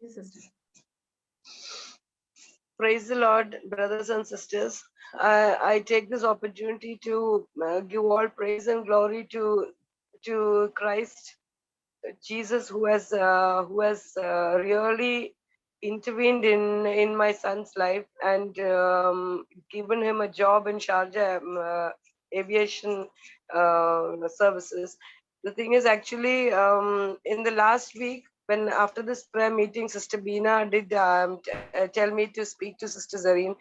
Yes, sister. Praise the Lord, brothers and sisters. I take this opportunity to give all praise and glory to Christ Jesus, who has really intervened in my son's life and given him a job in Sharjah aviation services. The thing is, actually, in the last week, when after this prayer meeting, Sister Bina did tell me to speak to Sister Zareen.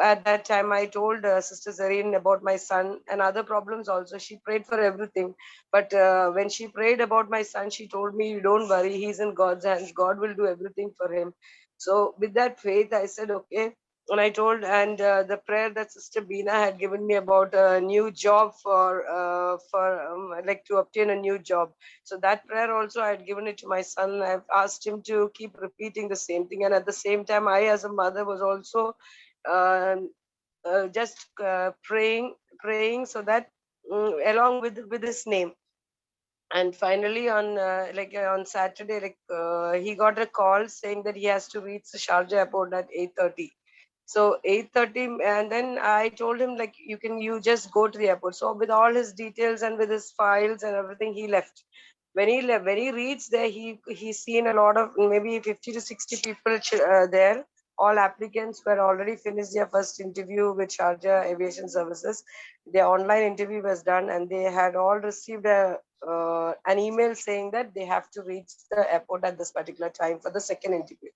At that time, I told Sister Zareen about my son and other problems also. She prayed for everything. But when she prayed about my son, she told me, "Don't worry, he's in God's hands. God will do everything for him." So, with that faith, I said, "Okay." And I told, and the prayer that Sister Bina had given me about a new job for like to obtain a new job. So that prayer also I had given it to my son. I've asked him to keep repeating the same thing, and at the same time, I as a mother was also um just praying so that along with his name. And finally on Saturday, he got a call saying that he has to reach the Sharjah airport at 8:30. So 8:30, and then I told him, like, you just go to the airport. So with all his details and with his files and everything, he left. When he reached there, he's seen a lot of maybe 50 to 60 people there. All applicants were already finished their first interview with Sharjah Aviation Services. Their online interview was done, and they had all received an email saying that they have to reach the airport at this particular time for the second interview.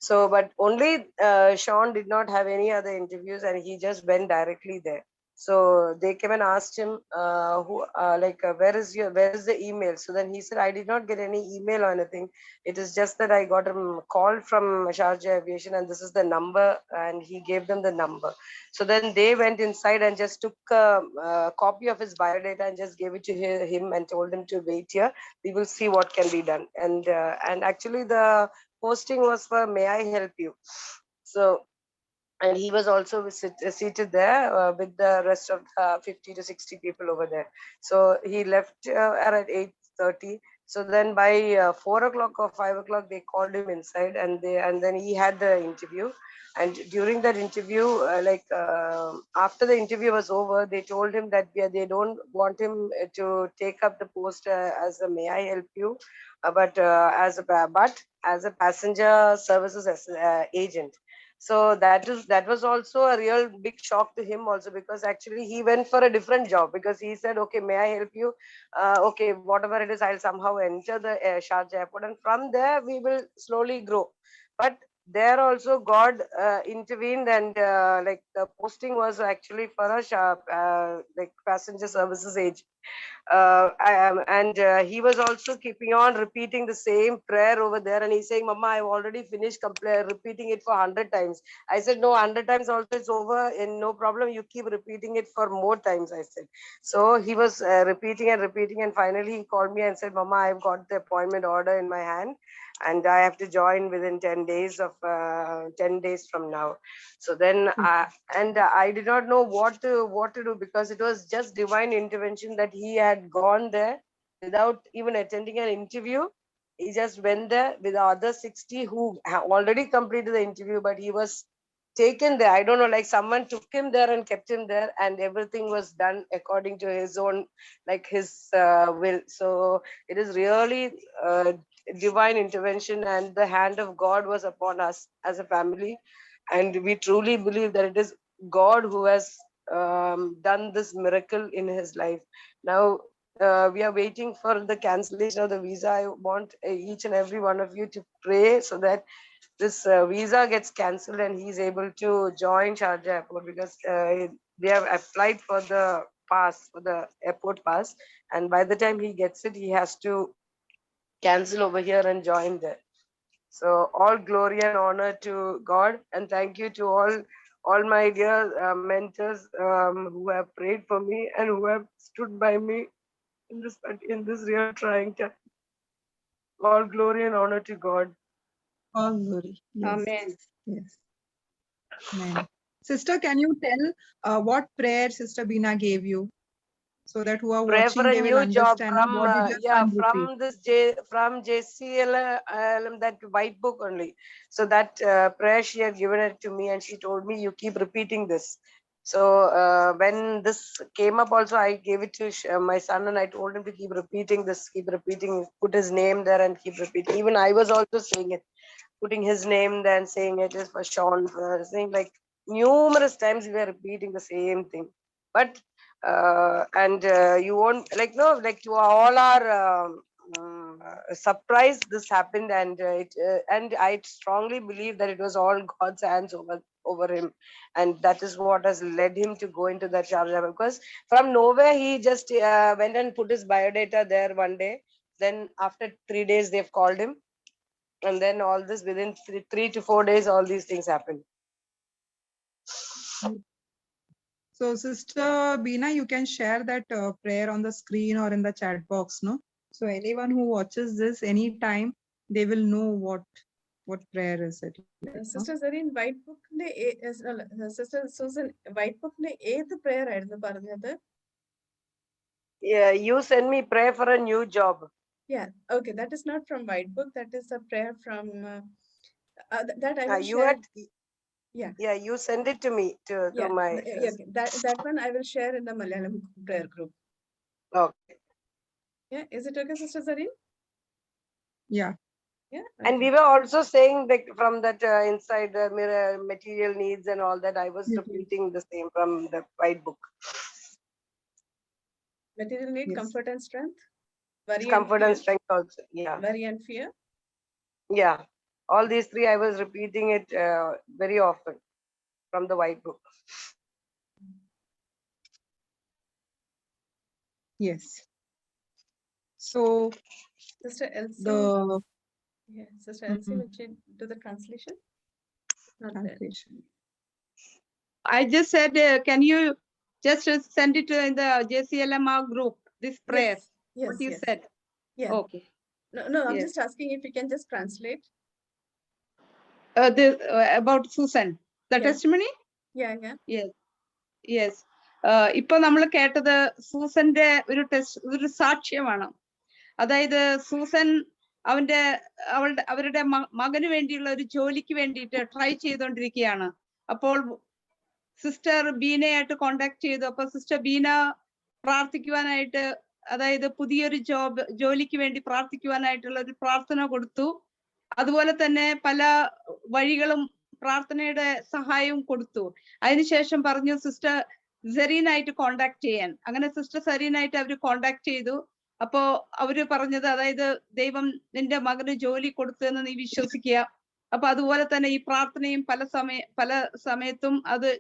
So, but only Sean did not have any other interviews, and he just went directly there. So they came and asked him, where is the email? So then he said, I did not get any email or anything. It is just that I got a call from Sharjah Aviation, and this is the number, and he gave them the number. So then they went inside and just took a copy of his biodata and just gave it to him and told him to wait here. We will see what can be done. And actually the posting was for "May I help you?" So, and he was also seated there with the rest of the 50 to 60 people over there. So he left at 8:30. So then by 4 o'clock or 5 o'clock, they called him inside, and then he had the interview. And during that interview, after the interview was over, they told him that they don't want him to take up the post as a "May I help you?" but as a passenger services agent. So that was also a real big shock to him also, because actually he went for a different job, because he said, okay, may I help you? Okay, whatever it is, I'll somehow enter the Sharjah airport, and from there we will slowly grow. But there also God intervened, and like the posting was actually for a like passenger services agent. And he was also keeping on repeating the same prayer over there, and he's saying, "Mama, I've already finished repeating it for 100 times." I said, "No, 100 times also it's over, and no problem, you keep repeating it for more times," I said. So he was repeating and repeating, and finally he called me and said, "Mama, I've got the appointment order in my hand, and I have to join within 10 days from now." So then I did not know what to do, because it was just divine intervention that he had gone there without even attending an interview. He just went there with the other 60 who already completed the interview, but he was taken there. I don't know, like someone took him there and kept him there, and everything was done according to his own, like his will. So it is really divine intervention, and the hand of God was upon us as a family. And we truly believe that it is God who has done this miracle in his life. Now we are waiting for the cancellation of the visa. I want each and every one of you to pray so that this visa gets cancelled and he's able to join Sharjah airport, because they have applied for the pass, for the airport pass, and by the time he gets it, he has to cancel over here and join there. So all glory and honor to God, and thank you to all my dear mentors who have prayed for me and who have stood by me in this real trying time. All glory and honor to God. All glory. Yes. Amen. Yes. Amen. Sister, can you tell what prayer Sister Bina gave you? so that who are Pray for watching, a they will new job understand from what did your yeah, son repeat. from this from JCL, that white book only. So that prayer she had given it to me, and she told me, you keep repeating this. So when this came up also, I gave it to my son, and I told him to keep repeating this, keep repeating, put his name there and keep repeating. Even I was also saying it, putting his name there and saying it is for Sean, saying like numerous times we were repeating the same thing. But and you won't like, no, like to all our surprise, this happened, and and I strongly believe that it was all God's hands over him, and that is what has led him to go into that Sharjah, because from nowhere he just went and put his biodata there one day. Then after 3 days they've called him, and then all this within 3 to 4 days, all these things happen. So Sister Beena, you can share that prayer on the screen or in the chat box, no? So anyone who watches this anytime, they will know what prayer is it. Like, Sister Zareen, White Book Sister Susan, White Book prayer ആയിരുന്നു പറഞ്ഞത്? Yeah, you send me prayer for a new job. Yeah, okay, that is not from White Book. That is a prayer from that I will You share. had, yeah, you send it to me to my. yeah, that one I will share in the Malayalam prayer group. Okay. Yeah, is it okay, Sister Zareen? Yeah. Yeah. And Okay. we were also saying like from that inside the material needs and all that, I was repeating the same from the White Book. Material need, Yes. comfort and strength. Worry Comfort and strength also. Yeah. Worry and fear. Yeah. All these three, I was repeating it very often from the White Book. Yes. So Sister Elsie. the Yeah, Sister Elsie, will she do the translation? Not translation. I just said, can you just send it in the JCLMR group, this prayer? Yes. What you yes. said? Yeah. Okay. No, I'm Yes. just asking if you can just translate. About Susan, the Yeah. testimony? Yeah. Yes. Yes. ഇപ്പൊ നമ്മൾ കേട്ടത് സൂസന്റെ ഒരു സാക്ഷ്യമാണ്. അതായത് Susan അവരുടെ മകന് വേണ്ടിയുള്ള ഒരു ജോലിക്ക് വേണ്ടിയിട്ട് ട്രൈ ചെയ്തുകൊണ്ടിരിക്കുകയാണ്. അപ്പോൾ സിസ്റ്റർ ബീനയായിട്ട് കോണ്ടാക്ട് ചെയ്തു. അപ്പൊ സിസ്റ്റർ ബീന പ്രാർത്ഥിക്കുവാനായിട്ട്, അതായത് പുതിയൊരു ജോലിക്ക് വേണ്ടി പ്രാർത്ഥിക്കുവാനായിട്ടുള്ള ഒരു പ്രാർത്ഥന കൊടുത്തു. അതുപോലെ തന്നെ പല വഴികളും പ്രാർത്ഥനയുടെ സഹായവും കൊടുത്തു. അതിനുശേഷം പറഞ്ഞു സിസ്റ്റർ സെറീനായിട്ട് കോണ്ടാക്ട് ചെയ്യാൻ. അങ്ങനെ സിസ്റ്റർ സെറീനായിട്ട് അവര് കോണ്ടാക്ട് ചെയ്തു. അപ്പോ അവര് പറഞ്ഞത്, അതായത് ദൈവം നിന്റെ മകന് ജോലി കൊടുത്തു എന്ന് നീ വിശ്വസിക്കുക. അപ്പൊ അതുപോലെ തന്നെ ഈ പ്രാർത്ഥനയും പല സമയത്തും അത്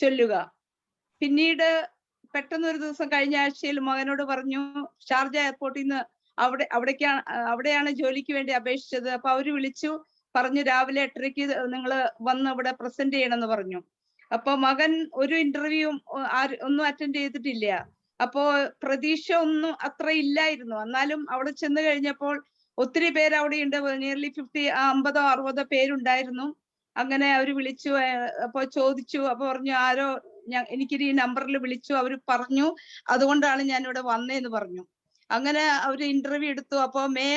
ചൊല്ലുക. പിന്നീട് പെട്ടെന്ന് ഒരു ദിവസം കഴിഞ്ഞ ആഴ്ചയിൽ മകനോട് പറഞ്ഞു, ഷാർജ എയർപോർട്ടിൽ നിന്ന് അവിടെയാണ് ജോലിക്ക് വേണ്ടി അപേക്ഷിച്ചത്. അപ്പൊ അവര് വിളിച്ചു പറഞ്ഞു, രാവിലെ 8:30 നിങ്ങൾ വന്ന് ഇവിടെ പ്രസന്റ് ചെയ്യണമെന്ന് പറഞ്ഞു. അപ്പൊ മകൻ ഒരു ഇന്റർവ്യൂ ഒന്നും അറ്റൻഡ് ചെയ്തിട്ടില്ല. അപ്പോ പ്രതീക്ഷ ഒന്നും അത്ര ഇല്ലായിരുന്നു. എന്നാലും അവിടെ ചെന്ന് കഴിഞ്ഞപ്പോൾ ഒത്തിരി പേര് അവിടെ ഉണ്ട്, നിയർലി 50 60 പേരുണ്ടായിരുന്നു. അങ്ങനെ അവര് വിളിച്ചു. അപ്പൊ ചോദിച്ചു. അപ്പൊ പറഞ്ഞു, ആരോ എനിക്ക് ഈ നമ്പറിൽ വിളിച്ചു, അവര് പറഞ്ഞു, അതുകൊണ്ടാണ് ഞാൻ ഇവിടെ വന്നേന്ന് പറഞ്ഞു. അങ്ങനെ അവര് ഇന്റർവ്യൂ എടുത്തു. അപ്പൊ മേ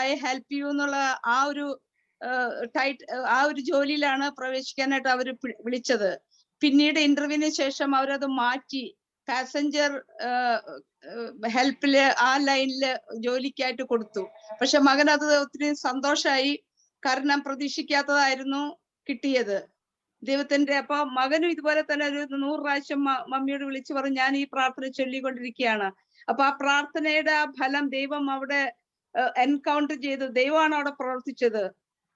ഐ ഹെൽപ്പ് യു എന്നുള്ള ആ ഒരു ജോലിയിലാണ് പ്രവേശിക്കാനായിട്ട് അവര് വിളിച്ചത്. പിന്നീട് ഇന്റർവ്യൂവിന് ശേഷം അവരത് മാറ്റി പാസഞ്ചർ ഹെൽപ്പില് ആ ലൈനില് ജോലിക്കായിട്ട് കൊടുത്തു. പക്ഷെ മകൻ അത് ഒത്തിരി സന്തോഷമായി, കാരണം പ്രതീക്ഷിക്കാത്തതായിരുന്നു കിട്ടിയത് ദൈവത്തിന്റെ. അപ്പൊ മകനും ഇതുപോലെ തന്നെ ഒരു 100 പ്രാവശ്യം മമ്മിയോട് വിളിച്ചു പറഞ്ഞു, ഞാൻ ഈ പ്രാർത്ഥന ചൊല്ലിക്കൊണ്ടിരിക്കുകയാണ്. അപ്പൊ ആ പ്രാർത്ഥനയുടെ ആ ഫലം ദൈവം അവിടെ എൻകൗണ്ടർ ചെയ്തു. ദൈവമാണ് അവിടെ പ്രവർത്തിച്ചത്,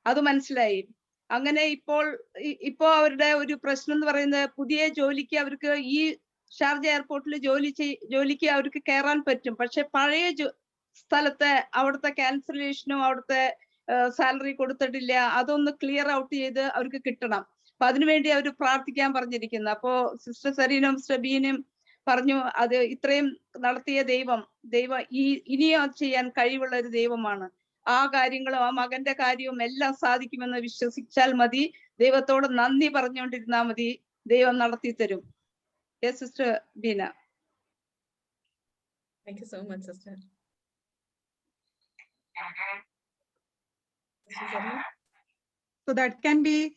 അത് മനസ്സിലായി. അങ്ങനെ ഇപ്പോ അവരുടെ ഒരു പ്രശ്നം എന്ന് പറയുന്നത്, പുതിയ ജോലിക്ക് അവർക്ക് ഈ ഷാർജ എയർപോർട്ടിൽ ജോലിക്ക് അവർക്ക് കയറാൻ പറ്റും. പക്ഷെ പഴയ സ്ഥലത്തെ അവിടുത്തെ ക്യാൻസലേഷനും അവിടുത്തെ സാലറി കൊടുത്തിട്ടില്ല. അതൊന്ന് ക്ലിയർ ഔട്ട് ചെയ്ത് അവർക്ക് കിട്ടണം. അപ്പൊ അതിനുവേണ്ടി അവർ പ്രാർത്ഥിക്കാൻ പറഞ്ഞിരിക്കുന്നു. അപ്പോ സിസ്റ്റർ സെറീനും സിസ്റ്റർ ബീനും പറഞ്ഞു, അത് ഇത്രയും നടത്തിയ ദൈവം ഇനിയും ചെയ്യാൻ കഴിവുള്ള ഒരു ദൈവമാണ്. ആ കാര്യങ്ങളും ആ മകന്റെ കാര്യവും എല്ലാം സാധിക്കുമെന്ന് വിശ്വസിച്ചാൽ മതി. ദൈവത്തോട് നന്ദി പറഞ്ഞുകൊണ്ടിരുന്നാൽ മതി, ദൈവം നടത്തി തരും. Sister Beena. Thank you so much, sister. Sister Zarina? So that can be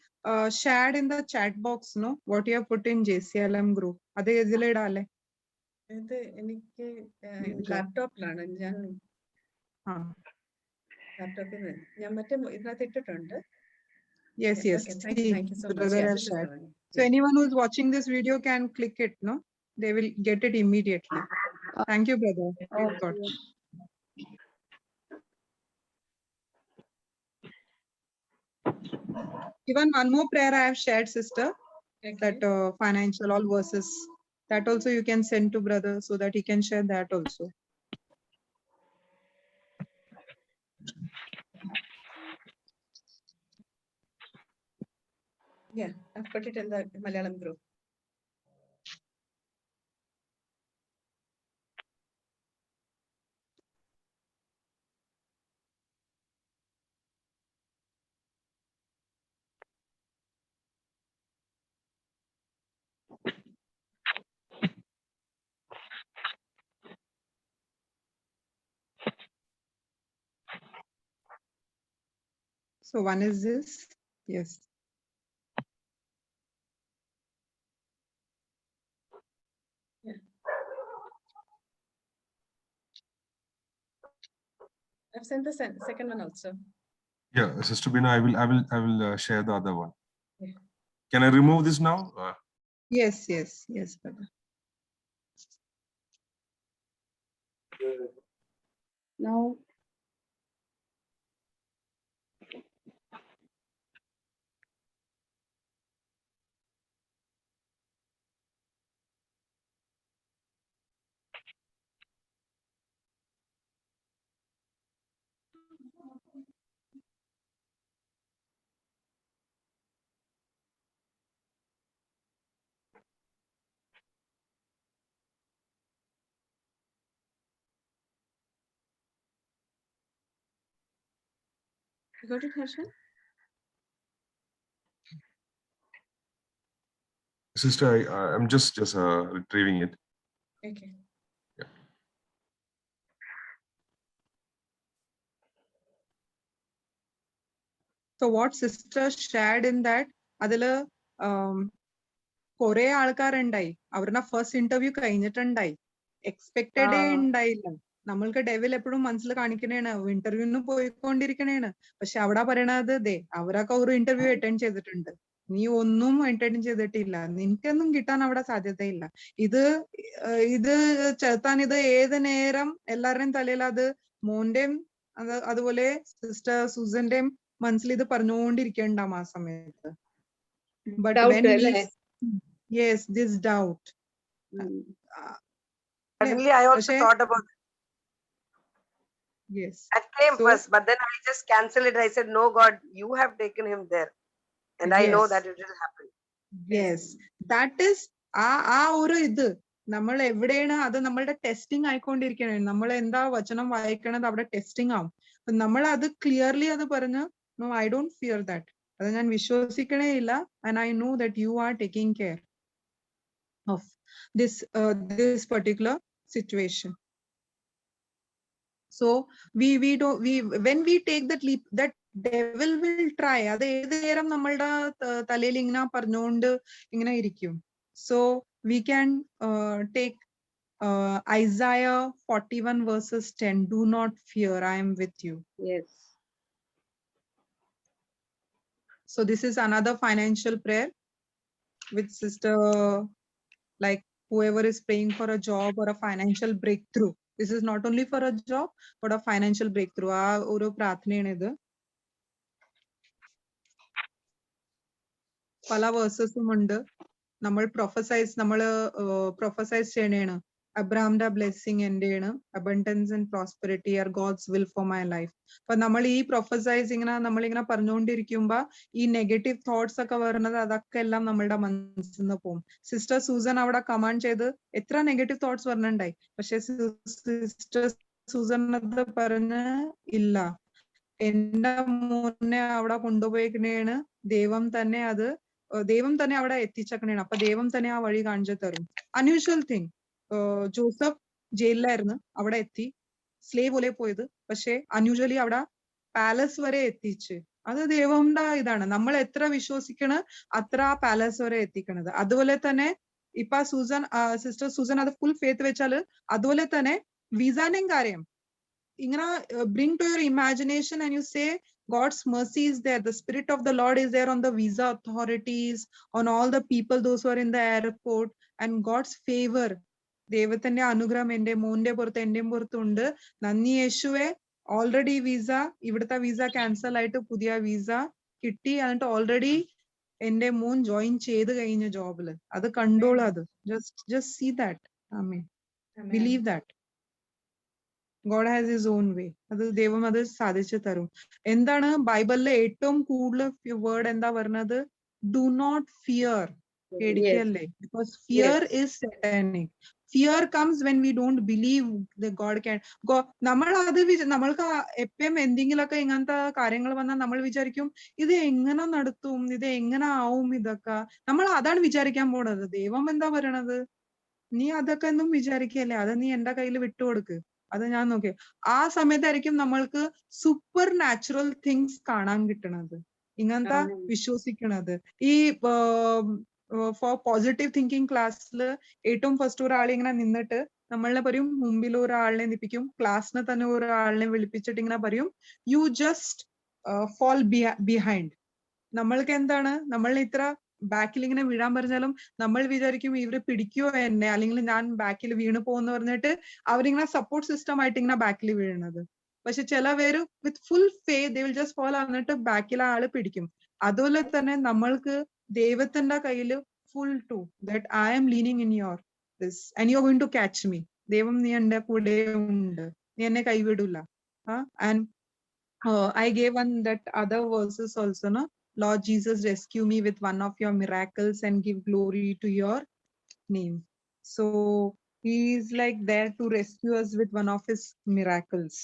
shared in the chat box, no? What you have put in JCLM group. അത് ഇതിലിടാല്ലേ? ഇത് എനിക്ക് ഇല്ല. ലാപ്ടോപ്പിലാണ് ഞാൻ ആ. ലാപ്ടോപ്പിൽ ഞാൻ മറ്റേ ഇതിനകത്ത് ഇട്ടിട്ടുണ്ട്. Yes, Yeah, yes. okay, See, thank you so much. brother Yeah, has this is shared. the one. So Yeah. anyone who is watching this video can click it, no? They will get it immediately. Thank you, brother. Praise God. Even one more prayer I have shared, sister, Okay. that financial all verses. That also you can send to brother so that he can share that also. Yeah, I've put it in the Malayalam group. So one is this. Yes. I've sent the second one also. Yeah, Sister Bina, I will share the other one. Yeah. Can I remove this now? Yes, yes, yes, brother. Now, You got it, Harsha? Sister, I'm just retrieving it. Okay. So what sister shared in that, അതില് കുറെ ആൾക്കാരുണ്ടായി അവരുടെ first interview കഴിഞ്ഞിട്ടുണ്ടായി എക്സ്പെക്ടഡേ ഉണ്ടായില്ല നമ്മൾക്ക് devil എപ്പോഴും മനസ്സിൽ കാണിക്കണേണ് ഇന്റർവ്യൂന്ന് പോയിക്കൊണ്ടിരിക്കണേണ് പക്ഷെ അവിടെ പറയണത് ദേ അവരൊക്കെ ഒരു ഇന്റർവ്യൂ അറ്റൻഡ് ചെയ്തിട്ടുണ്ട് നീ ഒന്നും അറ്റൻഡ് ചെയ്തിട്ടില്ല നിനക്കൊന്നും കിട്ടാൻ അവിടെ സാധ്യതയില്ല ഇത് ചേർത്താൻ ഇത് ഏത് നേരം എല്ലാവരുടെയും തലയിൽ അത് മോന്റെയും അതുപോലെ സിസ്റ്റർ സൂസന്റെയും മനസ്സിൽ ഇത് പറഞ്ഞുകൊണ്ടിരിക്കണ്ടാവും ആ സമയത്ത് but when yes, this doubt. Suddenly, I also thought about it. Yes. That came So- first, but then I just canceled it. I said, no, God, you have taken him there. And I know Yes. that it will happen. Yes. That is ആ ഒരു ഇത് നമ്മൾ എവിടെയാണ് അത് നമ്മളുടെ testing ആയിക്കൊണ്ടിരിക്കണേ നമ്മൾ എന്താ വചനം വായിക്കണത് അവിടെ ടെസ്റ്റിംഗ് ആവും നമ്മൾ അത് ക്ലിയർലി അത് പറഞ്ഞ് no I don't fear that അത് ഞാൻ വിശ്വസിക്കണേ ഇല്ല and I know that you are taking care of this particular situation. So when we take that leap, that devil will try. അത് ഏത് നേരം നമ്മളുടെ തലയിൽ ഇങ്ങനെ പറഞ്ഞുകൊണ്ട് ഇങ്ങനെ ഇരിക്കും. So we can take Isaiah 41 verses 10. Do not fear, I am with you. yes. So this is another financial prayer with sister, like whoever is praying for a job or a financial breakthrough. This is not only for a job, but a financial breakthrough. ആ ഒരു പ്രാർത്ഥനയാണ് ഇത്. പല വേഴ്സസും ഉണ്ട്. നമ്മൾ prophesise ചെയ്യണേണ്. അബ്രഹാമിന്റെ blessing എന്റെയാണ്. Abundance and prosperity are God's will for my life. അപ്പൊ നമ്മൾ ഈ പ്രൊഫസൈസിങ്ങനെ നമ്മളിങ്ങനെ പറഞ്ഞുകൊണ്ടിരിക്കുമ്പോ ഈ നെഗറ്റീവ് തോട്ട്സ് ഒക്കെ വരുന്നത് അതൊക്കെ എല്ലാം നമ്മളുടെ മനസ്സിൽ നിന്ന് പോകും. സിസ്റ്റർ സൂസൻ അവിടെ കമാൻഡ് ചെയ്ത് എത്ര നെഗറ്റീവ് തോട്ട്സ് വരുന്നുണ്ടായി പക്ഷെ സിസ്റ്റർ സൂസൻ അത് പറഞ്ഞ് ഇല്ല എന്റെ മുന്നേ അവിടെ കൊണ്ടുപോയിക്കണേണ് ദൈവം തന്നെ അവിടെ എത്തിച്ചേക്കണേണ് അപ്പൊ ദൈവം തന്നെ ആ വഴി കാണിച്ചു തരും. അൺയൂഷ്വൽ തിങ് ജോസഫ് ജയിലിലായിരുന്നു, അവിടെ എത്തി, സ്ലേവ് പോലെ പോയത്, പക്ഷെ അൺയൂഷ്വലി അവിടെ പാലസ് വരെ എത്തിച്ച്. അത് ദൈവന്റെ ഇതാണ്. നമ്മൾ എത്ര വിശ്വസിക്കണ അത്ര ആ പാലസ് വരെ എത്തിക്കണത്. അതുപോലെ തന്നെ ഇപ്പൊ സൂസൻ, സിസ്റ്റർ സൂസൻ അത് ഫുൾ ഫെയ്ത്ത് വെച്ചാല്, അതുപോലെ തന്നെ വിസാന്റെയും കാര്യം ഇങ്ങനെ bring to your imagination and you say God's mercy is there, the spirit of the Lord is there on the visa authorities, on all the people those who are in the airport, and God's favor, ദൈവത്തിന്റെ അനുഗ്രഹം എന്റെ മോന്റെ പുറത്ത് എന്റെയും പുറത്തുണ്ട്. നന്ദി യേശുവെ, already visa, ഇവിടുത്തെ വിസ ക്യാൻസൽ ആയിട്ട് പുതിയ വിസ കിട്ടി, എന്നിട്ട് ഓൾറെഡി എന്റെ മോൻ ജോയിൻ ചെയ്ത് കഴിഞ്ഞ ജോബില്. അത് കണ്ടോളൂ. അത് just see that. Amen. Believe that. God has his own way. അത് ദൈവം അത് സാധിച്ചു തരും. എന്താണ് ബൈബിളിലെ ഏറ്റവും കൂടുതൽ വേർഡ് എന്താ പറഞ്ഞത്? Do not fear. പേടിക്കല്ലേ. Because fear is satanic. Fear comes when we don't believe the God can. നമ്മൾ അത് നമ്മൾക്ക് എപ്പോഴും എന്തെങ്കിലുമൊക്കെ ഇങ്ങനത്തെ കാര്യങ്ങൾ വന്നാൽ നമ്മൾ വിചാരിക്കും ഇത് എങ്ങനെ നടത്തും, ഇത് എങ്ങനെ ആവും, ഇതൊക്കെ നമ്മൾ അതാണ് വിചാരിക്കാൻ പോണത്. ദൈവം എന്താ പറയണത്? നീ അതൊക്കെ ഒന്നും വിചാരിക്കല്ലേ, അത് നീ എന്റെ കയ്യിൽ വിട്ടുകൊടുക്ക്, അത് ഞാൻ നോക്കി. ആ സമയത്തായിരിക്കും നമ്മൾക്ക് സൂപ്പർ നാച്ചുറൽ തിങ്സ് കാണാൻ കിട്ടണത്, ഇങ്ങനത്തെ വിശ്വസിക്കണത്. ഈ ഫോർ പോസിറ്റീവ് തിങ്കിങ് ക്ലാസ്സിൽ ഏറ്റവും ഫസ്റ്റ് ഒരാളെ ഇങ്ങനെ നിന്നിട്ട് നമ്മളെ പറയും, മുമ്പിൽ ഒരാളിനെ നിപ്പിക്കും, ക്ലാസ്സിനെ തന്നെ ഒരാളിനെ വിളിപ്പിച്ചിട്ട് ഇങ്ങനെ പറയും, യു ജസ്റ്റ് ഫോൾ ബിഹൈൻഡ്. നമ്മൾക്ക് എന്താണ്, നമ്മൾ ഇത്ര ബാക്കിൽ ഇങ്ങനെ വീഴാൻ പറഞ്ഞാലും നമ്മൾ വിചാരിക്കും ഇവര് പിടിക്കുവോ എന്നെ, അല്ലെങ്കിൽ ഞാൻ ബാക്കിൽ വീണ് പോകുന്ന പറഞ്ഞിട്ട് അവരിങ്ങനെ സപ്പോർട്ട് സിസ്റ്റം ആയിട്ട് ഇങ്ങനെ ബാക്കിൽ വീഴുന്നത്. പക്ഷെ ചില പേര് with full faith they will just fall, എന്നിട്ട് ബാക്കിലെ ആള് പിടിക്കും. അതുപോലെ തന്നെ നമ്മൾക്ക് ദൈവത്തിന്റെ കയ്യിൽ full to that I am leaning in your this and you are going to catch me. ദൈവം നീ എന്റെ കൂടെ ഉണ്ട്, നീ എന്നെ കൈവിടില്ല. And I gave one that other verses also, no? Lord Jesus, rescue me with one of your miracles and give glory to your name. So he is like there to rescue us with one of his miracles.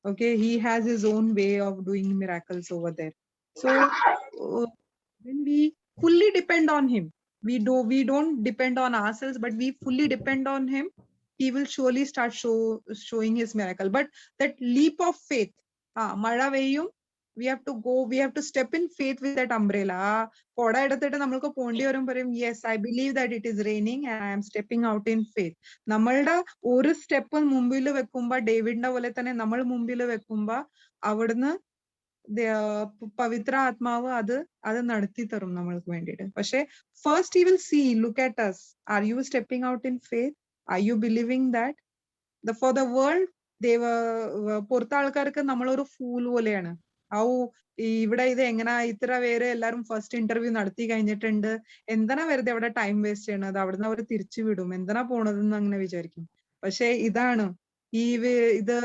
Okay, he has his own way of doing miracles over there. So when we fully depend on him, we don't depend on ourselves, but we fully depend on him, he will surely start showing his miracle. But that leap of faith, മഴ പെയ്യും, we have to go, we have to step in faith with that umbrella. കൊട എടുത്തിട്ട് നമ്മൾക്ക് പോണ്ടി വരും, പറയും yes, I believe that it is raining and I am stepping out in faith. നമ്മളുടെ ഒരു സ്റ്റെപ്പ് മുമ്പിൽ വെക്കുമ്പോ, ഡേവിഡിന്റെ പോലെ തന്നെ നമ്മൾ മുമ്പിൽ വെക്കുമ്പോ അവിടുന്ന് പവിത്ര ആത്മാവ് അത് നടത്തി തരും നമ്മൾക്ക് വേണ്ടിയിട്ട്. പക്ഷെ first he will see, look at us, are you stepping out in faith, are you believing that? For the world, പുറത്തെ ആൾക്കാർക്ക് നമ്മളൊരു ഫൂൾ പോലെയാണ്. ഇവിടെ ഇത് എങ്ങനെ ഇത്ര പേര് എല്ലാരും ഫസ്റ്റ് ഇന്റർവ്യൂ നടത്തി കഴിഞ്ഞിട്ടുണ്ട്, എന്തിനാ വെറുതെ അവിടെ ടൈം വേസ്റ്റ് ചെയ്യണത്, അവിടുന്ന് അവർ തിരിച്ചു വിടും, എന്തിനാ പോണതെന്ന് അങ്ങനെ വിചാരിക്കും. പക്ഷെ ഇതാണ് ഇത്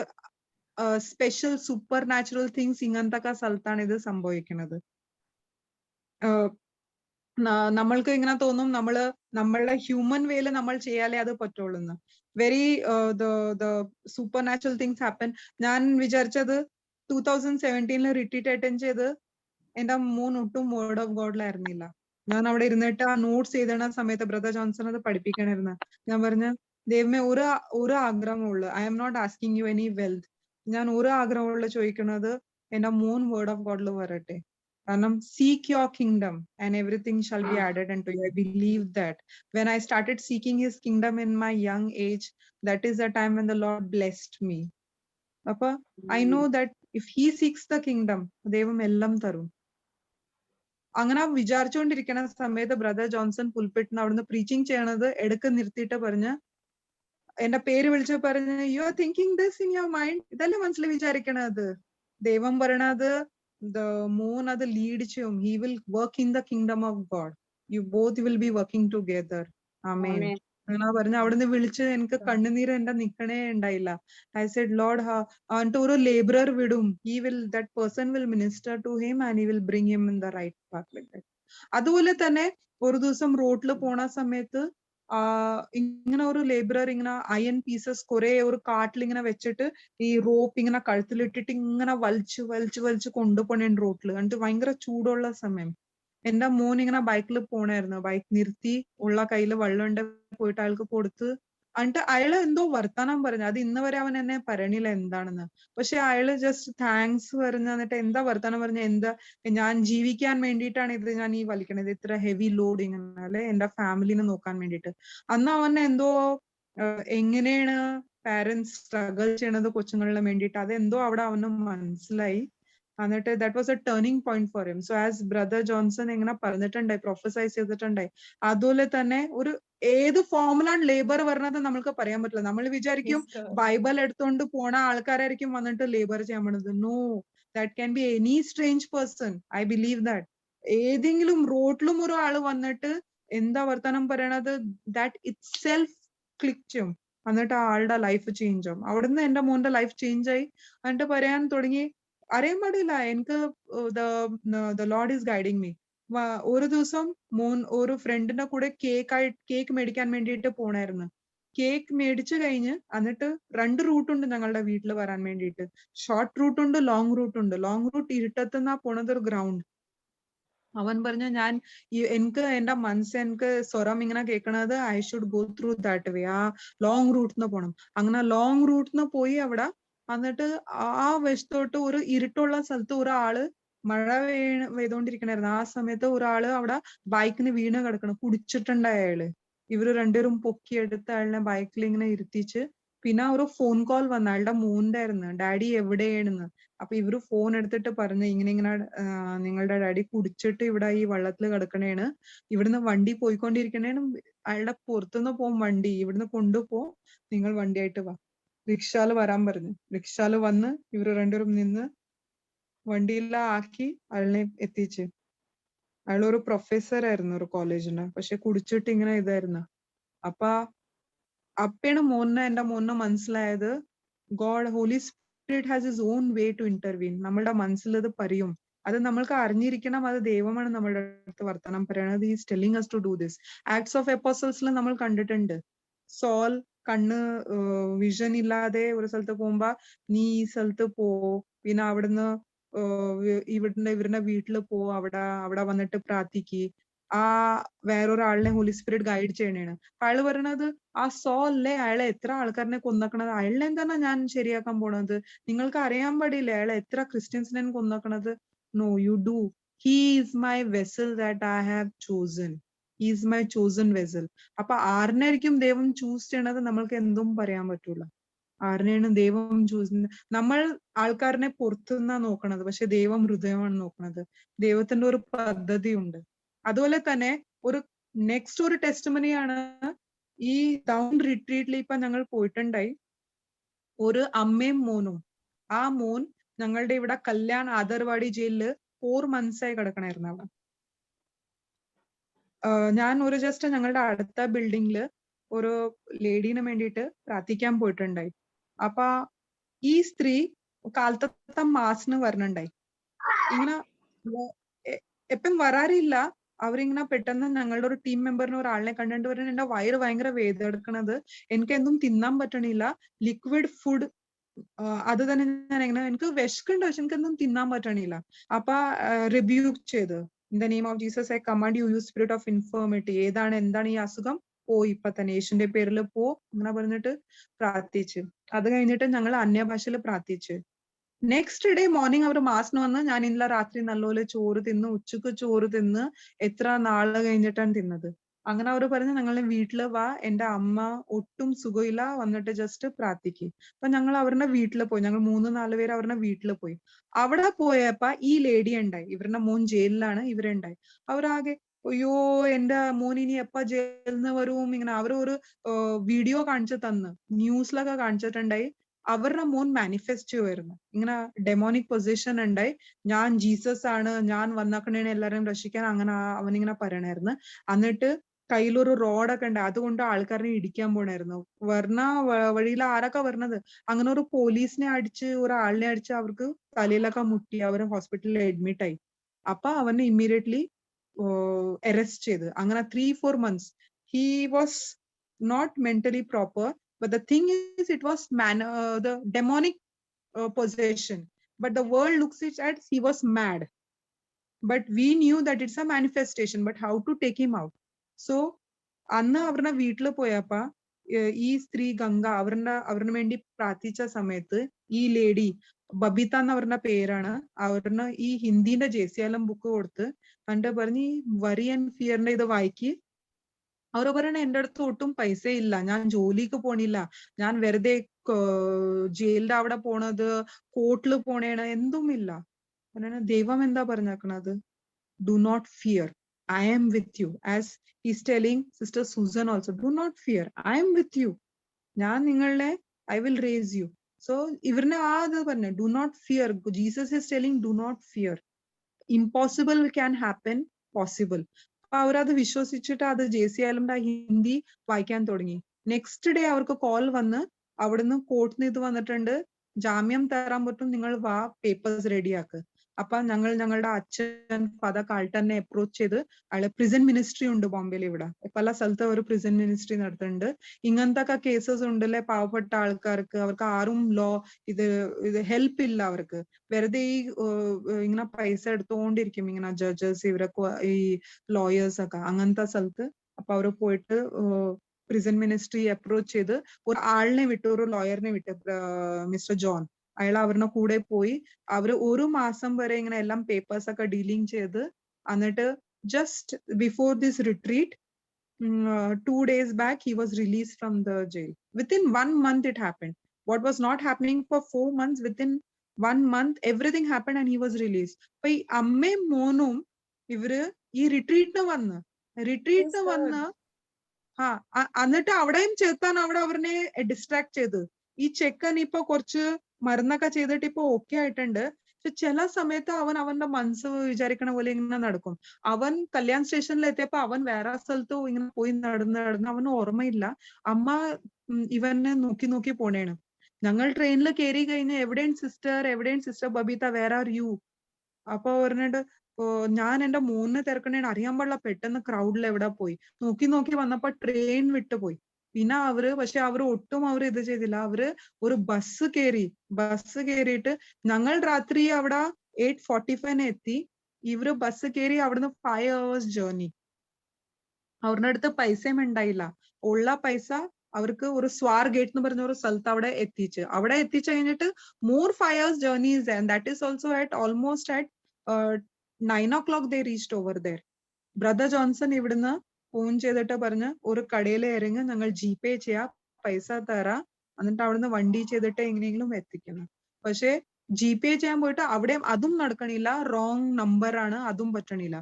സ്പെഷ്യൽ സൂപ്പർ നാച്ചുറൽ തിങ്സ് ഇങ്ങനത്തെ സ്ഥലത്താണ് ഇത് സംഭവിക്കുന്നത്. നമ്മൾക്ക് ഇങ്ങനെ തോന്നും നമ്മളുടെ ഹ്യൂമൻ വേയിൽ നമ്മൾ ചെയ്യാലേ അത് പറ്റുള്ളൂ. Very the supernatural things happen. ഞാൻ വിചാരിച്ചത് 2017 റിട്രീറ്റ് അറ്റൻഡ് ചെയ്ത് എന്റെ മോൻ ഒട്ടും വേർഡ് ഓഫ് ഗോഡിലായിരുന്നില്ല. ഞാൻ അവിടെ ഇരുന്നിട്ട് ആ നോട്ട്സ് എഴുതണ സമയത്ത് ബ്രദർ ജോൺസൺ അത് പഠിപ്പിക്കണമായിരുന്നു. ഞാൻ പറഞ്ഞ ദൈവമേ, ഒരു ആഗ്രഹമുള്ളു, I'm not asking you any wealth, ഞാൻ ഒരു ആഗ്രഹമുള്ള ചോദിക്കുന്നത് എന്റെ മോൻ വേർഡ് ഓഫ് ഗോഡിൽ വരട്ടെ. കാരണം seek your kingdom and everything shall be added unto you. I believe that when I started seeking his kingdom in my young age, that is the time when the Lord blessed me. Appa, I know that if he seeks the kingdom, devam ellam tarum. അങ്ങനെ വിചാരിച്ചുകൊണ്ടിരിക്കുന്ന സമയത്ത് brother Johnson പുൽപിറ്റിന് അവിടുന്ന് preaching ചെയ്യണത് എടുക്ക് നിർത്തിയിട്ട് പറഞ്ഞ്, എന്റെ പേര് വിളിച്ച് പറഞ്ഞ്, you are thinking this in your mind, ഇതല്ലേ മനസ്സിൽ വിചാരിക്കണത്. ദൈവം പറയണത് the moon അത് ലീഡ് ചെയ്യും. he will work in the kingdom of God, you both will be working together. Amen. അങ്ങനെ പറഞ്ഞ അവിടുന്ന് വിളിച്ച് എനിക്ക് കണ്ണുനീര് എന്റെ നിക്കണേ ഉണ്ടായില്ല. I said Lord, എന്നിട്ട് ഒരു ലേബറർ വിടും, he will, that person will minister to him and he will bring him in the right path, like that. അതുപോലെ തന്നെ ഒരു ദിവസം റോഡിൽ പോണ സമയത്ത് ഇങ്ങനെ ഒരു ലേബറർ ഇങ്ങനെ അയൺ പീസസ് കുറെ ഒരു കാട്ടിൽ ഇങ്ങനെ വെച്ചിട്ട് ഈ റോപ്പ് ഇങ്ങനെ കഴുത്തിലിട്ടിട്ട് ഇങ്ങനെ വലിച്ചു കൊണ്ടുപോണേൻ റോട്ടിൽ. എന്നിട്ട് ഭയങ്കര ചൂടുള്ള സമയം. എന്റെ മോൻ ഇങ്ങനെ ബൈക്കിൽ പോണായിരുന്നു. ബൈക്ക് നിർത്തി, ഉള്ള കയ്യിൽ വെള്ളം ഉണ്ട്, പോയിട്ട് അയാൾക്ക് കൊടുത്ത് എന്നിട്ട് അയാള് എന്തോ വർത്താനം പറഞ്ഞു. അത് ഇന്ന് വരെ അവൻ എന്നെ പറയണില്ല എന്താണെന്ന്. പക്ഷെ അയാള് ജസ്റ്റ് താങ്ക്സ് പറഞ്ഞു. എന്നിട്ട് എന്താ വർത്താനം പറഞ്ഞ, എന്താ ഞാൻ ജീവിക്കാൻ വേണ്ടിയിട്ടാണ് ഇത് ഞാൻ ഈ വലിക്കണത്, ഇത്ര ഹെവി ലോഡ് ഇങ്ങനെ അല്ലെ എന്റെ ഫാമിലിനെ നോക്കാൻ വേണ്ടിയിട്ട്. അന്ന് അവന് എന്തോ എങ്ങനെയാണ് പാരന്റ്സ് സ്ട്രഗിൾ ചെയ്യണത് കൊച്ചുങ്ങളെ വേണ്ടിയിട്ട് അതെന്തോ അവിടെ അവന് മനസ്സിലായി. എന്നിട്ട് that was A turning point for him. So as brother Johnson ഇങ്ങനെ പറഞ്ഞിട്ടുണ്ടായി, പ്രൊഫസൈസ് ചെയ്തിട്ടുണ്ടായി, അതുപോലെ തന്നെ ഒരു ഏത് ഫോമിലാണ് ലേബർ വരുന്നത് നമ്മൾക്ക് പറയാൻ പറ്റില്ല. നമ്മൾ വിചാരിക്കും Yes, sir. ബൈബിൾ എടുത്തോണ്ട് പോണ ആൾക്കാരായിരിക്കും വന്നിട്ട് ലേബർ ചെയ്യാൻ പറ്റുന്നത്. No, that can be any strange person. I believe that ഏതെങ്കിലും റോഡിലും ഒരു ആള് വന്നിട്ട് എന്താ വർത്താനം പറയണത്, ദാറ്റ് ഇറ്റ് സെൽഫ് ക്ലിക്ക് ചെയ്യും. എന്നിട്ട് ആ ആളുടെ ലൈഫ് ചേഞ്ച് ആവും. അവിടുന്ന് എന്റെ മോന്റെ ലൈഫ് ചേഞ്ച് ആയി. എന്നിട്ട് പറയാൻ തുടങ്ങി, അറിയാൻ പാടില്ല എനിക്ക് the Lord is guiding me. ഒരു ദിവസം മോൻ ഒരു ഫ്രണ്ടിന്റെ കൂടെ കേക്ക് മേടിക്കാൻ വേണ്ടിയിട്ട് പോണായിരുന്നു. കേക്ക് മേടിച്ചു കഴിഞ്ഞ് എന്നിട്ട് 2 റൂട്ട് ഉണ്ട് ഞങ്ങളുടെ വീട്ടിൽ വരാൻ വേണ്ടിയിട്ട്. ഷോർട്ട് റൂട്ട് ഉണ്ട്, ലോങ് റൂട്ട് ഉണ്ട്. ലോങ് റൂട്ട് ഇരുട്ടത്തുനിന്നാ പോണത് ഒരു ഗ്രൗണ്ട്. അവൻ പറഞ്ഞു എനിക്ക് എന്റെ മനസ്സ് എനിക്ക് സ്വരം ഇങ്ങനെ കേൾക്കണത് I should go through that way, ആ ലോങ് റൂട്ടിന്ന് പോണം. അങ്ങനെ ലോങ് റൂട്ടിന്ന് പോയി അവിടെ എന്നിട്ട് ആ വശത്തോട്ട് ഒരു ഇരുട്ടുള്ള സ്ഥലത്ത് ഒരാള് മഴ പെയ്തോണ്ടിരിക്കണായിരുന്നു. ആ സമയത്ത് ഒരാള് അവിടെ ബൈക്കിന് വീണ് കിടക്കണം, കുടിച്ചിട്ടുണ്ടായ അയാള്. ഇവര് രണ്ടുപേരും പൊക്കിയെടുത്ത് അയാളിനെ ബൈക്കിൽ ഇങ്ങനെ ഇരുത്തിച്ച്. പിന്നെ ഒരു ഫോൺ കോൾ വന്നു, അയാളുടെ മോന്റെ ആയിരുന്നു, ഡാഡി എവിടെയാണെന്ന്. അപ്പൊ ഇവര് ഫോൺ എടുത്തിട്ട് പറഞ്ഞു ഇങ്ങനെ നിങ്ങളുടെ ഡാഡി കുടിച്ചിട്ട് ഇവിടെ ഈ വെള്ളത്തിൽ കിടക്കണേണ്, ഇവിടുന്ന് വണ്ടി പോയിക്കൊണ്ടിരിക്കണേണ്, അയാളുടെ പുറത്തുനിന്ന് പോകും വണ്ടി, ഇവിടുന്ന് കൊണ്ടുപോ, നിങ്ങൾ വണ്ടിയായിട്ട് വാ. റിക്ഷാല് വരാൻ പറഞ്ഞു. റിക്ഷാല് വന്ന് ഇവര് രണ്ടുപേരും നിന്ന് വണ്ടിയെല്ലാം ആക്കി അയാളിനെ എത്തിച്ച്. അയാൾ ഒരു പ്രൊഫസർ ആയിരുന്നു ഒരു കോളേജിന്, പക്ഷെ കുടിച്ചിട്ട് ഇങ്ങനെ ഇതായിരുന്നു. അപ്പയാണ് എന്റെ മോനെ മനസ്സിലായത്, God Holy Spirit has his own way to intervene. നമ്മളുടെ മനസ്സിൽ ഇത് പറയും, അത് നമ്മൾക്ക് അറിഞ്ഞിരിക്കണം, അത് ദൈവമാണ് നമ്മളുടെ അടുത്ത് വർത്തമാനം പറയണത്. Is telling us to do this. Acts of എപ്പോസ്റ്റൽസിൽ നമ്മൾ കണ്ടിട്ടുണ്ട്, സോൾ കണ്ണ് വിഷൻ ഇല്ലാതെ ഒരു സ്ഥലത്ത് പോകുമ്പോ നീ ഈ സ്ഥലത്ത് പോ, പിന്നെ അവിടുന്ന് ഇവരുടെ വീട്ടിൽ പോ, അവിടെ വന്നിട്ട് പ്രാർത്ഥിക്ക്. ആ വേറൊരാളിനെ ഹോളി സ്പിരിറ്റ് ഗൈഡ് ചെയ്യണേണ്. അയാള് പറയണത് ആ സോളിലെ അയാളെ എത്ര ആൾക്കാരനെ കൊന്നക്കണത്, അയാളെ എന്താണ് ഞാൻ ശരിയാക്കാൻ പോണത്, നിങ്ങൾക്ക് അറിയാൻ പാടില്ല അയാളെ എത്ര ക്രിസ്ത്യൻസിനെ കൊന്നക്കണത്. No, you do. He is my vessel that I have chosen. He is my chosen vessel. അപ്പൊ ആരിനായിരിക്കും ദൈവം ചൂസ് ചെയ്യണത് നമ്മൾക്ക് എന്തും പറയാൻ പറ്റൂല. ആരിനെയാണ് ദൈവം ചൂസ്. നമ്മൾ ആൾക്കാരനെ പുറത്തുനിന്നാ നോക്കണത്, പക്ഷെ ദൈവം ഹൃദയമാണ് നോക്കണത്. ദൈവത്തിന്റെ ഒരു പദ്ധതിയുണ്ട്. അതുപോലെ തന്നെ ഒരു നെക്സ്റ്റ് ഒരു ടെസ്റ്റിമണിയാണ് ഈ ഡൗൺ റിട്രീറ്റിൽ ഇപ്പൊ ഞങ്ങൾ പോയിട്ടുണ്ടായി. ഒരു അമ്മയും മോനും. ആ മോൻ ഞങ്ങളുടെ ഇവിടെ കല്യാൺ ആദർവാടി ജയിലില് 4 months ആയി കിടക്കണായിരുന്നു അവിടെ. ഞാൻ ഒരു ജസ്റ്റ് ഞങ്ങളുടെ അടുത്ത ബിൽഡിങ്ങില് ഒരു ലേഡീനെ വേണ്ടിയിട്ട് പ്രാർത്ഥിക്കാൻ പോയിട്ടുണ്ടായി. അപ്പൊ ഈ സ്ത്രീ കാലത്തെ മാസിന് വരണുണ്ടായി. ഇങ്ങനെ എപ്പം വരാറില്ല. അവരിങ്ങനെ പെട്ടെന്ന് ഞങ്ങളുടെ ഒരു ടീം മെമ്പറിന് ഒരാളിനെ കണ്ടിട്ട് പറയുന്നത്, എന്റെ വയറ് ഭയങ്കര വേദന എടുക്കണത്, എനിക്ക് എന്തും തിന്നാൻ പറ്റണില്ല, ലിക്വിഡ് ഫുഡ് അത് തന്നെ ഞാൻ എങ്ങനെ, എനിക്ക് വിശക്കുണ്ട് പക്ഷെ എനിക്ക് എന്തും തിന്നാൻ പറ്റണില്ല. അപ്പൊ റിബ്യൂക്ക് ചെയ്ത്, in the name of Jesus I command U spirit of infirmity, എന്താണ് ഈ അസുഖം, പോ ഇപ്പൊ തന്നെ, യേശുവിന്റെ പേരിൽ പോ, അങ്ങനെ പറഞ്ഞിട്ട് പ്രാർത്ഥിച്ച്. അത് കഴിഞ്ഞിട്ട് ഞങ്ങൾ അന്യഭാഷയിൽ പ്രാർത്ഥിച്ച്. നെക്സ്റ്റ് ഡേ മോർണിംഗ് അവർ മാസിന് വന്ന്, ഞാൻ ഇന്നലെ രാത്രി നല്ലപോലെ ചോറ് തിന്ന്, ഉച്ചക്ക് ചോറ് തിന്ന്, എത്ര നാള് കഴിഞ്ഞിട്ടാണ് തിന്നത്. അങ്ങനെ അവർ പറഞ്ഞു ഞങ്ങളെ വീട്ടില് വാ, എന്റെ അമ്മ ഒട്ടും സുഖമില്ല, വന്നിട്ട് ജസ്റ്റ് പ്രാർത്ഥിക്ക്. അപ്പൊ ഞങ്ങൾ അവരുടെ വീട്ടിൽ പോയി. ഞങ്ങൾ 3-4 പേര് അവരുടെ വീട്ടിൽ പോയി. അവിടെ പോയപ്പോ ഈ ലേഡി ഉണ്ടായി, ഇവരുടെ മോൻ ജയിലിലാണ്, ഇവരുണ്ടായി. അവരാകെ അയ്യോ എന്റെ മോൻ ഇനി എപ്പ ജയിലിൽ നിന്ന് വരും, ഇങ്ങനെ അവരൊരു വീഡിയോ കാണിച്ചു തന്ന്, ന്യൂസിലൊക്കെ കാണിച്ചിട്ടുണ്ടായി. അവരുടെ മോൻ മാനിഫെസ്റ്റ് ചെയ്യുമായിരുന്നു, ഇങ്ങനെ ഡെമോണിക് പൊസിഷൻ ഉണ്ടായി, ഞാൻ ജീസസ് ആണ്, ഞാൻ വന്നേക്കണേണ് എല്ലാരെയും രക്ഷിക്കാൻ, അങ്ങനെ അവനിങ്ങനെ പറയണായിരുന്നു. എന്നിട്ട് കയ്യിലൊരു റോഡൊക്കെ ഉണ്ട്, അതുകൊണ്ട് ആൾക്കാരെ ഇടിക്കാൻ പോണായിരുന്നു. വഴിയിൽ ആരൊക്കെ വരണത്, അങ്ങനെ ഒരു പോലീസിനെ അടിച്ച്, ഒരാളിനെ അടിച്ച്, അവർക്ക് തലയിലൊക്കെ മുട്ടി, അവർ ഹോസ്പിറ്റലിൽ അഡ്മിറ്റ് ആയി. അപ്പൊ അവനെ ഇമ്മീഡിയറ്റ്ലി അറസ്റ്റ് ചെയ്ത്. അങ്ങനെ 3-4 months he was not mentally proper. But the thing is, it was the demonic possession. But the world looks it as he was mad. But we knew that it's a manifestation. But how to take him out? So, അന്ന് അവരുടെ വീട്ടിൽ പോയപ്പോ ഈ സ്ത്രീ ഗംഗ അവരുടെ വേണ്ടി പ്രാർത്ഥിച്ച സമയത്ത് ഈ ലേഡി ബബിത എന്ന് അവരുടെ പേരാണ്. അവരിന് ഈ ഹിന്ദിന്റെ ജെസിയാലം ബുക്ക് കൊടുത്ത് എന്നിട്ട് പറഞ്ഞ് ഈ വറി ആൻഡ് ഫിയറിന്റെ ഇത് വായിക്ക്. അവർ പറയണ എന്റെ അടുത്ത് ഒട്ടും പൈസ ഇല്ല, ഞാൻ ജോലിക്ക് പോണില്ല, ഞാൻ വെറുതെ ജയിലിന്റെ അവിടെ പോണത്, കോർട്ടിൽ പോണേണ്, എന്തും ഇല്ല. ദൈവം എന്താ പറഞ്ഞേക്കണത്? Do not fear, I am with you. As he's telling Sister Susan also, do not fear, I am with you. ഞാൻ നിങ്ങളെ I will raise you. So ഇവരിനെ അത് പറഞ്ഞ do not fear. Jesus is telling do not fear. Impossible can happen possible. അപ്പൊ അവരത് വിശ്വസിച്ചിട്ട് അത് JCILന്റെ ഹിന്ദി വായിക്കാൻ തുടങ്ങി. നെക്സ്റ്റ് ഡേ അവർക്ക് കോൾ വന്ന് അവിടുന്ന് കോർട്ടിൽ നിന്ന് ഇത് വന്നിട്ടുണ്ട്, ജാമ്യം തരാൻ പറ്റും, നിങ്ങൾ വാ, പേപ്പേഴ്സ് റെഡിയാക്ക്. അപ്പൊ ഞങ്ങളുടെ അച്ഛൻ ഫാദർ കാൾട്ടനെ അപ്രോച്ച് ചെയ്ത്, അയാളെ പ്രിസൺ മിനിസ്ട്രി ഉണ്ട് ബോംബെയിൽ, ഇവിടെ പല സ്ഥലത്ത് ഒരു പ്രിസൺ മിനിസ്ട്രി നടത്തുന്നുണ്ട്. ഇങ്ങനത്തെ കേസസ് ഉണ്ടല്ലേ പാവപ്പെട്ട ആൾക്കാർക്ക്, അവർക്ക് ആരും ഇത് ഹെൽപ്പ് ഇല്ല, അവർക്ക് വെറുതെ ഈ ഇങ്ങനെ പൈസ എടുത്തുകൊണ്ടിരിക്കും ഇങ്ങനെ ജഡ്ജസ്, ഇവരൊക്കെ ഈ ലോയേഴ്സ് ഒക്കെ അങ്ങനത്തെ സ്ഥലത്ത്. അപ്പൊ അവര് പോയിട്ട് പ്രിസൺ മിനിസ്ട്രി അപ്രോച്ച് ചെയ്ത് ഒരു ആളിനെ വിട്ടു, ഒരു ലോയറിനെ വിട്ട്, മിസ്റ്റർ ജോൺ. അയാൾ അവരുടെ കൂടെ പോയി അവര് ഒരു മാസം വരെ ഇങ്ങനെ എല്ലാം പേപ്പേഴ്സ് ഒക്കെ ഡീലിംഗ് ചെയ്ത്, എന്നിട്ട് just before this retreat 2 days back he was released from the jail. Within 1 month it happened. What was not happening for 4 months, within 1 month everything happened and he was released. അപ്പൊ ഈ അമ്മയും മോനും ഇവര് ഈ റിട്രീറ്റിന് വന്ന് എന്നിട്ട് അവിടെയും ചേർത്താൻ അവിടെ അവരെ ഡിസ്ട്രാക്ട് ചെയ്ത്. ഈ ചെക്കൻ ഇപ്പൊ കുറച്ച് മരുന്നൊക്കെ ചെയ്തിട്ട് ഇപ്പൊ ഓക്കെ ആയിട്ടുണ്ട്. പക്ഷെ ചില സമയത്ത് അവന്റെ മനസ്സ് വിചാരിക്കണ പോലെ ഇങ്ങനെ നടക്കും. അവൻ കല്യാൺ സ്റ്റേഷനിൽ എത്തിയപ്പോ അവൻ വേറെ സ്ഥലത്ത് ഇങ്ങനെ പോയി നടന്ന് അവന് ഓർമ്മയില്ല. അമ്മ ഇവനെ നോക്കി പോണേണ്. ഞങ്ങൾ ട്രെയിനിൽ കയറി കഴിഞ്ഞ് എവിടെയും sister Babitha, where are you? അപ്പൊ പറഞ്ഞിട്ട് ഞാൻ എന്റെ മോനെ തിരക്കണേണ്, അറിയാൻ പാടില്ല, പെട്ടെന്ന് ക്രൗഡിൽ എവിടെ പോയി. നോക്കി വന്നപ്പോ ട്രെയിൻ വിട്ടുപോയി. പിന്നെ പക്ഷെ അവര് ഒട്ടും ഇത് ചെയ്തില്ല. അവര് ഒരു ബസ് കയറിയിട്ട് ഞങ്ങൾ രാത്രി അവിടെ 8:45 എത്തി. ഇവര് ബസ് കയറി അവിടുന്ന് 5 hours ജേർണി. അവരുടെ അടുത്ത് പൈസയും ഉണ്ടായില്ല. ഉള്ള പൈസ അവർക്ക് ഒരു സ്വാർ ഗേറ്റ് എന്ന് പറഞ്ഞ ഒരു സ്ഥലത്ത് അവിടെ എത്തിച്ചു കഴിഞ്ഞിട്ട് more 5 hours journey is there, and that is also at almost at 9 o'clock they reached over there. Brother Johnson ഇവിടുന്ന് ഫോൺ ചെയ്തിട്ട് പറഞ്ഞ് ഒരു കടയിൽ ഇറങ്ങി, ഞങ്ങൾ GPay ചെയ്യാം, പൈസ തരാം, എന്നിട്ട് അവിടുന്ന് വണ്ടി ചെയ്തിട്ട് എങ്ങനെയെങ്കിലും എത്തിക്കണം. പക്ഷെ GPay ചെയ്യാൻ പോയിട്ട് അവിടെ അതും നടക്കണില്ല, റോങ് നമ്പർ ആണ്, അതും പറ്റണില്ല.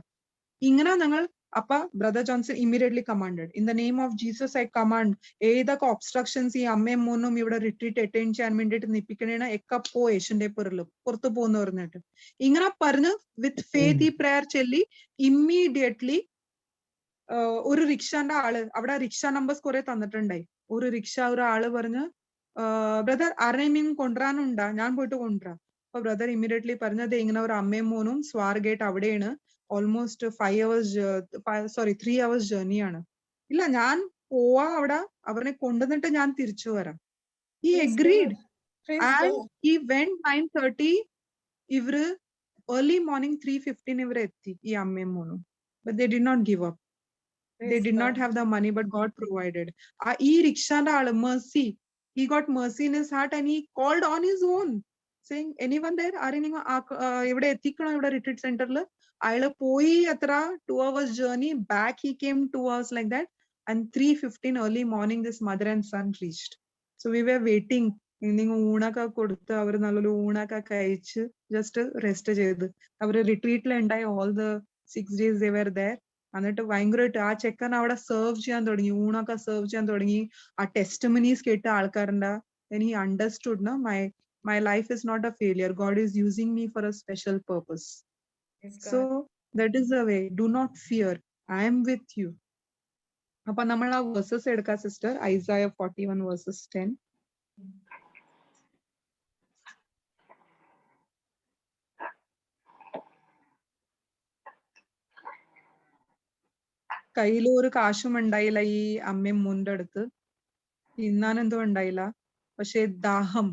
ഇങ്ങനെ ഞങ്ങൾ അപ്പൊ brother Johnson immediately commanded, in the name of Jesus I command, ഏതൊക്കെ ഒബ്സ്ട്രക്ഷൻസ് ഈ അമ്മയും മോനും ഇവിടെ റിട്രീറ്റ് അറ്റൻഡ് ചെയ്യാൻ വേണ്ടിയിട്ട് നിപ്പിക്കണേണ് ഒക്കെ പോ, ഏഷ്യന്റെ പേരിൽ പുറത്തു പോകുന്ന പറഞ്ഞിട്ട് ഇങ്ങനെ പറഞ്ഞ് വിത്ത് ഫെയ്ത്ത് ഈ പ്രയർ ചൊല്ലി ഇമ്മീഡിയറ്റ്ലി ഒരു റിക്ഷാന്റെ ആള്, അവിടെ റിക്ഷ നമ്പേഴ്സ് കുറെ തന്നിട്ടുണ്ടായി. ഒരു റിക്ഷ ഒരാള് പറഞ്ഞ്, ബ്രദർ ആരെയും കൊണ്ടുവരാനുണ്ടാ, ഞാൻ പോയിട്ട് കൊണ്ടുവരാം. അപ്പൊ ബ്രദർ ഇമ്മീഡിയറ്റ്ലി പറഞ്ഞത് ഇങ്ങനെ ഒരു അമ്മയും മോനും സ്വാർ ഗേറ്റ് അവിടെയാണ്, ഓൾമോസ്റ്റ് 3 hours ജേർണിയാണ്. ഇല്ല, ഞാൻ പോവാ, അവിടെ അവരെ കൊണ്ടുവന്നിട്ട് ഞാൻ തിരിച്ചു വരാം. He agreed and he went 9:30. ഇവര് early morning 3:15 ഇവരെ എത്തി, ഈ അമ്മയും മോനും. But they did not give up. They did not have the money, but God provided. ഈ റിക്ഷാന്റെ ആള് Mercy, he got mercy in his heart and he called on his own, saying, anyone there? ആരെങ്കിലും ഇവിടെ എത്തിക്കണോ, ഇവിടെ retreat സെന്ററിൽ? അയാള് പോയി എത്ര 2 hours journey, back he came 2 hours like that, and 3:15 early morning this mother and son reached. So we were waiting. നിങ്ങൾ ഊണൊക്കെ കൊടുത്ത് അവർ നല്ലൊരു ഊണൊക്കെ കഴിച്ച് ജസ്റ്റ് റെസ്റ്റ് ചെയ്ത് അവര് റിട്രീറ്റിൽ ഉണ്ടായി. all the 6 days they were there. എന്നിട്ട് ഭയങ്കരമായിട്ട് ആ ചെക്കൻ അവിടെ സെർവ് ചെയ്യാൻ തുടങ്ങി, ഊണൊക്കെ സെർവ് ചെയ്യാൻ തുടങ്ങി. ആ ടെസ്റ്റിമണീസ് കേട്ട ആൾക്കാരുടെ then he understood, no, my life is not a failure, God is using me for a special purpose. So that is the way, do not fear, I am with you. അപ്പൊ നമ്മൾ ആ versus എടുക്കാം sister, Isaiah 41 verses 10. കയ്യിൽ ഒരു കാശും ഉണ്ടായില്ല ഈ അമ്മയും മോന്റെ അടുത്ത്, തിന്നാനെന്തോ ഉണ്ടായില്ല. പക്ഷെ ദാഹം,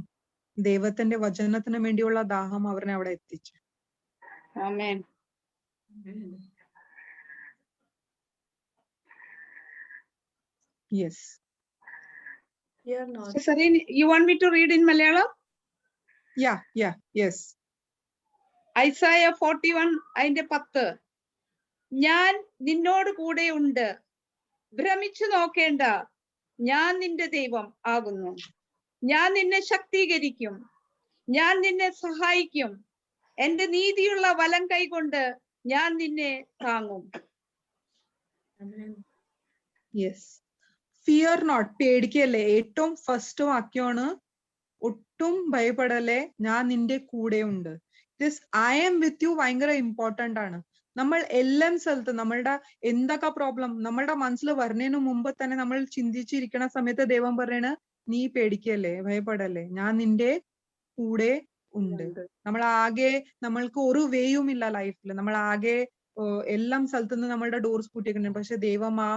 ദൈവത്തിന്റെ വചനത്തിന് വേണ്ടിയുള്ള ദാഹം അവരെ അവിടെ എത്തിച്ചു. ആമേൻ. Yes. Fear not. So, Sarin, you want me to read in Malayalam? Yeah, yes. ഐസായ 41 അതിന്റെ 10. ഞാൻ നിന്നോട് കൂടെ ഉണ്ട്, ഭ്രമിച്ചു നോക്കേണ്ട, ഞാൻ നിന്റെ ദൈവം ആകുന്നു. ഞാൻ നിന്നെ ശക്തീകരിക്കും, ഞാൻ നിന്നെ സഹായിക്കും, എന്റെ നീതിയുള്ള വലം കൈകൊണ്ട് ഞാൻ നിന്നെ താങ്ങും. Amen. Yes. Fear not. പേടിക്കല്ലേ. ഏറ്റവും ഫസ്റ്റ് വാക്യമാണ് ഒട്ടും ഭയപ്പെടല്ലേ, ഞാൻ നിന്റെ കൂടെ ഉണ്ട്. This I M with you ഭയങ്കര ഇമ്പോർട്ടന്റ് ആണ്. നമ്മൾ എല്ലാ സ്ഥലത്ത് നമ്മളുടെ എന്തൊക്കെ പ്രോബ്ലം നമ്മളുടെ മനസ്സിൽ വരുന്നതിന് മുമ്പ് തന്നെ നമ്മൾ ചിന്തിച്ചിരിക്കണ സമയത്ത് ദൈവം പറയണ നീ പേടിക്കല്ലേ, ഭയപ്പെടല്ലേ, ഞാൻ നിന്റെ കൂടെ ഉണ്ട്. നമ്മൾക്ക് ഒരു വേയും ഇല്ല ലൈഫിൽ. നമ്മൾ ആകെ എല്ലാം സ്ഥലത്തുനിന്ന് നമ്മളുടെ ഡോർസ് പൂട്ടിയിരിക്കുന്നുണ്ട്. പക്ഷെ ദൈവം ആ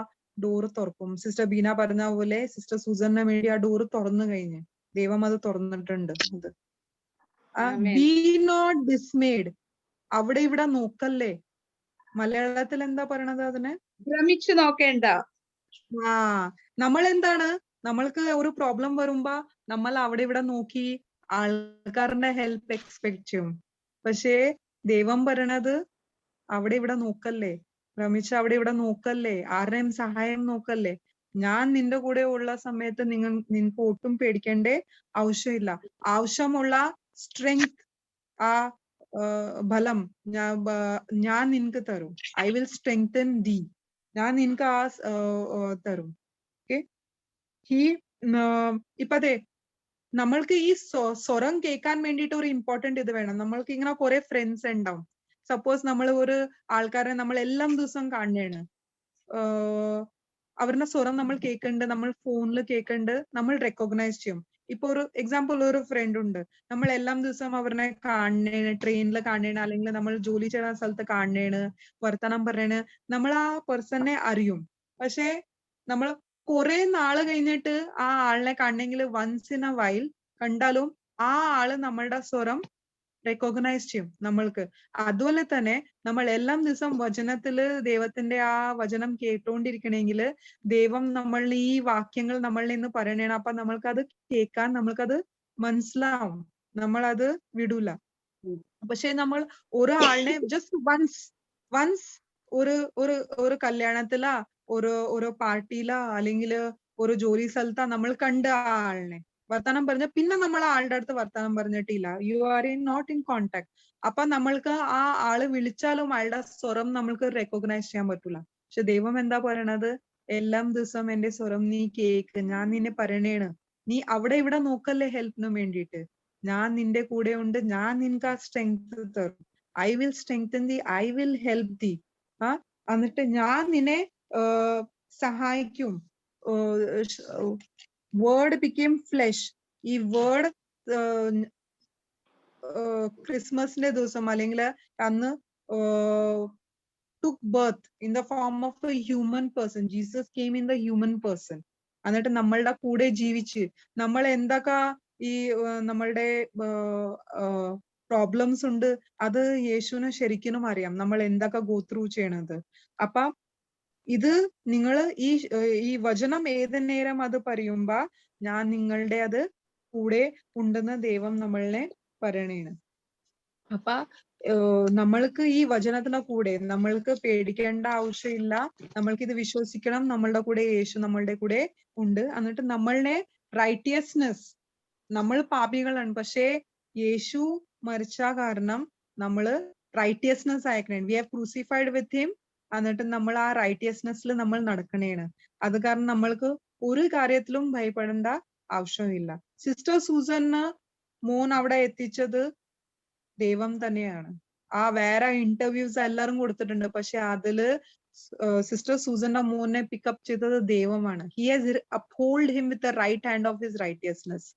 ഡോറ് തുറക്കും. സിസ്റ്റർ ബീന പറഞ്ഞ പോലെ സിസ്റ്റർ സുസറിന് വേണ്ടി ആ ഡോറ് തുറന്നു കഴിഞ്ഞ് ദൈവം അത് തുറന്നിട്ടുണ്ട്. അത് ബി നോട്ട് ഡിസ്മേഡ്. അവിടെ ഇവിടെ നോക്കല്ലേ. മലയാളത്തിൽ എന്താ പറയണത് അതിന്? ഭ്രമിച്ചു നോക്കേണ്ട. നമ്മൾ എന്താണ്, നമ്മൾക്ക് ഒരു പ്രോബ്ലം വരുമ്പോ നമ്മൾ അവിടെ ഇവിടെ നോക്കി ആൾക്കാരുടെ ഹെൽപ്പ് എക്സ്പെക്ട് ചെയ്യും. പക്ഷേ ദൈവം പറയണത് അവിടെ ഇവിടെ നോക്കല്ലേ, ഭ്രമിച്ച് അവിടെ ഇവിടെ നോക്കല്ലേ, ആരുടെയും സഹായം നോക്കല്ലേ. ഞാൻ നിന്റെ കൂടെ ഉള്ള സമയത്ത് നിനക്ക് ഒട്ടും പേടിക്കേണ്ട ആവശ്യമില്ല. ആവശ്യമുള്ള സ്ട്രെങ്ത്, ആ ബലം ഞാൻ നിനക്ക് തരും. ഐ വിൽ സ്ട്രെങ്തൻ ദീ. ഞാൻ നിനക്ക് ആ തരും. ഓക്കെ. ഇപ്പതേ നമ്മൾക്ക് ഈ സ്വരം കേൾക്കാൻ വേണ്ടിയിട്ട് ഒരു ഇമ്പോർട്ടന്റ് ഇത് വേണം. നമ്മൾക്ക് ഇങ്ങനെ കുറെ ഫ്രണ്ട്സ് ഉണ്ടാവും. സപ്പോസ് നമ്മൾ ഒരു ആൾക്കാരെ നമ്മൾ എല്ലാ ദിവസവും കാണുകയാണ്, അവരുടെ സ്വരം നമ്മൾ കേൾക്കുന്നുണ്ട്, നമ്മൾ ഫോണിൽ കേൾക്കുന്നുണ്ട്, നമ്മൾ റെക്കഗ്നൈസ് ചെയ്യും. ഇപ്പൊ ഒരു എക്സാമ്പിൾ, ഒരു ഫ്രണ്ട് ഉണ്ട്, നമ്മൾ എല്ലാ ദിവസവും അവരെ കാണണേണ്, ട്രെയിനിൽ കാണണേണ്, അല്ലെങ്കിൽ നമ്മൾ ജോലി ചെയ്യുന്ന സ്ഥലത്ത് കാണണേണ്, വർത്തമാനം പറയണ്, നമ്മൾ ആ പേഴ്സണെ അറിയും. പക്ഷെ നമ്മൾ കുറെ നാള് കഴിഞ്ഞിട്ട് ആ ആളിനെ കാണണമെങ്കിൽ വൺസ് ഇൻ എ വൈൽ കണ്ടാലും ആ ആള് നമ്മളുടെ സ്വരം റെക്കഗ്നൈസ് ചെയ്യും നമ്മൾക്ക്. അതുപോലെ തന്നെ നമ്മൾ എല്ലാ ദിവസം വചനത്തില് ദൈവത്തിന്റെ ആ വചനം കേട്ടോണ്ടിരിക്കണമെങ്കിൽ ദൈവം നമ്മളുടെ ഈ വാക്യങ്ങൾ നമ്മളിൽ നിന്ന് പറയണേണ്. അപ്പൊ നമ്മൾക്കത് കേൾക്കാൻ നമ്മൾക്കത് മനസ്സിലാവും, നമ്മളത് വിടൂല. പക്ഷെ നമ്മൾ ഒരാളിനെ ജസ്റ്റ് വൺസ് ഒരു കല്യാണത്തിലാ, ഒരു പാർട്ടിയിലാ, അല്ലെങ്കിൽ ഒരു ജോലി സ്ഥലത്താ നമ്മൾ കണ്ട ആ ആളിനെ വർത്താനം പറഞ്ഞ പിന്നെ നമ്മൾ ആളുടെ അടുത്ത് വർത്താനം പറഞ്ഞിട്ടില്ല, you are not in contact. അപ്പൊ നമ്മൾക്ക് ആ ആള് വിളിച്ചാലും അയാളുടെ സ്വരം നമ്മൾക്ക് റെക്കഗ്നൈസ് ചെയ്യാൻ പറ്റൂല. പക്ഷെ ദൈവം എന്താ പറയണത്? എല്ലാ ദിവസം എന്റെ സ്വരം നീ കേക്ക്, ഞാൻ നിന്നെ പറയണേണ്, നീ അവിടെ ഇവിടെ നോക്കല്ലേ ഹെൽപ്പിന് വേണ്ടിയിട്ട്. ഞാൻ നിന്റെ കൂടെ ഉണ്ട്, ഞാൻ നിനക്ക് ആ സ്ട്രെങ്ത് തരും. I will strengthen the, I will help the. എന്നിട്ട് ഞാൻ നിന്നെ സഹായിക്കും. Word became flesh. ഈ വേർഡ് ക്രിസ്മസിന്റെ ദിവസം അല്ലെങ്കിൽ അന്ന് took birth in the form of a human person. Jesus came in the human person. എന്നിട്ട് നമ്മളുടെ കൂടെ ജീവിച്ച് നമ്മൾ എന്തൊക്കെ ഈ നമ്മളുടെ പ്രോബ്ലംസ് ഉണ്ട് അത് യേശുവിന് ശരിക്കും അറിയാം, നമ്മൾ എന്തൊക്കെ ഗോ ത്രൂ ചെയ്യണത്. അപ്പൊ ഇത് നിങ്ങൾ ഈ വചനം ഏത് നേരം അത് പറയുമ്പോ ഞാൻ നിങ്ങളുടെ അത് കൂടെ ഉണ്ടെന്ന് ദൈവം നമ്മളെ പറയണേണ്. അപ്പൊ നമ്മൾക്ക് ഈ വചനത്തിന്റെ കൂടെ നമ്മൾക്ക് പേടിക്കേണ്ട ആവശ്യമില്ല. നമ്മൾക്ക് ഇത് വിശ്വസിക്കണം, നമ്മളുടെ കൂടെ യേശു നമ്മളുടെ കൂടെ ഉണ്ട്. എന്നിട്ട് നമ്മളുടെ റൈറ്റിയസ്നെസ്, നമ്മൾ പാപികളാണ്, പക്ഷേ യേശു മരിച്ച കാരണം നമ്മള് റൈറ്റിയസ്നെസ് അയക്കണേ. We have crucified with him. എന്നിട്ട് നമ്മൾ ആ റൈറ്റിയസ്നെസ്സിൽ നമ്മൾ നടക്കണേണ്. അത് കാരണം നമ്മൾക്ക് ഒരു കാര്യത്തിലും ഭയപ്പെടേണ്ട ആവശ്യമില്ല. സിസ്റ്റർ സൂസന് മോൻ അവിടെ എത്തിച്ചത് ദൈവം തന്നെയാണ്. ആ വേറെ ഇന്റർവ്യൂസ് എല്ലാരും കൊടുത്തിട്ടുണ്ട്, പക്ഷെ അതില് സിസ്റ്റർ സൂസന്റെ മോനെ പിക്കപ്പ് ചെയ്തത് ദൈവമാണ്. He has uphold him with the right hand of his righteousness.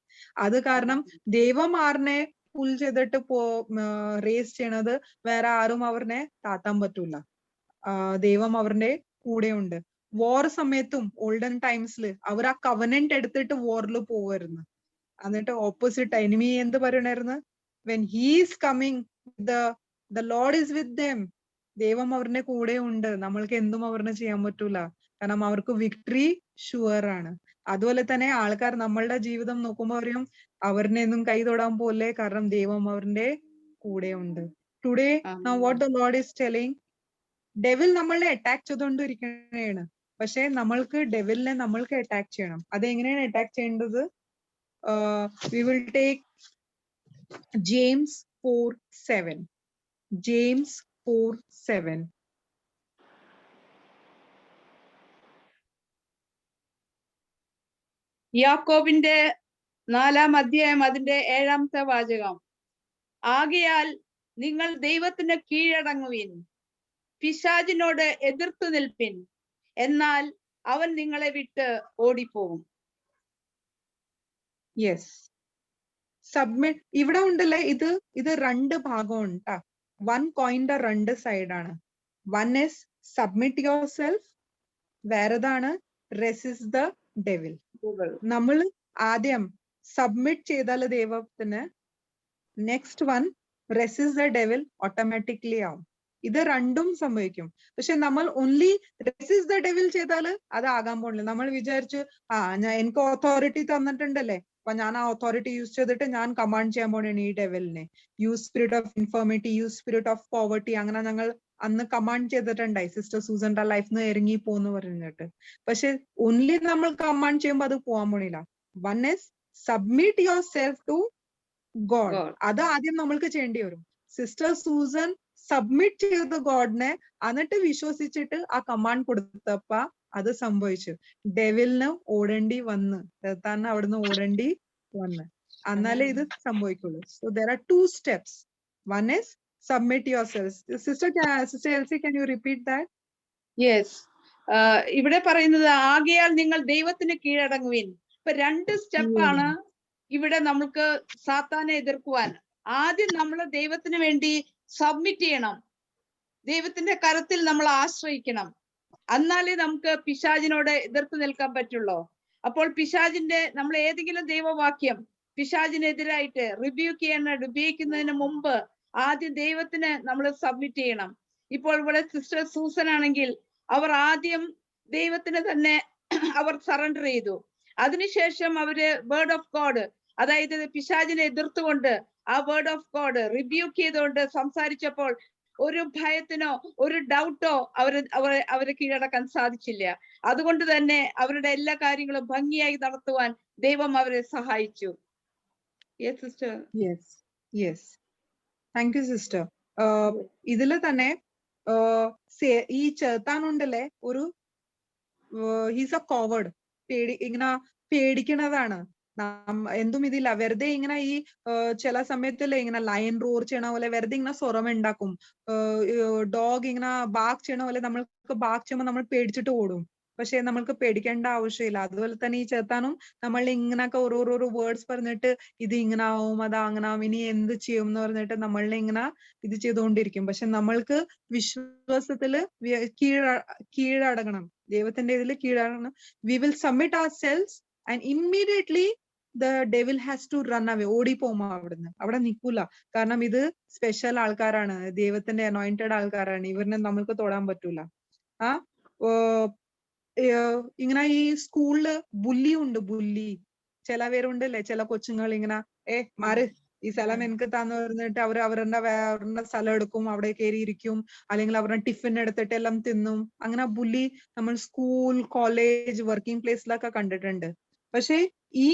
അത് കാരണം ദൈവം ആറിനെ പുൽ ചെയ്തിട്ട് റേസ് ചെയ്യണത് വേറെ ആരും അവരെ താത്താൻ പറ്റൂല. ദൈവം അവരുടെ കൂടെ ഉണ്ട്. വാർ സമയത്തും ഓൾഡൻ ടൈംസിൽ അവർ ആ കവനന്റ് എടുത്തിട്ട് വാറിൽ പോവായിരുന്നു. എന്നിട്ട് ഓപ്പോസിറ്റ് എനിമി എന്ത് പറയണായിരുന്നു? when he is coming, the Lord is with them. ദൈവം അവരുടെ കൂടെ ഉണ്ട്, നമ്മൾക്ക് എന്തും അവരെ ചെയ്യാൻ പറ്റൂല, കാരണം അവർക്ക് വിക്ടറി ഷുവർ ആണ്. അതുപോലെ തന്നെ ആൾക്കാർ നമ്മളുടെ ജീവിതം നോക്കുമ്പോൾ പറയും അവരിനെയൊന്നും കൈ തൊടാൻ പോലെ, കാരണം ദൈവം അവരുടെ കൂടെ ഉണ്ട്. Today now what the Lord is telling, devil നമ്മളെ അറ്റാക്ക് ചെയ്തുകൊണ്ടിരിക്കുകയാണ്. പക്ഷെ നമ്മൾക്ക് ഡെവിലിനെ നമ്മൾക്ക് അറ്റാക്ക് ചെയ്യണം. അതെങ്ങനെയാണ് അറ്റാക്ക് ചെയ്യേണ്ടത്? We will take James 4:7. James 4:7. യാക്കോബിന്റെ 4-ാം അധ്യായം അതിന്റെ 7-ാമത്തെ വാചകം. ആകയാൽ നിങ്ങൾ ദൈവത്തിന് കീഴടങ്ങുവിൻ, പിശാചിനോട് എതിർത്തു നിൽപ്പിൻ, എന്നാൽ അവൻ നിങ്ങളെ വിട്ട് ഓടിപ്പോകും. Yes, submit. ഇവിടെ ഉണ്ടല്ലേ, ഇത് രണ്ട് ഭാഗമുണ്ട് ട്ടാ. വൺ കോയിന്റെ രണ്ട് സൈഡാണ്. One is submit yourself, വേറെതാണ് റെസിസ്റ്റ് ദ ഡെവിൽ. നമ്മൾ ആദ്യം സബ്മിറ്റ് ചെയ്താൽ ദൈവത്തിന്, next one resist the devil automatically ആവും. ഇത് രണ്ടും സംഭവിക്കും. പക്ഷെ നമ്മൾ ഓൺലി റെസിസ്റ്റ് ദ ഡെവിൽ ചെയ്താൽ അത് ആകാൻ പോണില്ല. നമ്മൾ വിചാരിച്ചു എനിക്ക് ഓതോറിറ്റി തന്നിട്ടുണ്ടല്ലേ, അപ്പൊ ഞാൻ ആ ഓതോറിറ്റി യൂസ് ചെയ്തിട്ട് ഞാൻ കമാൻഡ് ചെയ്യാൻ പോണേണ് ഈ ഡെവിലിനെ. Use spirit of infirmity, use spirit of poverty, അങ്ങനെ ഞങ്ങൾ അന്ന് കമാൻഡ് ചെയ്തിട്ടുണ്ടായി. സിസ്റ്റർ സൂസന്റെ ലൈഫിൽ നിന്ന് ഇറങ്ങി പോന്ന് പറഞ്ഞിട്ട്. പക്ഷെ ഓൺലി നമ്മൾ കമാൻഡ് ചെയ്യുമ്പോൾ അത് പോകാൻ പോണില്ല. One is submit yourself to God. അത് ആദ്യം നമ്മൾക്ക് ചെയ്യേണ്ടി വരും. സിസ്റ്റർ സൂസൻ സബ്മിറ്റ് ചെയ്ത ഗോഡിനെ, എന്നിട്ട് വിശ്വസിച്ചിട്ട് ആ കമാൻഡ് കൊടുത്തപ്പ അത് സംഭവിച്ചു. ഡെവിലിന് ഓടേണ്ടി വന്ന്, തന്നെ അവിടുന്ന് ഓടേണ്ടി വന്ന്, എന്നാലേ ഇത് സംഭവിക്കുള്ളൂ. So there are 2 steps. One is submit yourselves. Sister Elsie, can you repeat that? Yes, ഇവിടെ പറയുന്നത് ആകയാൽ നിങ്ങൾ ദൈവത്തിന് കീഴടങ്ങുവിൻ. ഇപ്പൊ 2 സ്റ്റെപ്പാണ് ഇവിടെ നമുക്ക് സാത്താനെ എതിർക്കുവാൻ. ആദ്യം നമ്മൾ ദൈവത്തിന് വേണ്ടി സബ്മിറ്റ് ചെയ്യണം, ദൈവത്തിന്റെ കരത്തിൽ നമ്മൾ ആശ്രയിക്കണം, എന്നാലേ നമുക്ക് പിശാചിനോട് എതിർത്ത് നിൽക്കാൻ പറ്റുള്ളൂ. അപ്പോൾ പിശാചിന്റെ നമ്മൾ ഏതെങ്കിലും ദൈവവാക്യം പിശാചിനെതിരായിട്ട് റിബ്യൂക്കുന്നതിന് മുമ്പ് ആദ്യം ദൈവത്തിന് നമ്മൾ സബ്മിറ്റ് ചെയ്യണം. ഇപ്പോൾ ഇവിടെ സിസ്റ്റർ സൂസൻ ആണെങ്കിൽ അവർ ആദ്യം ദൈവത്തിന് തന്നെ അവർ സറണ്ടർ ചെയ്തു. അതിനുശേഷം അവര് വേർഡ് ഓഫ് ഗോഡ്, അതായത് പിശാചിനെ എതിർത്തുകൊണ്ട് ആ വേർഡ് ഓഫ് ഗോഡ് റിബ്യൂക്ക് ചെയ്തുകൊണ്ട് സംസാരിച്ചപ്പോൾ ഒരു ഭയത്തിനോ ഒരു ഡൗട്ടോ അവരെ കീഴടക്കാൻ സാധിച്ചില്ല. അതുകൊണ്ട് തന്നെ അവരുടെ എല്ലാ കാര്യങ്ങളും ഭംഗിയായി നടത്തുവാൻ ദൈവം അവരെ സഹായിച്ചു. Yes sister. Yes, thank you sister. ഇതില് തന്നെ ഈ ചേർത്താനുണ്ടല്ലേ, ഒരു ഹീസ് എ കോവേർഡ്, ഇങ്ങനെ പേടിക്കണതാണ്. എന്തും ഇതില്ല, വെറുതെ ഇങ്ങനെ ഈ ചില സമയത്തല്ലേ ഇങ്ങനെ ലയൺ റോർ ചെയ്യണ പോലെ വെറുതെ ഇങ്ങനെ സ്വരം ഉണ്ടാക്കും. ഡോഗ് ഇങ്ങനെ ബാക്ക് ചെയ്യണ പോലെ നമ്മൾക്ക് ബാക്ക് ചെയ്യുമ്പോൾ നമ്മൾ പേടിച്ചിട്ട് ഓടും. പക്ഷെ നമ്മൾക്ക് പേടിക്കേണ്ട ആവശ്യമില്ല. അതുപോലെ തന്നെ ഈ ചേർത്താനും നമ്മൾ ഇങ്ങനൊക്കെ ഓരോരോ വേർഡ്സ് പറഞ്ഞിട്ട് ഇത് ഇങ്ങനെ ആവും, അത് അങ്ങനെ ആവും, ഇനി എന്ത് ചെയ്യും എന്ന് പറഞ്ഞിട്ട് നമ്മളിനെ ഇങ്ങനെ ഇത് ചെയ്തുകൊണ്ടിരിക്കും. പക്ഷെ നമ്മൾക്ക് വിശ്വാസത്തില് കീഴടങ്ങണം, ദൈവത്തിന്റെ ഇതിൽ കീഴടങ്ങണം. We will submit ourselves and immediately the devil has to run away. ഓടി പോകുമ്പോ അവിടുന്ന് അവിടെ നിൽക്കൂല. കാരണം ഇത് സ്പെഷ്യൽ ആൾക്കാരാണ്, ദൈവത്തിന്റെ അനോയിന്റഡ് ആൾക്കാരാണ്, ഇവരിനെ നമ്മൾക്ക് തൊടാൻ പറ്റൂല. ഇങ്ങനെ ഈ സ്കൂളില് ബുല്ലി ഉണ്ട്, ബുല്ലി ചില പേരുണ്ടല്ലേ, ചില കൊച്ചുങ്ങൾ ഇങ്ങനെ മാറ് ഈ സ്ഥലം എനിക്ക് താന്ന് പറഞ്ഞിട്ട് അവരുടെ സ്ഥലം എടുക്കും, അവിടെ കയറിയിരിക്കും, അല്ലെങ്കിൽ അവരുടെ ടിഫിൻ എടുത്തിട്ട് എല്ലാം തിന്നും. അങ്ങനെ ബുല്ലി നമ്മൾ സ്കൂൾ, കോളേജ്, വർക്കിംഗ് പ്ലേസിലൊക്കെ കണ്ടിട്ടുണ്ട്. പക്ഷെ ഈ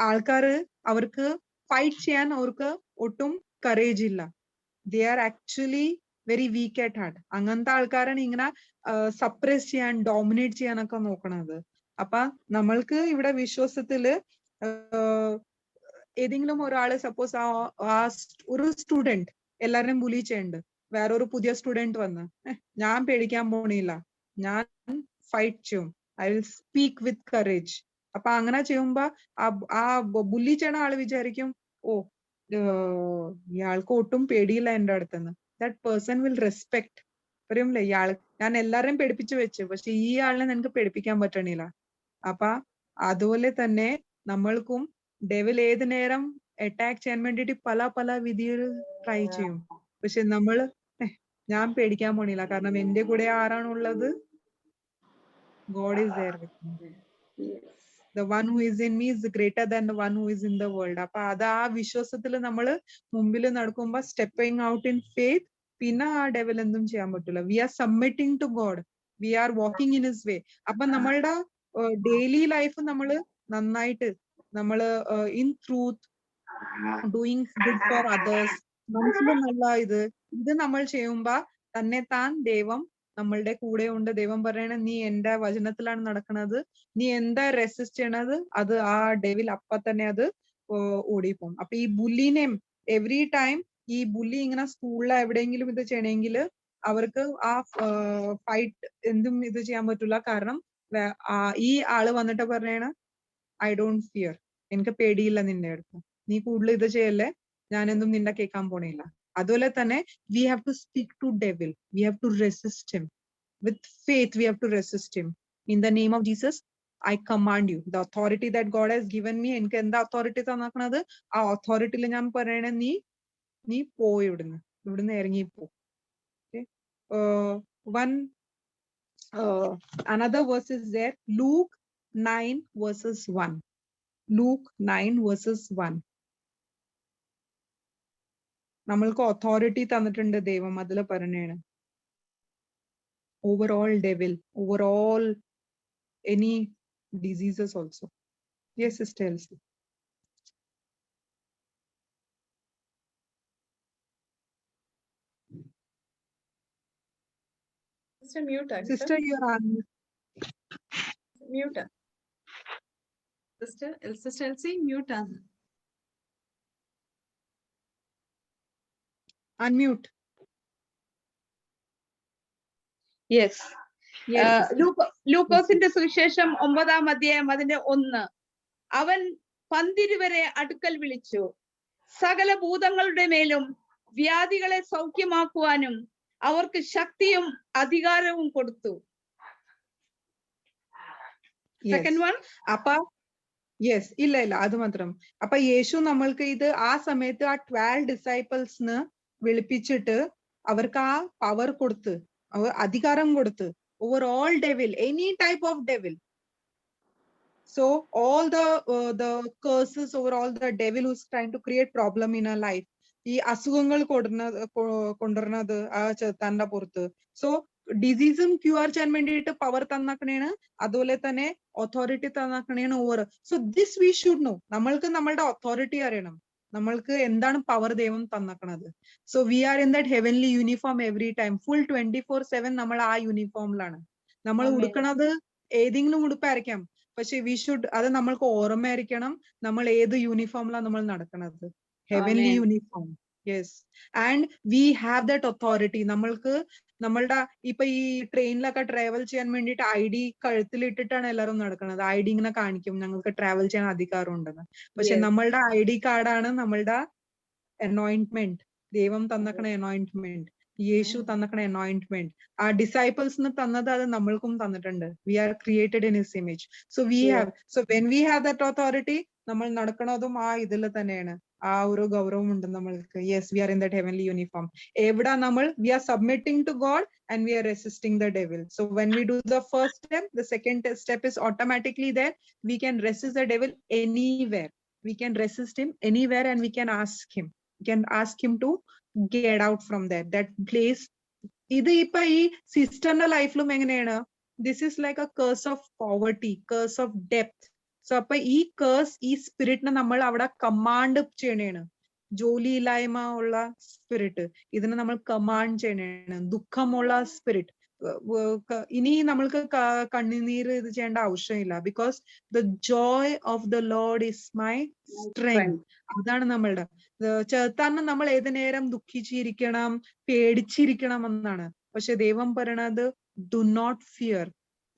ആൾക്കാര് അവർക്ക് ഫൈറ്റ് ചെയ്യാൻ അവർക്ക് ഒട്ടും കറേജ് ഇല്ല. They are actually very weak at heart. അങ്ങനത്തെ ആൾക്കാരാണ് ഇങ്ങനെ സപ്രസ് ചെയ്യാൻ, ഡോമിനേറ്റ് ചെയ്യാനൊക്കെ നോക്കണത്. അപ്പൊ നമ്മൾക്ക് ഇവിടെ വിശ്വാസത്തില് ഏതെങ്കിലും ഒരാള് സപ്പോസ് ഒരു സ്റ്റുഡന്റ് എല്ലാവരും ബുലി ചെയ്യുന്നുണ്ട്, വേറൊരു പുതിയ സ്റ്റുഡന്റ് വന്ന് ഞാൻ പേടിക്കാൻ പോണില്ല, ഞാൻ ഫൈറ്റ് ചെയ്യും, I will speak with courage. അപ്പൊ അങ്ങനെ ചെയ്യുമ്പോ ആ ബുല്ലി ചെയ്യണ ആള് വിചാരിക്കും, ഇയാൾക്ക് ഒട്ടും പേടിയില്ല എന്റെ അടുത്തുനിന്ന്. That person will respect. പറയുമല്ലേ, ഇയാൾ ഞാൻ എല്ലാവരെയും പേടിപ്പിച്ചു വെച്ചു, പക്ഷെ ഈ ആളിനെ നിനക്ക് പേടിപ്പിക്കാൻ പറ്റണില്ല. അപ്പൊ അതുപോലെ തന്നെ നമ്മൾക്കും ഡെവിൽ ഏത് നേരം അറ്റാക്ക് ചെയ്യാൻ വേണ്ടിട്ട് പല പല വിധികൾ ട്രൈ ചെയ്യും. പക്ഷെ നമ്മള് ഞാൻ പേടിക്കാൻ പോണില്ല, കാരണം എന്റെ കൂടെ ആരാണുള്ളത്? God is there with me. The one who is in me is greater than the one who is in the world. അപ്പൊ അത് ആ വിശ്വാസത്തിൽ നമ്മൾ മുമ്പിൽ നടക്കുമ്പോ stepping out in faith, പിന്നെ ആ ഡെവൽ എന്തും ചെയ്യാൻ പറ്റില്ല. We are submitting to God. We are walking in his way. അപ്പൊ നമ്മളുടെ ഡെയിലി ലൈഫ് നമ്മൾ നന്നായിട്ട് നമ്മള് in truth, doing good for others, മനസ്സിൽ നല്ല ഇത് നമ്മൾ ചെയ്യുമ്പോ തന്നെ താൻ ദൈവം നമ്മളുടെ കൂടെ ഉണ്ട്. ദൈവം പറയണ നീ എന്റെ വചനത്തിലാണ് നടക്കുന്നത്, നീ എന്താ റെസിസ്റ്റ് ചെയ്യണത് അത് ആ ഡെവിൽ അപ്പൊ തന്നെ അത് ഓടിപ്പോകും. അപ്പൊ ഈ ബുള്ളിനെയും എവറി ടൈം ഈ ബുള്ളി ഇങ്ങനെ സ്കൂളിൽ എവിടെയെങ്കിലും ഇത് ചെയ്യണമെങ്കിൽ അവർക്ക് ആ ഫൈറ്റ് എന്തും ഇത് ചെയ്യാൻ പറ്റില്ല. കാരണം ഈ ആള് വന്നിട്ട് പറയണ ഐ ഡോണ്ട് ഫിയർ, എനിക്ക് പേടിയില്ല നിന്റെ അടുത്ത്, നീ കൂടുതൽ ഇത് ചെയ്യല്ലേ, ഞാൻ എന്തും നിന്റെ കേൾക്കാൻ പോണില്ല. അതുപോലെ തന്നെ we have to speak to devil, we have to resist him with faith, we have to resist him in the name of Jesus. I command you, the authority that God has given me, എനിക്ക് എന്താ authority തന്നേക്കണത് ആ authorityയിൽ ഞാൻ പറയണ നീ പോയി ഇവിടുന്ന് ഇറങ്ങിപ്പോ. Another verse is there, Luke 9 verses 1. Luke 9 verses 1. നമ്മൾക്ക് authority തന്നിട്ടുണ്ട് ദൈവം, അതിൽ പറഞ്ഞാണ് over all devil, over all any diseases also. Yes, Sister Elsie. Sister mute. Sister, you are on mute. Sister Elsie, mute. unmute. Yes. Yes, sister. ലൂക്കോസിന്റെ സുവിശേഷം 9-ാം അധ്യായം അതിന്റെ 1. അവൻ 12 വരെ അടുക്കൽ വിളിച്ചു, സകല ഭൂതങ്ങളുടെ മേലും വ്യാധികളെ സൗഖ്യമാക്കുവാനും അവർക്ക് ശക്തിയും അധികാരവും കൊടുത്തു. സെക്കൻഡ് വൺ അപ്പൊ യെസ്, ഇല്ല അത് മാത്രം. അപ്പൊ യേശു നമ്മൾക്ക് ഇത് ആ സമയത്ത് ആ 12 ഡിസൈപ്പിൾസിന് വിളിപ്പിച്ചിട്ട് അവർക്ക് ആ പവർ കൊടുത്ത്, അധികാരം കൊടുത്ത് over all devil, any type of devil. So all the curses over all the devil who's trying to create problem in our life, ഈ അസുഖങ്ങൾ കൊണ്ടുവരുന്നത് ആ ചെറുത്താന്റെ പുറത്ത്. സോ ഡിസീസും ക്യൂർ ചെയ്യാൻ വേണ്ടിയിട്ട് പവർ തന്നക്കണേണ്, അതുപോലെ തന്നെ അതോറിറ്റി തന്നക്കണേണ് over. So this we should know. നമ്മൾക്ക് നമ്മളുടെ അതോറിറ്റി അറിയണം, നമ്മൾക്ക് എന്താണ് പവർ ദൈവം തന്നക്കണത്. So we are in that heavenly uniform every time, full 24/7 നമ്മൾ ആ യൂണിഫോമിലാണ്. നമ്മൾ ഉടുക്കണത് ഏതെങ്കിലും ഉടുപ്പായിരിക്കാം, പക്ഷെ വി ഷുഡ്, അത് നമ്മൾക്ക് ഓർമ്മയായിരിക്കണം നമ്മൾ ഏത് യൂണിഫോമിലാണ് നമ്മൾ നടക്കുന്നത്. Heavenly uniform. Yes, and we have that authority. നമ്മൾക്ക് നമ്മളുടെ ഇപ്പൊ ഈ ട്രെയിനിലൊക്കെ ട്രാവൽ ചെയ്യാൻ വേണ്ടിയിട്ട് ID കഴുത്തിലിട്ടിട്ടാണ് എല്ലാവരും നടക്കുന്നത്. ID ഇങ്ങനെ കാണിക്കും ഞങ്ങൾക്ക് ട്രാവൽ ചെയ്യാൻ അധികാരം ഉണ്ടെന്ന്. പക്ഷെ നമ്മളുടെ ID കാർഡാണ് നമ്മളുടെ അനോയിന്റ്മെന്റ്, ദൈവം തന്നക്കണ അനോയിന്റ്മെന്റ്, യേശു തന്നക്കണ അനോയിന്റ്മെന്റ്. ആ ഡിസൈപ്പിൾസിന് തന്നത് അത് നമ്മൾക്കും തന്നിട്ടുണ്ട്. We are created in his image. So we have, so when we have that authority, നമ്മൾ നടക്കണതും ആ ഇതിൽ തന്നെയാണ്. ആ ഒരു ഗൗരവം ഉണ്ട് നമ്മൾക്ക്. Yes, we are in that heavenly uniform. എവിടെ നമ്മൾ we are submitting to God and we are resisting the devil. So when we do the first step, the second step is automatically there. We can resist the devil anywhere. We can resist him anywhere and we can ask him. We can ask him to get out from there, that place. ഇത് ഇപ്പൊ ഈ സിസ്റ്ററിന്റെ ലൈഫിലും എങ്ങനെയാണ്, this is like a curse of poverty, curse of debt. So അപ്പൊ ഈ curse, ഈ സ്പിരിറ്റിനെ നമ്മൾ അവിടെ കമാൻഡ് ചെയ്യണേണ്. ജോലിയില്ലായ്മ ഉള്ള സ്പിരിറ്റ്, ഇതിനെ നമ്മൾ കമാൻഡ് ചെയ്യണേണ്. ദുഃഖമുള്ള സ്പിരിറ്റ്, ഇനി നമ്മൾക്ക് കണ്ണുനീര് ഇത് ചെയ്യേണ്ട ആവശ്യമില്ല. Because the joy of the Lord is my strength. അതാണ് നമ്മളുടെ ചേർത്താന്ന്. നമ്മൾ ഏത് നേരം ദുഃഖിച്ചിരിക്കണം, പേടിച്ചിരിക്കണം എന്നാണ്. പക്ഷെ ദൈവം പറയണത് ഡു നോട്ട് ഫിയർ,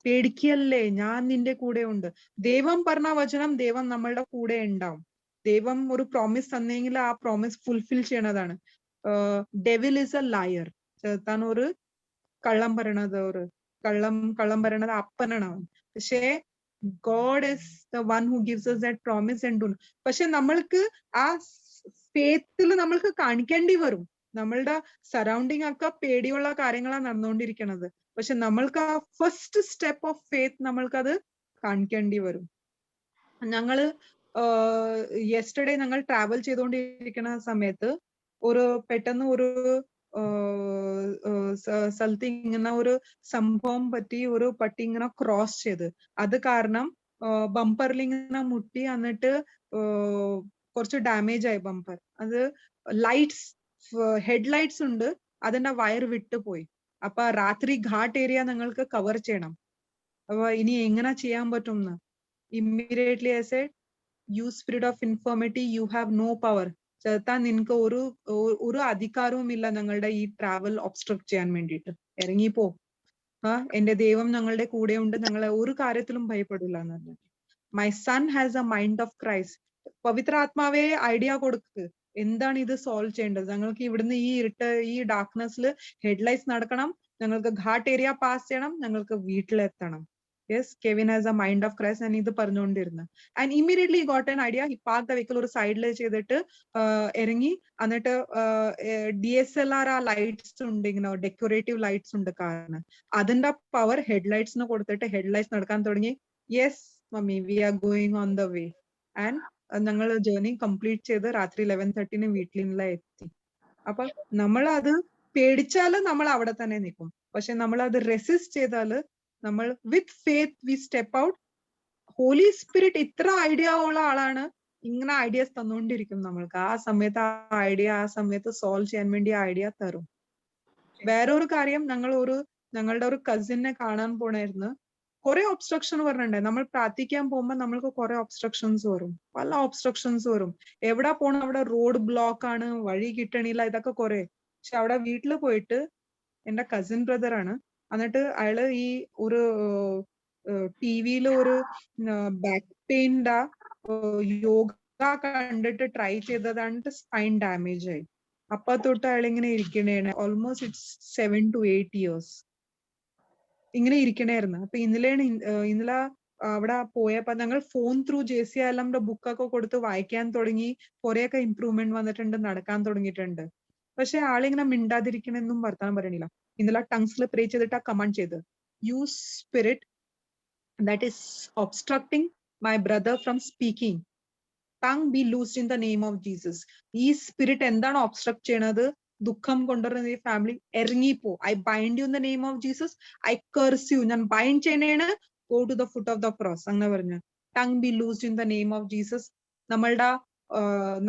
പേടിക്കല്ലേ, ഞാൻ നിന്റെ കൂടെ ഉണ്ട്. ദൈവം പറഞ്ഞ വചനം, ദൈവം നമ്മളുടെ കൂടെ ഉണ്ടാവും. ദൈവം ഒരു പ്രോമിസ് തന്നെങ്കിൽ ആ പ്രോമിസ് ഫുൾഫിൽ ചെയ്യണതാണ്. Devil is a liar. ചേർത്താൻ ഒരു കള്ളം പറയണത് അപ്പനാണ് അവൻ. പക്ഷേ God is the one who gives us that promise and do. പക്ഷെ നമ്മൾക്ക് ആ ഫെയ്ത്തിൽ നമ്മൾക്ക് കാണിക്കേണ്ടി വരും. നമ്മളുടെ സറൗണ്ടിങ് ഒക്കെ പേടിയുള്ള കാര്യങ്ങളാണ് നടന്നുകൊണ്ടിരിക്കുന്നത്. പക്ഷെ നമ്മൾക്ക് ആ ഫസ്റ്റ് സ്റ്റെപ്പ് ഓഫ് ഫെയ്ത്ത് നമ്മൾക്കത് കാണിക്കേണ്ടി വരും. ഞങ്ങള് യെസ്റ്റർഡേ ഞങ്ങൾ ട്രാവൽ ചെയ്തുകൊണ്ടിരിക്കുന്ന സമയത്ത് പെട്ടെന്ന് ഒരു സ്ഥലത്ത് ഇങ്ങനെ ഒരു സംഭവം പറ്റി, ഒരു പട്ടി ഇങ്ങനെ ക്രോസ് ചെയ്ത്, അത് കാരണം ബമ്പറിൽ ഇങ്ങനെ മുട്ടി, എന്നിട്ട് കുറച്ച് ഡാമേജ് ആയി ബമ്പർ. അത് ലൈറ്റ്സ്, ഹെഡ് ലൈറ്റ്സ് ഉണ്ട്, അതിന്റെ വയർ വിട്ടുപോയി. അപ്പൊ രാത്രി ഘാട്ട് ഏരിയ ഞങ്ങൾക്ക് കവർ ചെയ്യണം. അപ്പൊ ഇനി എങ്ങനെ ചെയ്യാൻ പറ്റും? Immediately I said, you spirit of infirmity, you have no power. ചേർത്താൻ നിനക്ക് ഒരു അധികാരവും ഇല്ല ഞങ്ങളുടെ ഈ ട്രാവൽ ഒബ്സ്ട്രക്ട് ചെയ്യാൻ വേണ്ടിയിട്ട്. ഇറങ്ങിപ്പോ. എന്റെ ദൈവം ഞങ്ങളുടെ കൂടെ ഉണ്ട്, ഞങ്ങളെ ഒരു കാര്യത്തിലും ഭയപ്പെടില്ല എന്ന് പറഞ്ഞു. My son has a mind of Christ. പവിത്രാത്മാവേ ഐഡിയ കൊടുക്ക്, എന്താണ് ഇത് സോൾവ് ചെയ്യേണ്ടത്? ഞങ്ങൾക്ക് ഇവിടുന്ന് ഈ ഈ ഡാർക്ക്നെസ്സിൽ ഹെഡ്ലൈറ്റ്സ് നടക്കണം, ഞങ്ങൾക്ക് ഘാട്ട് ഏരിയ പാസ് ചെയ്യണം, ഞങ്ങൾക്ക് വീട്ടിലെത്തണം. Yes, Kevin has a mind of Christ and ഇത് പറഞ്ഞുകൊണ്ടിരുന്നു. And immediately he got an idea. He parked the vehicle ഒരു സൈഡിൽ ചെയ്തിട്ട് ഇറങ്ങി, എന്നിട്ട് DSLR ലൈറ്റ്സ് ഉണ്ട്, ഇങ്ങനെ ഡെക്കറേറ്റീവ് ലൈറ്റ്സ് ഉണ്ട് കാറിന്, അതിന്റെ പവർ ഹെഡ്ലൈറ്റ്സിന് കൊടുത്തിട്ട് ഹെഡ്ലൈറ്റ്സ് നടക്കാൻ തുടങ്ങി. Yes mummy, we are going on the way. And ഞങ്ങൾ ജേർണി കംപ്ലീറ്റ് ചെയ്ത് രാത്രി 11:30 വീട്ടിൽ എത്തി. അപ്പൊ നമ്മൾ അത് പേടിച്ചാല് നമ്മൾ അവിടെ തന്നെ നിൽക്കും. പക്ഷെ നമ്മൾ അത് റെസിസ്റ്റ് ചെയ്താല്, നമ്മൾ with faith we step out. Holy Spirit ഇത്ര ഐഡിയ ഉള്ള ആളാണ്, ഇങ്ങനെ ഐഡിയാസ് തന്നുകൊണ്ടിരിക്കും നമ്മൾക്ക്. ആ സമയത്ത് ആ ഐഡിയ, ആ സമയത്ത് സോൾവ് ചെയ്യാൻ വേണ്ടി ഐഡിയ തരും. വേറൊരു കാര്യം, ഞങ്ങളുടെ ഒരു കസിനെ കാണാൻ പോണായിരുന്നു. കുറെ ഒബ്സ്ട്രക്ഷൻ പറഞ്ഞിട്ടുണ്ടായി. നമ്മൾ പ്രാർത്ഥിക്കാൻ പോകുമ്പോൾ നമ്മൾക്ക് കുറെ ഒബ്സ്ട്രക്ഷൻസ് വരും, പല ഒബ്സ്ട്രക്ഷൻസ് വരും. എവിടെ പോണം, അവിടെ റോഡ് ബ്ലോക്ക് ആണ്, വഴി കിട്ടണില്ല, ഇതൊക്കെ കുറെ. പക്ഷെ അവിടെ വീട്ടിൽ പോയിട്ട്, എന്റെ കസിൻ ബ്രദർ ആണ്, എന്നിട്ട് അയാള് ഈ ഒരു ടിവിയില് ഒരു ബാക്ക് പെയിന്റെ യോഗ കണ്ടിട്ട് ട്രൈ ചെയ്തതാണ്, സ്പൈൻ ഡാമേജ് ആയി. അപ്പൊ തൊട്ട് അയാൾ ഇങ്ങനെ ഇരിക്കണേണ്. ഓൾമോസ്റ്റ് ഇറ്റ്സ് 7 to 8 years ഇങ്ങനെ ഇരിക്കണായിരുന്നു. അപ്പൊ ഇന്നലെ അവിടെ പോയപ്പോ ഞങ്ങൾ ഫോൺ ത്രൂ JCILMന്റെ ബുക്കൊക്കെ കൊടുത്ത് വായിക്കാൻ തുടങ്ങി. കുറെയൊക്കെ ഇമ്പ്രൂവ്മെന്റ് വന്നിട്ടുണ്ട്, നടക്കാൻ തുടങ്ങിയിട്ടുണ്ട്. പക്ഷെ ആളിങ്ങനെ മിണ്ടാതിരിക്കണെന്നും വർത്താനം പറയണില്ല. ഇന്നലെ ടങ്സിൽ പ്രേ ചെയ്തിട്ട് കമാൻഡ് ചെയ്ത്, U spirit that is obstructing my brother from speaking, tongue be loosed in the name of Jesus. ഈ സ്പിരിറ്റ് എന്താണ് ഒബ്സ്ട്രക്ട് ചെയ്യണത്? ദുഃഖം കൊണ്ടുവരുന്ന ഈ ഫാമിലി ഇറങ്ങിപ്പോ. I bind you in the name of Jesus, I curse you. ഞാൻ bind ചെയ്യണേണ്, go to the foot of the cross അങ്ങനെ പറഞ്ഞു. Tongue be loosed in the name of Jesus. നമ്മളുടെ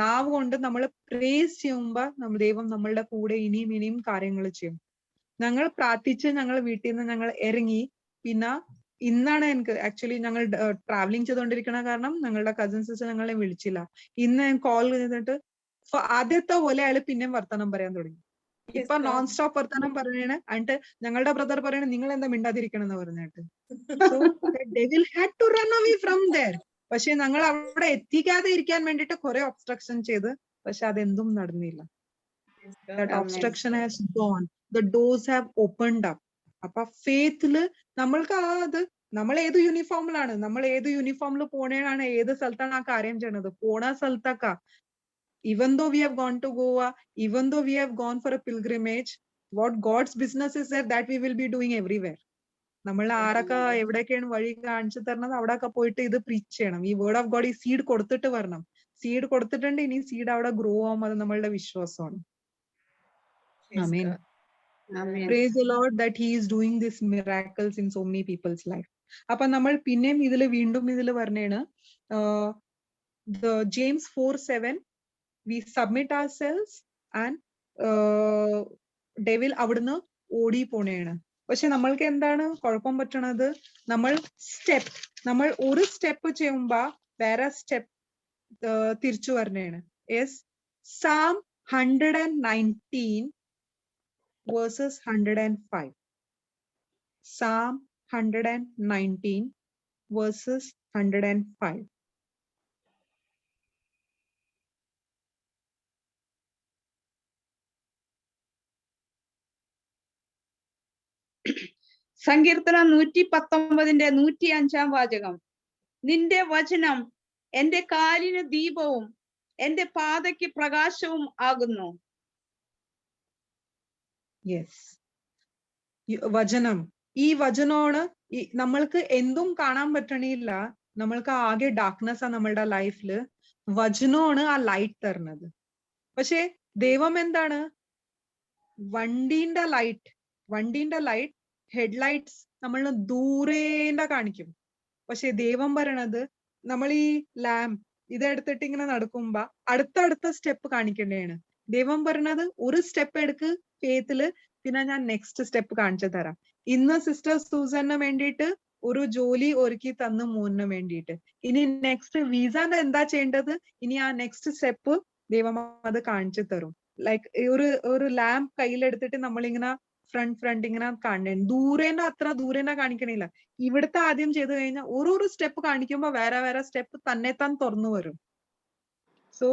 നാവ് കൊണ്ട് നമ്മൾ പ്രേസ് ചെയ്യുമ്പോ ദൈവം നമ്മളുടെ കൂടെ ഇനിയും കാര്യങ്ങൾ ചെയ്യും. ഞങ്ങൾ പ്രാർത്ഥിച്ച് ഞങ്ങൾ വീട്ടിൽ നിന്ന് ഞങ്ങൾ ഇറങ്ങി. പിന്നെ ഇന്നാണ് എനിക്ക് ആക്ച്വലി, ഞങ്ങൾ ട്രാവലിംഗ് ചെയ്തുകൊണ്ടിരിക്കണ കാരണം ഞങ്ങളുടെ കസിൻ സിസ്റ്റർ ഞങ്ങളെ വിളിച്ചില്ല. ഇന്ന് ഞാൻ കോൾ ചെയ്തിട്ട് ആദ്യത്തെ പോലെ അയാൾ പിന്നെയും വർത്തമാനം പറയാൻ തുടങ്ങി. ഇപ്പൊ നോൺ സ്റ്റോപ്പ് വർത്തമാനം പറയണേ. എന്നിട്ട് ഞങ്ങളുടെ ബ്രദർ പറയണേ, നിങ്ങൾ എന്താ മിണ്ടാതിരിക്കണം എന്ന് പറഞ്ഞിട്ട്. So devil had to run away from there. പക്ഷെ ഞങ്ങൾ അവിടെ എത്തിക്കാതെ ഇരിക്കാൻ വേണ്ടിട്ട് കുറെ ഒബ്സ്ട്രക്ഷൻ ചെയ്ത്, പക്ഷെ അതെന്തും നടന്നില്ല. That obstruction has gone. The doors have opened up. അപ്പൊ ഫെയ്ത്തില് നമ്മൾക്ക് നമ്മൾ ഏത് യൂണിഫോമിലാണ്, നമ്മൾ ഏത് യൂണിഫോമിൽ പോണേനാണ്, ഏത് സ്ഥലത്താണ് ആ കാര്യം ചെയ്യണത്. പോണ സ്ഥലത്തൊക്കെ, even though we have gone to Goa, even though we have gone for a pilgrimage, what God's business is there, that we will be doing everywhere. നമ്മൾ ആരൊക്കെ എവിടെയൊക്കെയാണ് വഴി കാണിച്ചു തരണത്, അവിടെയൊക്കെ പോയിട്ട് ഇത് പ്രീച്ച് ചെയ്യണം. ഈ വേർഡ് ഓഫ് ഗോഡ്, ഈ സീഡ് കൊടുത്തിട്ട് വരണം. സീഡ് കൊടുത്തിട്ടുണ്ട്, ഇനി സീഡ് അവിടെ ഗ്രോ ആവും. അത് നമ്മളുടെ വിശ്വാസമാണ്. Amen. Amen. Praise the Lord that he is doing these miracles in so many people's life. അപ്പൊ നമ്മൾ പിന്നെയും വീണ്ടും ഇതിൽ പറഞ്ഞേണ്, the James 4:7, we submit ourselves and devil അവിടുന്ന് ഓടി പോണേണ്. പക്ഷെ നമ്മൾക്ക് എന്താണ് കുഴപ്പം പറ്റണത്? നമ്മൾ ഒരു സ്റ്റെപ്പ് ചെയ്യുമ്പോ വേറെ സ്റ്റെപ്പ് തിരിച്ചു വരണേണ്. Yes, Psalm 119 verses 105. Psalm 119 verses 105. സങ്കീർത്തനം 119 105 വാചകം. നിന്റെ വചനം എന്റെ കാലിന് ദീപവും എന്റെ പാതയ്ക്ക് പ്രകാശവും ആകുന്നു. യെസ്, വചനം. ഈ വചനമാണ് നമ്മൾക്ക് എന്തും കാണാൻ പറ്റണില്ല. നമ്മൾക്ക് ആകെ ഡാർക്ക്നെസ് ആ നമ്മളുടെ ലൈഫില്, വചനമാണ് ആ ലൈറ്റ് തരുന്നത്. പക്ഷെ ദൈവം എന്താണ്? വണ്ടീന്റെ ലൈറ്റ് ഹെഡ്ലൈറ്റ്സ് നമ്മൾ ദൂരേണ്ട കാണിക്കും. പക്ഷെ ദൈവം പറയണത് നമ്മൾ ഈ ലാമ്പ് ഇതെടുത്തിട്ട് ഇങ്ങനെ നടക്കുമ്പോ അടുത്തടുത്ത സ്റ്റെപ്പ് കാണിക്കേണ്ടതാണ്. ദൈവം പറയണത് ഒരു സ്റ്റെപ്പ് എടുക്ക് ഫെയ്ത്തില്, പിന്നെ ഞാൻ നെക്സ്റ്റ് സ്റ്റെപ്പ് കാണിച്ചു തരാം. ഇന്ന് സിസ്റ്റർ സൂസന് വേണ്ടിയിട്ട് ഒരു ജോലി ഒരുക്കി തന്നു മോന് വേണ്ടിയിട്ട്. ഇനി നെക്സ്റ്റ് വിസന്റെ എന്താ ചെയ്യേണ്ടത്, ഇനി ആ നെക്സ്റ്റ് സ്റ്റെപ്പ് ദൈവം അത് കാണിച്ചു തരും. ലൈക്ക് ഒരു ലാമ്പ് കയ്യിലെടുത്തിട്ട് നമ്മളിങ്ങനെ ഫ്രണ്ട് ഇങ്ങനെ കാണണേ, അത്ര ദൂരേന കാണിക്കണില്ല. ഇവിടുത്തെ ആദ്യം ചെയ്തു കഴിഞ്ഞാൽ ഒരു സ്റ്റെപ്പ് കാണിക്കുമ്പോ വേറെ സ്റ്റെപ്പ് തന്നെത്താൻ തുറന്നു വരും. സോ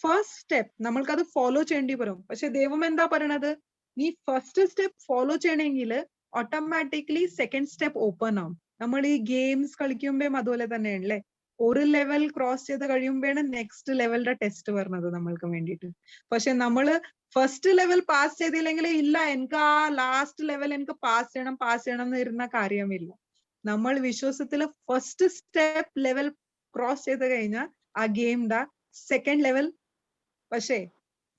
ഫസ്റ്റ് സ്റ്റെപ്പ് നമ്മൾക്കത് ഫോളോ ചെയ്യേണ്ടി വരും. പക്ഷെ ദൈവം എന്താ പറയണത്, നീ ഫസ്റ്റ് സ്റ്റെപ്പ് ഫോളോ ചെയ്യണമെങ്കിൽ ഓട്ടോമാറ്റിക്കലി സെക്കൻഡ് സ്റ്റെപ്പ് ഓപ്പൺ ആവും. നമ്മൾ ഈ ഗെയിംസ് കളിക്കുമ്പോഴും അതുപോലെ തന്നെയാണല്ലേ, ഒരു ലെവൽ ക്രോസ് ചെയ്ത് കഴിയുമ്പോഴാണ് നെക്സ്റ്റ് ലെവലിന്റെ ടെസ്റ്റ് വരുന്നത് നമ്മൾക്ക് വേണ്ടിയിട്ട്. പക്ഷെ നമ്മള് ഫസ്റ്റ് ലെവൽ പാസ് ചെയ്തില്ലെങ്കിൽ ഇല്ല, എനിക്ക് ആ ലാസ്റ്റ് ലെവൽ എനിക്ക് പാസ് ചെയ്യണം എന്ന് ഇരുന്ന കാര്യമില്ല. നമ്മൾ വിശ്വാസത്തില് ഫസ്റ്റ് സ്റ്റെപ്പ് ലെവൽ ക്രോസ് ചെയ്ത് കഴിഞ്ഞാൽ ആ ഗെയിമിന്റെ സെക്കൻഡ് ലെവൽ, പക്ഷേ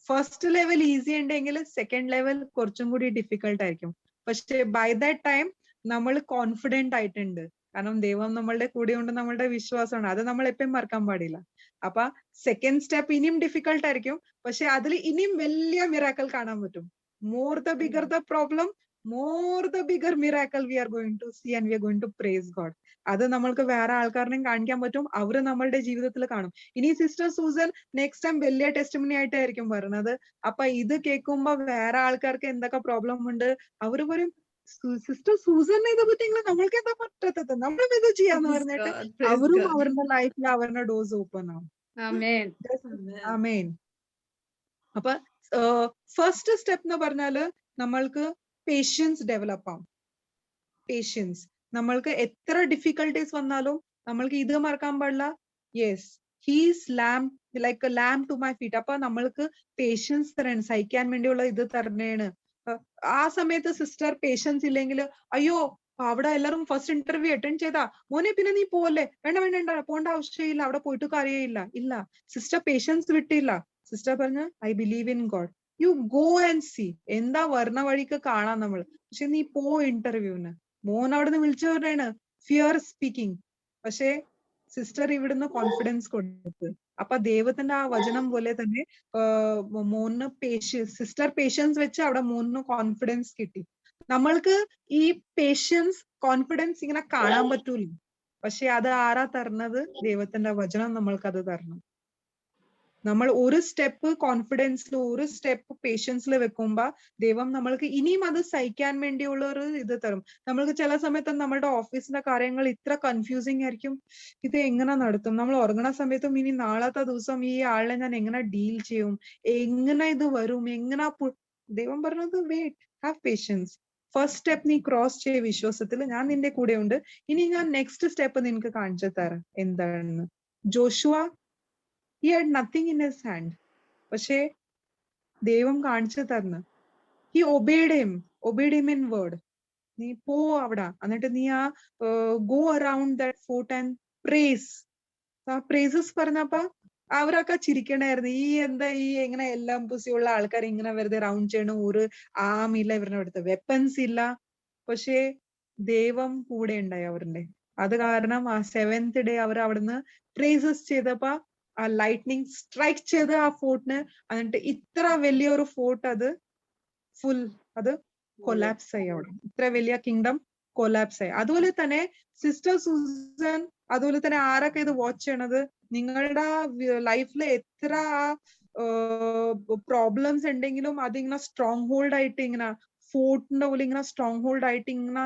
ഫസ്റ്റ് ലെവൽ ഈസി ഉണ്ടെങ്കിൽ സെക്കൻഡ് ലെവൽ കുറച്ചും കൂടി ഡിഫിക്കൽട്ട് ആയിരിക്കും. പക്ഷെ ബൈ ദാറ്റ് ടൈം നമ്മൾ കോൺഫിഡന്റ് ആയിട്ടുണ്ട്, കാരണം ദൈവം നമ്മളുടെ കൂടെ ഉണ്ട്, നമ്മളുടെ വിശ്വാസമാണ്. അത് നമ്മൾ എപ്പോഴും മറക്കാൻ പാടില്ല. അപ്പൊ സെക്കൻഡ് സ്റ്റെപ്പ് ഇനിയും ഡിഫിക്കൽട്ട് ആയിരിക്കും, പക്ഷെ അതിൽ ഇനിയും വലിയ മിറാക്കൽ കാണാൻ പറ്റും. More the bigger the problem, more the bigger miracle we are going to see and we are going to praise God. അത് നമ്മൾക്ക് വേറെ ആൾക്കാരനെയും കാണിക്കാൻ പറ്റും, അവര് നമ്മളുടെ ജീവിതത്തിൽ കാണും. ഇനി സിസ്റ്റർ സൂസൻ നെക്സ്റ്റ് ടൈം വലിയ ടെസ്റ്റിമണി ആയിട്ടായിരിക്കും വരുന്നത്. അപ്പൊ ഇത് കേൾക്കുമ്പോ വേറെ ആൾക്കാർക്ക് എന്തൊക്കെ പ്രോബ്ലം ഉണ്ട്, അവര് പറയും സിസ്റ്റർ സൂസനെ ഇത് പറ്റിയെങ്കിൽ നമ്മൾക്ക് എന്താ പറ്റത്തത്, നമ്മളും ഇത് ചെയ്യാന്ന് പറഞ്ഞിട്ട് അവരും അവരുടെ ലൈഫിൽ അവരുടെ ഡോസ് ഓപ്പൺ ആവും. ആമേൻ. അപ്പൊ ഫസ്റ്റ് സ്റ്റെപ്പ് എന്ന് പറഞ്ഞാല് നമ്മൾക്ക് പേഷ്യൻസ് ഡെവലപ്പ് ആവും. പേഷ്യൻസ്, നമ്മൾക്ക് എത്ര ഡിഫിക്കൽട്ടീസ് വന്നാലും നമ്മൾക്ക് ഇത് മറക്കാൻ പാടില്ല, yes he's lamp like a lamp to my feet. അപ്പൊ നമ്മൾക്ക് പേഷ്യൻസ് തരണം, സഹിക്കാൻ വേണ്ടിയുള്ള ഇത് തരണേണ്. ആ സമയത്ത് സിസ്റ്റർ പേഷ്യൻസ് ഇല്ലെങ്കിൽ, അയ്യോ അവിടെ എല്ലാരും ഫസ്റ്റ് ഇന്റർവ്യൂ അറ്റൻഡ് ചെയ്താ മോനെ പിന്നെ നീ പോവല്ലേ, വേണ്ട പോണ്ട ആവശ്യമില്ല, അവിടെ പോയിട്ട് കാര്യമില്ല. ഇല്ല, സിസ്റ്റർ പേഷ്യൻസ് വിട്ടില്ല. സിസ്റ്റർ പറഞ്ഞ I believe in God, you go and see, എന്താ വരുന്ന വഴിക്ക് കാണാം നമ്മൾ, പക്ഷെ നീ പോ ഇന്റർവ്യൂവിന്. മോൻ അവിടുന്ന് വിളിച്ചു പറഞ്ഞാണ് ഫിയർ സ്പീക്കിംഗ്, പക്ഷെ സിസ്റ്റർ ഇവിടുന്ന് കോൺഫിഡൻസ് കൊടുത്തു. അപ്പൊ ദൈവത്തിന്റെ ആ വചനം പോലെ തന്നെ മോന് സിസ്റ്റർ പേഷ്യൻസ് വെച്ച് അവിടെ മോന് കോൺഫിഡൻസ് കിട്ടി. നമ്മൾക്ക് ഈ പേഷ്യൻസ് കോൺഫിഡൻസ് ഇങ്ങനെ കാണാൻ പറ്റൂല, പക്ഷെ അത് ആരാ തരുന്നത്, ദൈവത്തിന്റെ വചനം നമ്മൾക്ക് അത് തരണം. നമ്മൾ ഒരു സ്റ്റെപ്പ് കോൺഫിഡൻസിൽ, ഒരു സ്റ്റെപ്പ് പേഷ്യൻസിൽ വെക്കുമ്പോ ദൈവം നമ്മൾക്ക് ഇനിയും അത് സഹിക്കാൻ വേണ്ടിയുള്ള ഒരു ഇത് തരും. നമ്മൾക്ക് ചില സമയത്ത് നമ്മളുടെ ഓഫീസിന്റെ കാര്യങ്ങൾ ഇത്ര കൺഫ്യൂസിങ് ആയിരിക്കും, ഇത് എങ്ങനെ നടത്തും, നമ്മൾ ഉറങ്ങുന്ന സമയത്തും ഇനി നാളത്തെ ദിവസം ഈ ആളെ ഞാൻ എങ്ങനെ ഡീൽ ചെയ്യും, എങ്ങനെ ഇത് വരും, എങ്ങനെ. ദൈവം പറഞ്ഞത് wait, have patience. First step നീ ക്രോസ് ചെയ്യ വിശ്വാസത്തിൽ, ഞാൻ നിന്റെ കൂടെ ഉണ്ട്, ഇനി ഞാൻ നെക്സ്റ്റ് സ്റ്റെപ്പ് നിനക്ക് കാണിച്ചു തരാം എന്താണെന്ന്. Joshua, he had nothing in his hand, പക്ഷേ ദൈവം കാണിച്ചു തരുന്നു. he obeyed him in word. നീ പോ അവിടെ, എന്നിട്ട് നീ ആ go around that fort and praise. ആ പ്രേസസ് പറഞ്ഞപ്പോ അവരൊക്കെ ചിരിക്കണായിരുന്നു, ഈ എങ്ങനെ എല്ലാം പുസിയുള്ള ആൾക്കാർ ഇങ്ങനെ വെറുതെ റൗണ്ട് ചെയ്യണം, ഒരു ആമില്ല ഇവരുടെ അടുത്ത്, വെപ്പൻസ് ഇല്ല, പക്ഷേ ദൈവം കൂടെ ഉണ്ടായി അവരുടെ. അത് കാരണം ആ 7th ഡേ അവർ അവിടുന്ന് പ്രേസസ് ചെയ്തപ്പോ ആ ലൈറ്റ്നിങ് സ്ട്രൈക്ക് ചെയ്ത് ആ ഫോർട്ടിന്, എന്നിട്ട് ഇത്ര വലിയൊരു ഫോർട്ട് അത് ഫുൾ അത് കൊലാപ്സ് ആയി. അവിടെ ഇത്ര വലിയ കിങ്ഡം കൊലാപ്സ് ആയി. അതുപോലെ തന്നെ സിസ്റ്റർ സൂസൻ, അതുപോലെ തന്നെ ആരൊക്കെ ഇത് വാച്ച് ചെയ്യണത്, നിങ്ങളുടെ ലൈഫിൽ എത്ര പ്രോബ്ലംസ് ഉണ്ടെങ്കിലും അതിങ്ങനെ സ്ട്രോങ് ഹോൾഡ് ആയിട്ട്, ഇങ്ങനെ ഫോർട്ടിന്റെ പോലെ ഇങ്ങനെ സ്ട്രോങ് ഹോൾഡ് ആയിട്ട് ഇങ്ങനെ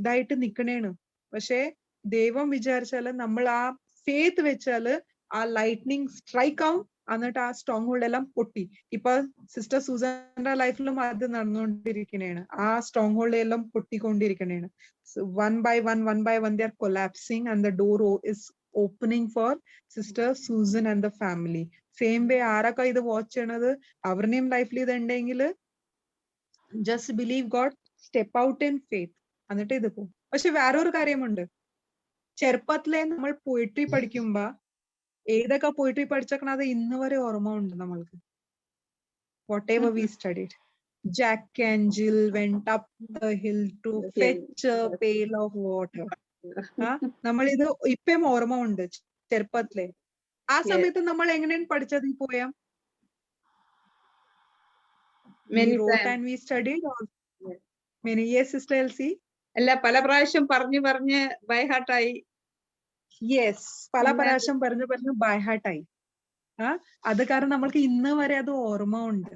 ഇതായിട്ട് നിക്കണേണ്. പക്ഷെ ദൈവം വിചാരിച്ചാല് നമ്മൾ ആ ഫെയ്ത്ത് വെച്ചാല് ആ ലൈറ്റ്നിങ് സ്ട്രൈക്ക് ആവും, എന്നിട്ട് ആ സ്ട്രോങ് ഹോൾഡ് എല്ലാം പൊട്ടി. ഇപ്പൊ സിസ്റ്റർ സൂസന്റെ ലൈഫിലും അത് നടന്നുകൊണ്ടിരിക്കണേണ്, ആ സ്ട്രോങ് ഹോൾഡ് എല്ലാം പൊട്ടിക്കൊണ്ടിരിക്കണേണ്. One by one they are collapsing and the door is opening for sister Susan and the family. Same way ആരൊക്കെ ഇത് വാച്ച് ചെയ്യണത്, അവരുടെയും ലൈഫിൽ ഇത് ഉണ്ടെങ്കിൽ just believe God, step out in faith, എന്നിട്ട് ഇത് പോകും. പക്ഷെ വേറൊരു കാര്യമുണ്ട്, ചെറുപ്പത്തിലെ നമ്മൾ പോയിട്രി പഠിക്കുമ്പോ ഏതൊക്കെ പോയിട്രി പഠിച്ചേക്കണത് ഇന്ന് വരെ ഓർമ്മ ഉണ്ട് നമ്മൾക്ക്. Whatever we studied. Jack and Jill went up the hill to fetch a pail of water. നമ്മളിത് ഇപ്പം ഓർമ്മ ഉണ്ട് ചെറുപ്പത്തിലെ. ആ സമയത്ത് നമ്മൾ എങ്ങനെയാണ് പഠിച്ചത് ഈ poem? We Many wrote times. and we studied or many years, Sister Elsie? അല്ല, പല പ്രാവശ്യം പറഞ്ഞ് ബൈ ഹാർട്ടായി. യെസ്, പല പിന്നെ പ്രാവശ്യം പറഞ്ഞു ബൈ ഹാർട്ടായി. അത് കാരണം നമ്മൾക്ക് ഇന്ന് വരെ അത് ഓർമ്മ ഉണ്ട്.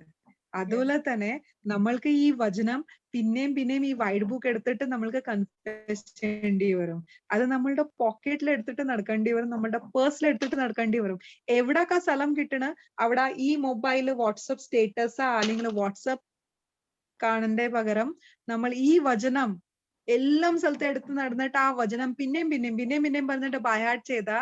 അതുപോലെ തന്നെ നമ്മൾക്ക് ഈ വചനം പിന്നെയും ഈ വൈഡ് ബുക്ക് എടുത്തിട്ട് നമ്മൾക്ക് കൺഫ്യൂസ് ചെയ്യേണ്ടി വരും. അത് നമ്മളുടെ പോക്കറ്റിൽ എടുത്തിട്ട് നടക്കേണ്ടി വരും, നമ്മളുടെ പേഴ്സിൽ എടുത്തിട്ട് നടക്കേണ്ടി വരും. എവിടൊക്കെ സ്ഥലം കിട്ടണ അവിടെ ഈ മൊബൈല് വാട്സപ്പ് സ്റ്റേറ്റസ് അല്ലെങ്കിൽ വാട്സപ്പ് കാണുന്നതിന്റെ പകരം നമ്മൾ ഈ വചനം എല്ലാം സ്ഥലത്ത് എടുത്ത് നടന്നിട്ട് ആ വചനം പിന്നെയും പറഞ്ഞിട്ട് ബൈഹാർട്ട് ചെയ്താ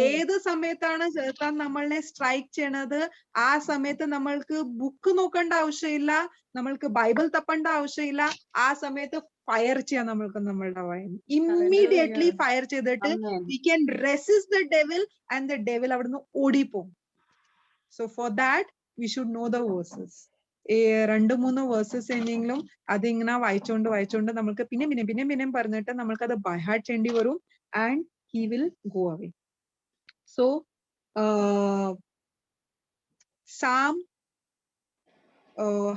ഏത് സമയത്താണ് ചേർത്താൻ നമ്മളെ സ്ട്രൈക്ക് ചെയ്യണത് ആ സമയത്ത് നമ്മൾക്ക് ബുക്ക് നോക്കേണ്ട ആവശ്യമില്ല, നമ്മൾക്ക് ബൈബിൾ തപ്പേണ്ട ആവശ്യമില്ല. ആ സമയത്ത് ഫയർ ചെയ്യാം നമ്മൾക്ക് നമ്മളുടെ വായന ഇമ്മീഡിയറ്റ്ലി ഫയർ ചെയ്തിട്ട് we can resist the devil and the devil അവിടുന്ന് ഓടിപ്പോകും. So for that we should know the verses. 2-3 versus എന്നെങ്കിലും അതിങ്ങനെ വായിച്ചോണ്ട് നമ്മൾക്ക് പിന്നെയും പറഞ്ഞിട്ട് നമ്മൾക്ക് അത് ബൈ ഹാർട്ട് ചെയ്യേണ്ടി വരും and he will go away. So Psalm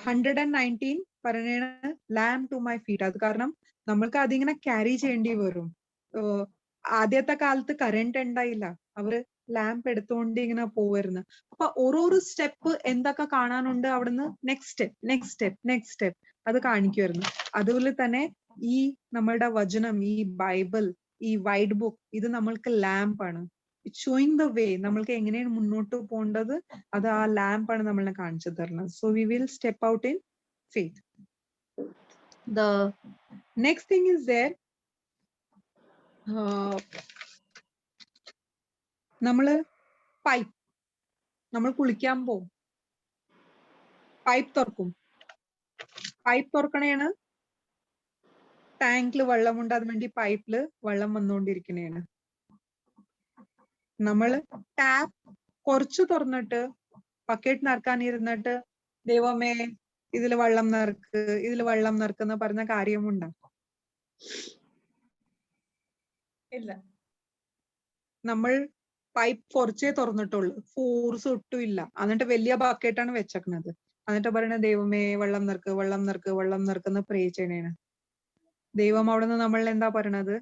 119 പറയണ ലാം ടു മൈ ഫീറ്റ്. അത് കാരണം നമ്മൾക്ക് അതിങ്ങനെ ക്യാരി ചെയ്യേണ്ടി വരും. ആദ്യത്തെ കാലത്ത് കറണ്ട് ഉണ്ടായില്ല, അവര് ലാമ്പ് എടുത്തുകൊണ്ട് ഇങ്ങനെ പോവായിരുന്നു. അപ്പൊ ഓരോരോ സ്റ്റെപ്പ് എന്തൊക്കെ കാണാനുണ്ട് അവിടുന്ന് നെക്സ്റ്റ് സ്റ്റെപ്പ് അത് കാണിക്കുമായിരുന്നു. അതുപോലെ തന്നെ ഈ നമ്മളുടെ വചനം, ഈ ബൈബിൾ, ഈ വൈഡ് ബുക്ക്, ഇത് നമ്മൾക്ക് ലാമ്പാണ്. ഇറ്റ് ഷോയിങ് ദ വേ, നമ്മൾക്ക് എങ്ങനെയാണ് മുന്നോട്ട് പോകേണ്ടത്, അത് ആ ലാമ്പാണ് നമ്മളെ കാണിച്ചു തരുന്നത്. So we will step out in faith. The next thing is there, നമ്മള് പൈപ്പ്, നമ്മൾ കുളിക്കാൻ പോവും, പൈപ്പ് തുറക്കും. പൈപ്പ് തുറക്കണേണ്, ടാങ്കില് വെള്ളമുണ്ട്, അതുവേണ്ടി പൈപ്പില് വെള്ളം വന്നുകൊണ്ടിരിക്കണേണ്. നമ്മള് ടാപ്പ് കുറച്ച് തുറന്നിട്ട് ബക്കറ്റ് നിറക്കാൻ ഇരുന്നിട്ട് ദൈവമേ ഇതില് വെള്ളം നിറക്കുന്ന പറഞ്ഞ കാര്യമുണ്ടോ? ഇല്ല. നമ്മൾ പൈപ്പ് കുറച്ചേ തുറന്നിട്ടുള്ളൂ, ഫോഴ്സ് ഒട്ടും ഇല്ല. എന്നിട്ട് വലിയ ബക്കറ്റാണ് വെച്ചേക്കണത്. എന്നിട്ട് പറയണ ദൈവമേ വെള്ളം നിറക്കുന്ന പ്രേ ചെയ്യണേണ്. ദൈവം അവിടെ നിന്ന് നമ്മൾ എന്താ പറയണത്?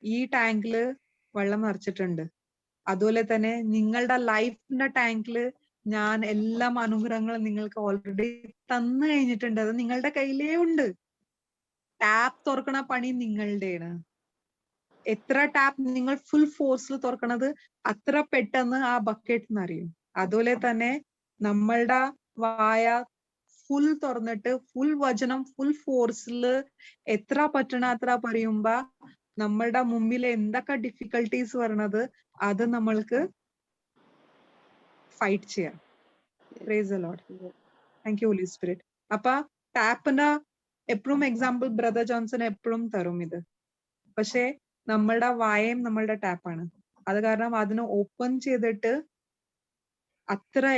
ഈ ടാങ്കില് വെള്ളം നിറച്ചിട്ടുണ്ട്, അതുപോലെ തന്നെ നിങ്ങളുടെ ലൈഫിന്റെ ടാങ്കില് ഞാൻ എല്ലാ അനുഗ്രഹങ്ങളും നിങ്ങൾക്ക് ഓൾറെഡി തന്നു കഴിഞ്ഞിട്ടുണ്ട്. അത് നിങ്ങളുടെ കയ്യിലേ ഉണ്ട്. ടാപ്പ് തുറക്കണ പണി നിങ്ങളുടെയാണ്. എത്ര ടാപ്പ് നിങ്ങൾ ഫുൾ ഫോഴ്സിൽ തുറക്കണത് അത്ര പെട്ടെന്ന് ആ ബക്കറ്റ് നിറയും. അതുപോലെ തന്നെ നമ്മളുടെ വായ ഫുൾ തുറന്നിട്ട് ഫുൾ വചനം ഫുൾ ഫോഴ്സിൽ എത്ര പറ്റണ അത്ര പറയുമ്പോ നമ്മളുടെ മുമ്പിൽ എന്തൊക്കെ ഡിഫിക്കൽട്ടീസ് വരണത് അത് നമ്മൾക്ക് ഫൈറ്റ് ചെയ്യാം. Praise the Lord. Thank you Holy Spirit. അപ്പൊ ടാപ്പിന് എപ്പോഴും എക്സാമ്പിൾ ബ്രദർ ജോൺസൺ എപ്പോഴും തരും ഇത്. പക്ഷെ നമ്മളുടെ വായയും നമ്മളുടെ ടാപ്പാണ്. അത് കാരണം അതിനെ ഓപ്പൺ ചെയ്തിട്ട്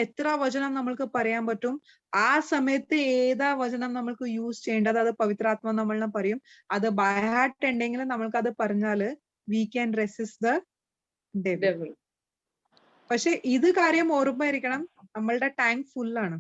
എത്ര വചനം നമ്മൾക്ക് പറയാൻ പറ്റും. ആ സമയത്ത് ഏതാ വചനം നമ്മൾക്ക് യൂസ് ചെയ്യേണ്ടത് അത് പവിത്രാത്മ നമ്മളെ പറയും. അത് ബൈ ഹാർട്ട് ഉണ്ടെങ്കിൽ നമ്മൾക്ക് അത് പറഞ്ഞാല് we can resist the devil. പക്ഷെ ഇത് കാര്യം ഓർമ്മയിരിക്കണം, നമ്മളുടെ ടാങ്ക് ഫുൾ ആണ്.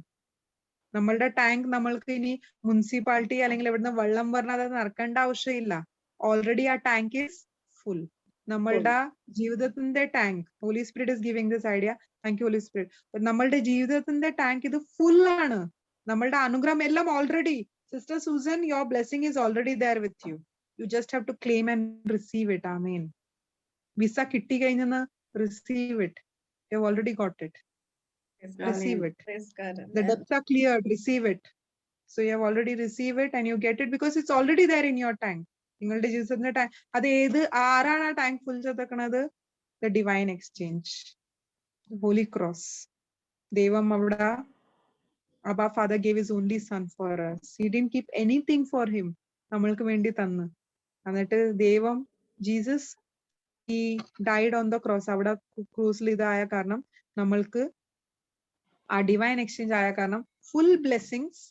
നമ്മളുടെ ടാങ്ക് നമ്മൾക്ക് ഇനി മുനിസിപ്പാലിറ്റി അല്ലെങ്കിൽ ഇവിടുന്ന് വെള്ളം പറഞ്ഞാൽ അത് നിറക്കേണ്ട ആവശ്യമില്ല. ഓൾറെഡി ആ ടാങ്ക് ഈസ് ഫുൾ. നമ്മളുടെ ജീവിതത്തിന്റെ tank, Holy Spirit is giving this idea. Thank you Holy Spirit. നമ്മളുടെ ജീവിതത്തിന്റെ ടാങ്ക് ഇത് ഫുൾ ആണ്. നമ്മളുടെ അനുഗ്രഹം എല്ലാം already, sister Susan, your blessing is already there with you. You just have to claim and receive it. Amen. Visa കിട്ടി കഴിഞ്ഞെന്ന് receive it. You have already got it. Receive it. The debts are cleared. Receive it. So you have already received it and you get it because it's already there in your tank. നിങ്ങളുടെ ജീവിതത്തിന്റെ tank അത് ആരാണ് ആ tank full ചെയ്തേക്കണത്? The divine exchange, Holy Cross. ദൈവം അവിടെ Abba Father gave his only son for us. He didn't keep anything for him. നമ്മൾക്ക് വേണ്ടി തന്ന്. എന്നിട്ട് ദൈവം Jesus he died on the cross, അവിടെ ക്രൂസിൽ ഇതായ കാരണം നമ്മൾക്ക് ആ ഡിവൈൻ എക്സ്ചേഞ്ച് ആയ കാരണം ഫുൾ ബ്ലെസ്സിങ്സ്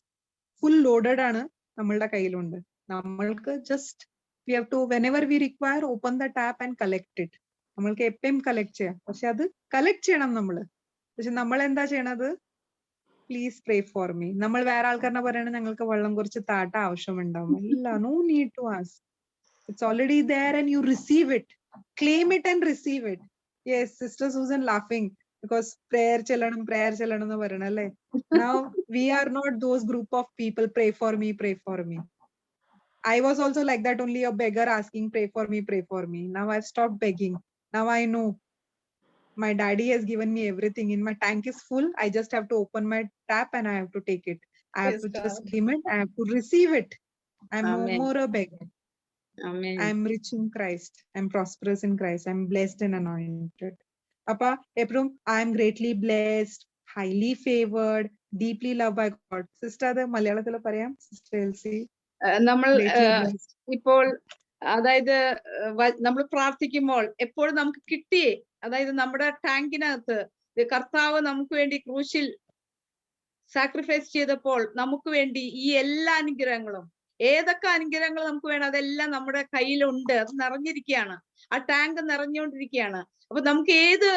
ഫുൾ ലോഡഡ് ആണ് നമ്മളുടെ കയ്യിലുണ്ട്. നമ്മൾക്ക് just we have to whenever we require open the tap and collect it. നമ്മൾക്ക് എപ്പോഴും കളക്ട് ചെയ്യാം, പക്ഷെ അത് കളക്ട് ചെയ്യണം നമ്മള്. പക്ഷെ നമ്മൾ എന്താ ചെയ്യണത്? Please pray for me. നമ്മൾ വേറെ ആൾക്കാരനെ പറയണ ഞങ്ങൾക്ക് വെള്ളം കുറച്ച് താട്ട ആവശ്യമുണ്ടാവും. ഇല്ല, no need to ask. It's already there and you receive it. Claim it and receive it. Yes, Sister Susan laughing because prayer chalanam nu paranalle. Now we are not those group of people, pray for me, pray for me. I was also like that, only a beggar asking pray for me, pray for me. Now I've stopped begging. Now I know my daddy has given me everything. In my tank is full. I just have to open my tap and I have to take it. I have Praise to just God. claim it. I have to receive it. I'm no Amen. more a beggar. Amen. I'm rich in Christ. I'm prosperous in Christ. I'm blessed and anointed. Appa, eprum, I'm greatly blessed, highly favored, deeply loved by God. Sister, the Malayalam parayam. Sister Elsie. നമ്മൾ Greatly blessed. ഇപ്പോൾ അതായത് നമ്മൾ പ്രാർത്ഥിക്കുമ്പോൾ എപ്പോഴും നമുക്ക് കിട്ടിയേ, അതായത് നമ്മുടെ ടാങ്കിനകത്ത് കർത്താവ് നമുക്ക് വേണ്ടി ക്രൂശിൽ സാക്രിഫൈസ് ചെയ്തപ്പോൾ നമുക്ക് വേണ്ടി ഈ എല്ലാ അനുഗ്രഹങ്ങളും, ഏതൊക്കെ അനുഗ്രഹങ്ങൾ നമുക്ക് വേണം അതെല്ലാം നമ്മുടെ കയ്യിലുണ്ട്. അത് നിറഞ്ഞിരിക്കുകയാണ്, ആ ടാങ്ക് നിറഞ്ഞുകൊണ്ടിരിക്കുകയാണ്. അപ്പൊ നമുക്ക് ഏത്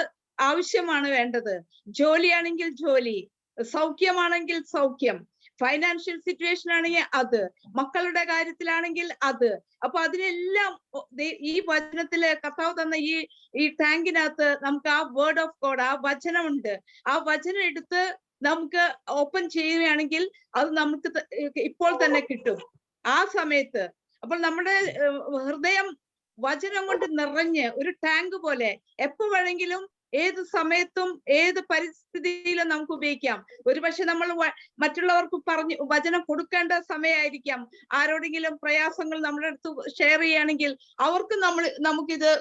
ആവശ്യമാണ് വേണ്ടത്? ജോലിയാണെങ്കിൽ ജോലി, സൗഖ്യമാണെങ്കിൽ സൗഖ്യം, ഫൈനാൻഷ്യൽ സിറ്റുവേഷൻ ആണെങ്കിൽ അത്, മക്കളുടെ കാര്യത്തിലാണെങ്കിൽ അത്. അപ്പൊ അതിനെല്ലാം ഈ വചനത്തില് കർത്താവ് തന്ന ഈ ടാങ്കിനകത്ത് നമുക്ക് ആ വേർഡ് ഓഫ് ഗോഡ്, ആ വചനമുണ്ട്. ആ വചനം എടുത്ത് നമുക്ക് ഓപ്പൺ ചെയ്യുകയാണെങ്കിൽ അത് നമുക്ക് ഇപ്പോൾ തന്നെ കിട്ടും ആ സമയത്ത്. അപ്പോൾ നമ്മുടെ ഹൃദയം വചനം കൊണ്ട് നിറഞ്ഞ് ഒരു ടാങ്ക് പോലെ എപ്പോ വേണമെങ്കിലും ഏത് സമയത്തും ഏത് പരിസ്ഥിതിയിലും നമുക്ക് ഉപയോഗിക്കാം. ഒരുപക്ഷെ നമ്മൾ മറ്റുള്ളവർക്ക് വചനം കൊടുക്കേണ്ട സമയമായിരിക്കാം. ആരോടെങ്കിലും പ്രയാസങ്ങൾ നമ്മുടെ അടുത്ത് ഷെയർ ചെയ്യുകയാണെങ്കിൽ അവർക്ക് നമുക്കിത്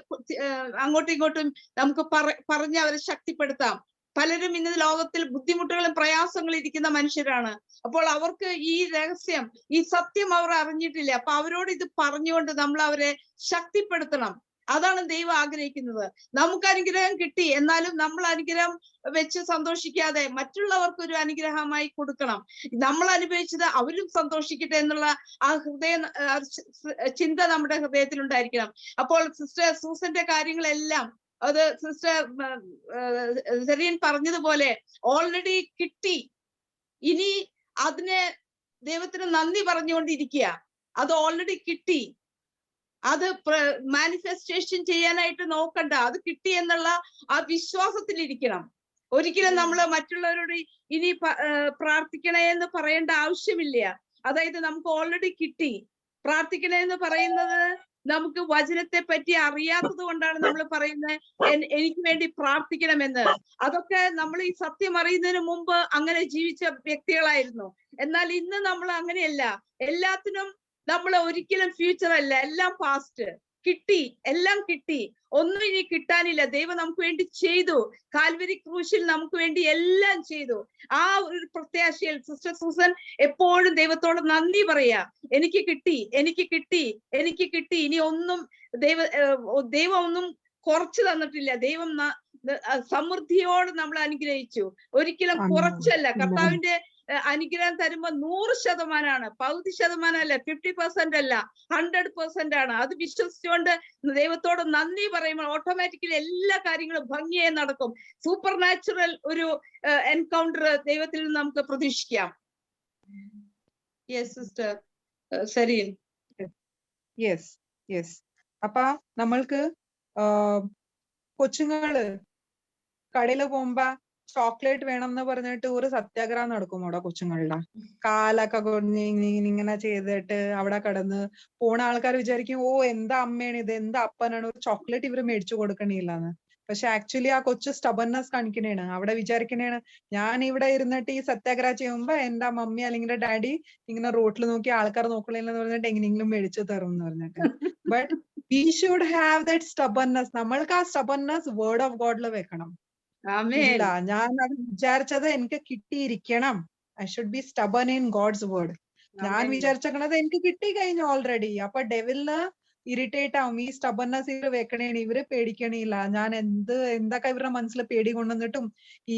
അങ്ങോട്ടും ഇങ്ങോട്ടും നമുക്ക് പറഞ്ഞ് അവരെ ശക്തിപ്പെടുത്താം. പലരും ഇന്ന് ലോകത്തിൽ ബുദ്ധിമുട്ടുകളും പ്രയാസങ്ങളും ഇരിക്കുന്ന മനുഷ്യരാണ്. അപ്പോൾ അവർക്ക് ഈ രഹസ്യം, ഈ സത്യം അവർ അറിഞ്ഞിട്ടില്ല. അപ്പൊ അവരോട് ഇത് പറഞ്ഞുകൊണ്ട് നമ്മൾ അവരെ ശക്തിപ്പെടുത്തണം. അതാണ് ദൈവം ആഗ്രഹിക്കുന്നത്. നമുക്ക് അനുഗ്രഹം കിട്ടി, എന്നാലും നമ്മൾ അനുഗ്രഹം വെച്ച് സന്തോഷിക്കാതെ മറ്റുള്ളവർക്ക് ഒരു അനുഗ്രഹമായി കൊടുക്കണം. നമ്മൾ അനുഭവിച്ചത് അവരും സന്തോഷിക്കട്ടെ എന്നുള്ള ആ ചിന്ത നമ്മുടെ ഹൃദയത്തിൽ ഉണ്ടായിരിക്കണം. അപ്പോൾ സിസ്റ്റർ സൂസന്റെ കാര്യങ്ങളെല്ലാം അത് സിസ്റ്റർ സെറിയൻ പറഞ്ഞതുപോലെ ഓൾറെഡി കിട്ടി. ഇനി അതിനെ ദൈവത്തിന് നന്ദി പറഞ്ഞുകൊണ്ടിരിക്കുക. അത് ഓൾറെഡി കിട്ടി, അത് മാനിഫെസ്റ്റേഷൻ ചെയ്യാനായിട്ട് നോക്കണ്ട. അത് കിട്ടി എന്നുള്ള ആ വിശ്വാസത്തിലിരിക്കണം. ഒരിക്കലും നമ്മൾ മറ്റുള്ളവരോട് ഇനി പ്രാർത്ഥിക്കണേ എന്ന് പറയേണ്ട ആവശ്യമില്ല. അതായത് നമുക്ക് ഓൾറെഡി കിട്ടി. പ്രാർത്ഥിക്കണേ എന്ന് പറയുന്നത് നമുക്ക് വചനത്തെ പറ്റി അറിയാത്തത് കൊണ്ടാണ് നമ്മൾ പറയുന്നത് എനിക്ക് വേണ്ടി പ്രാർത്ഥിക്കണമെന്ന്. അതൊക്കെ നമ്മൾ ഈ സത്യം അറിയുന്നതിന് മുമ്പ് അങ്ങനെ ജീവിച്ച വ്യക്തികളായിരുന്നു. എന്നാൽ ഇന്ന് നമ്മൾ അങ്ങനെയല്ല. എല്ലാത്തിനും നമ്മൾ ഒരിക്കലും ഫ്യൂച്ചർ അല്ല, എല്ലാം പാസ്റ്റ്. കിട്ടി, എല്ലാം കിട്ടി, ഒന്നും ഇനി കിട്ടാനില്ല. ദൈവം നമുക്ക് വേണ്ടി ചെയ്തു. കാൽവരി ക്രൂശിൽ നമുക്ക് വേണ്ടി എല്ലാം ചെയ്തു. ആ ഒരു പ്രത്യാശയിൽ സിസ്റ്റർ സൂസൻ എപ്പോഴും ദൈവത്തോട് നന്ദി പറയാ. എനിക്ക് കിട്ടി, എനിക്ക് കിട്ടി, എനിക്ക് കിട്ടി. ഇനി ഒന്നും ദൈവം ഒന്നും കുറച്ചു തന്നിട്ടില്ല. ദൈവം സമൃദ്ധിയോട് നമ്മൾ അനുഗ്രഹിച്ചു. ഒരിക്കലും കുറച്ചല്ല. കർത്താവിന്റെ അനുഗ്രഹം തരുമ്പോ 100%, പകുതി ശതമാനമല്ല, 50% അല്ല, 100% ആണ്. അത് വിശ്വസിച്ചുകൊണ്ട് ദൈവത്തോട് നന്ദി പറയുമ്പോൾ ഓട്ടോമാറ്റിക്കലി എല്ലാ കാര്യങ്ങളും ഭംഗിയായി നടക്കും. സൂപ്പർ നാച്ചുറൽ ഒരു എൻകൗണ്ടർ ദൈവത്തിൽ നിന്ന് നമുക്ക് പ്രതീക്ഷിക്കാം. Yes sister serine. Yes yes. അപ്പൊ നമ്മൾക്ക് കൊച്ചുങ്ങള് കടയില് പോകുമ്പോ ചോക്ലേറ്റ് വേണം എന്ന് പറഞ്ഞിട്ട് ഒരു സത്യാഗ്രഹം നടക്കും അവിടെ കൊച്ചുങ്ങളുടെ. കാലൊക്കെ കൊണ്ട് ഇങ്ങനെ ചെയ്തിട്ട് അവിടെ കിടന്ന് പോണ ആൾക്കാർ വിചാരിക്കും, ഓ എന്താ അമ്മയാണ് ഇത്, എന്താ അപ്പനാണ്, ഒരു ചോക്ലേറ്റ് ഇവര് മേടിച്ചു കൊടുക്കണില്ലാന്ന്. പക്ഷെ ആക്ച്വലി ആ കൊച്ചു സ്റ്റബർനെസ് കാണിക്കണേണ്. അവിടെ വിചാരിക്കണേണ് ഞാൻ ഇവിടെ ഇരുന്നിട്ട് ഈ സത്യാഗ്രഹം ചെയ്യുമ്പോ എന്റെ മമ്മി അല്ലെങ്കിൽ ഡാഡി ഇങ്ങനെ റോട്ടിൽ നോക്കി ആൾക്കാർ നോക്കണില്ലെന്ന് പറഞ്ഞിട്ട് എങ്ങനെയെങ്കിലും മേടിച്ചു തരും എന്ന് പറഞ്ഞിട്ട്. But we should have that stubbornness. നമ്മൾക്ക് ആ സ്റ്റബർനെസ് വേർഡ് ഓഫ് ഗോഡിൽ വെക്കണം. ഇല്ല, ഞാൻ അത് വിചാരിച്ചത് എനിക്ക് കിട്ടിയിരിക്കണം. I should be stubborn in God's word. ഞാൻ വിചാരിച്ചത് എനിക്ക് കിട്ടി കഴിഞ്ഞു ഓൾറെഡി. അപ്പൊ ഡെവിലിന് ഇറിറ്റേറ്റ് ആവും. ഈ സ്റ്റബർനെസ് ഇവര് വെക്കണേണ്, ഇവര് പേടിക്കണില്ല. ഞാൻ എന്തൊക്കെ ഇവരുടെ മനസ്സിൽ പേടി കൊണ്ടുവന്നിട്ടും